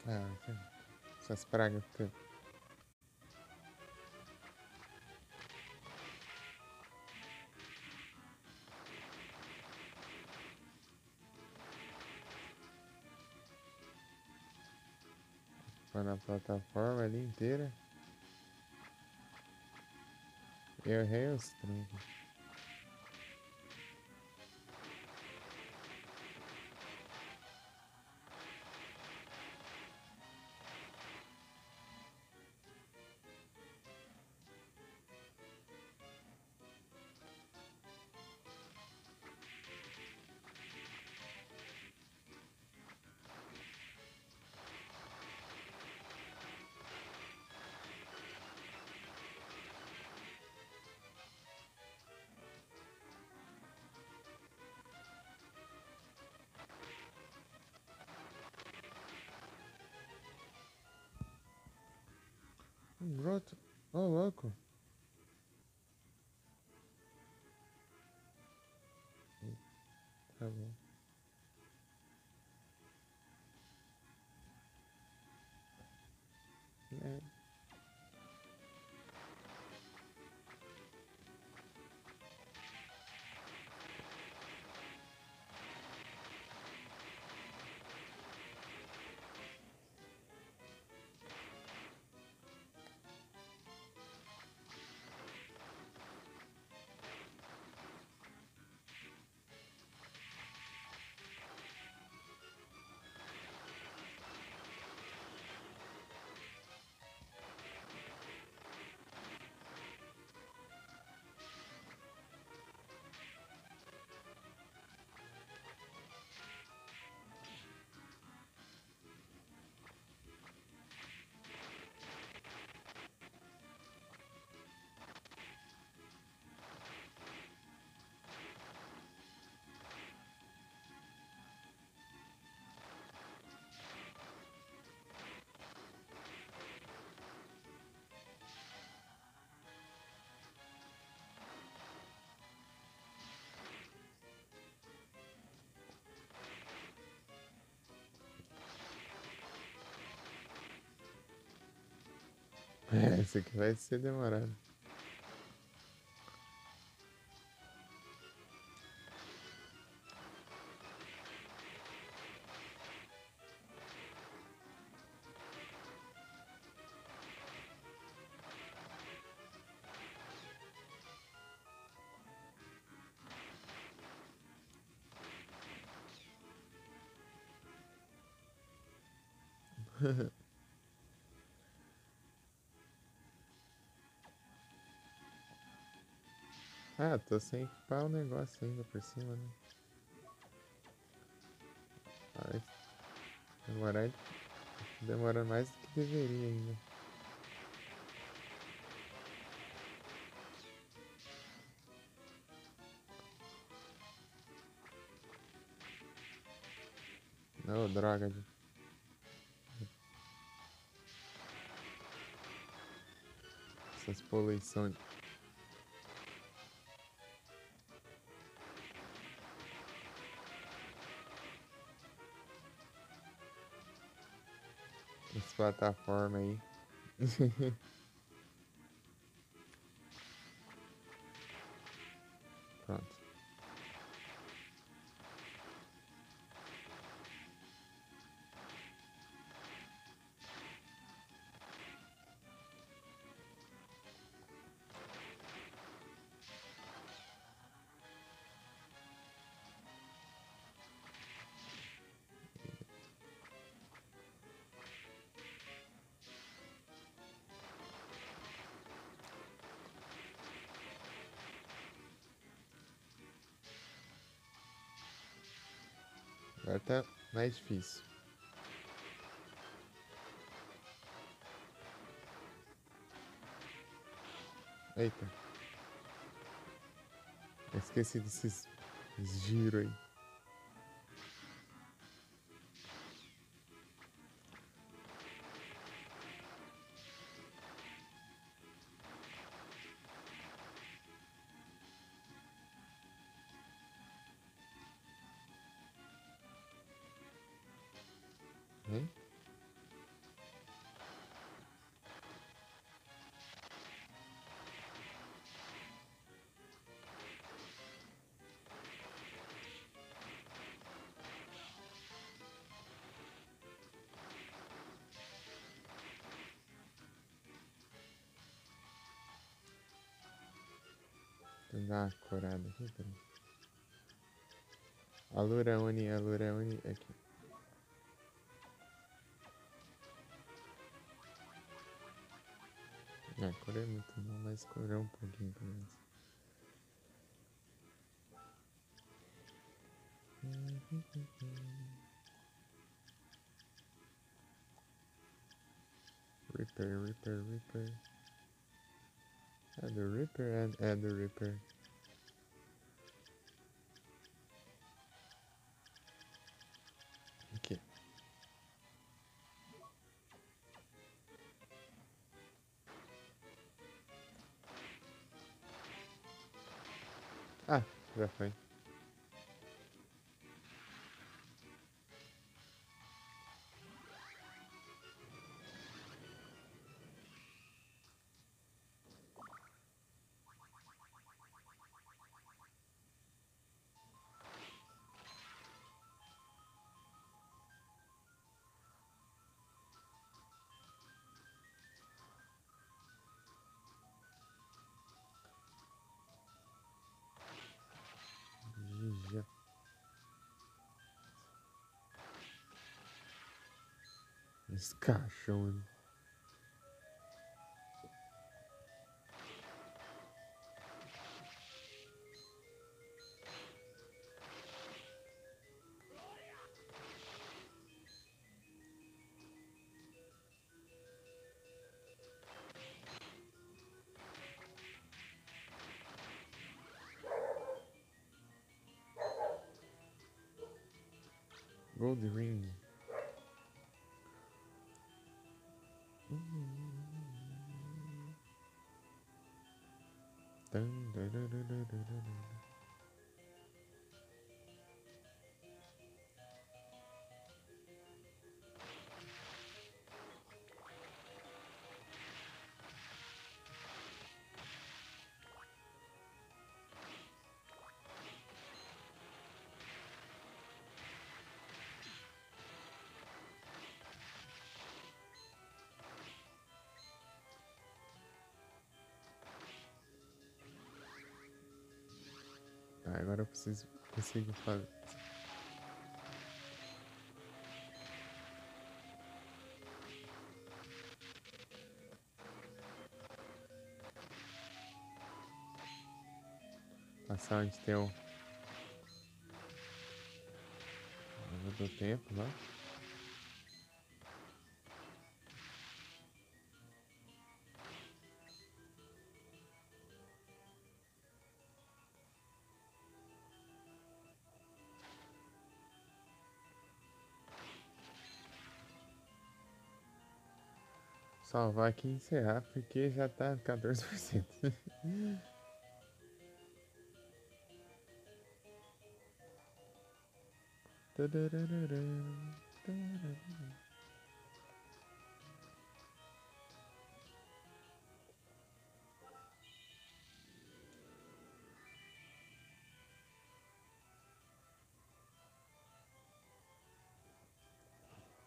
Ah, essas pragas que foi na plataforma ali inteira. Eu errei os truques. Um broto. Ô, louco. Tá bom. É. É, esse aqui vai ser demorado. Ah, tô sem equipar o negócio ainda por cima, né? Vai demorar, demora mais do que deveria ainda. Não, droga. Essas poluições. Essa plataforma aí. Pronto. Agora tá mais difícil. Eita. Esqueci desses giros aí. Hein? Vou dar uma corada aqui, peraí. Aluraune aqui. Ah, cor é muito não, mas cor é um pouquinho pelo menos. Reaper. Add the Reaper and add the Reaper. Aqui. Ah, já foi. Já. Esse caixão. Gold Ring. Dun, dun, dun, dun, dun, dun, dun. agora eu preciso conseguir fazer. Passar onde tem o do tempo, né? Salvar aqui e encerrar porque já tá 14%.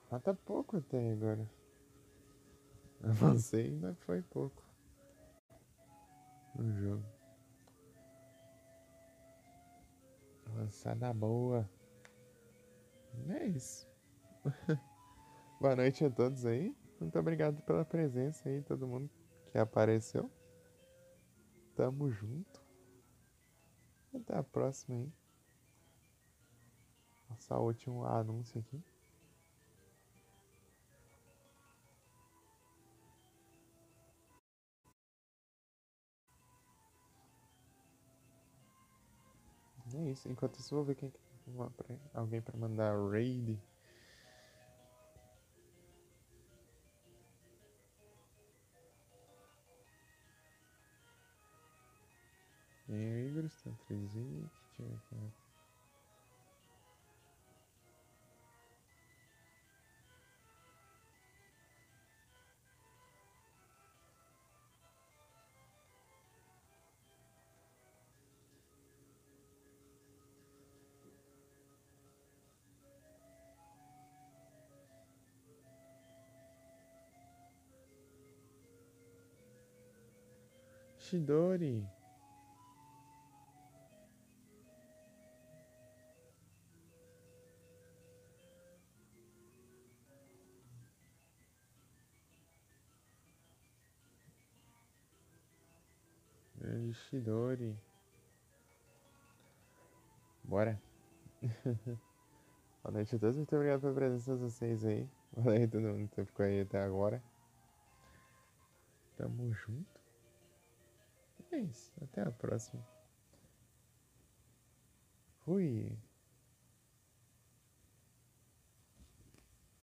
Falta pouco até agora. Avancei ainda foi pouco no jogo. Avançada boa. É isso. Boa noite a todos aí. Muito obrigado pela presença aí, todo mundo que apareceu. Tamo junto. Até a próxima aí. Nossa, último anúncio aqui. É isso. Enquanto isso, vou ver quem alguém pra mandar raid. E aí, Igor, está 320. Deixa eu ver aqui. Shidori. Grande Shidori. Bora. Boa noite a todos. Muito obrigado pela presença de vocês aí. Valeu todo mundo que ficou aí até agora. Tamo junto. É isso. Até a próxima. Fui.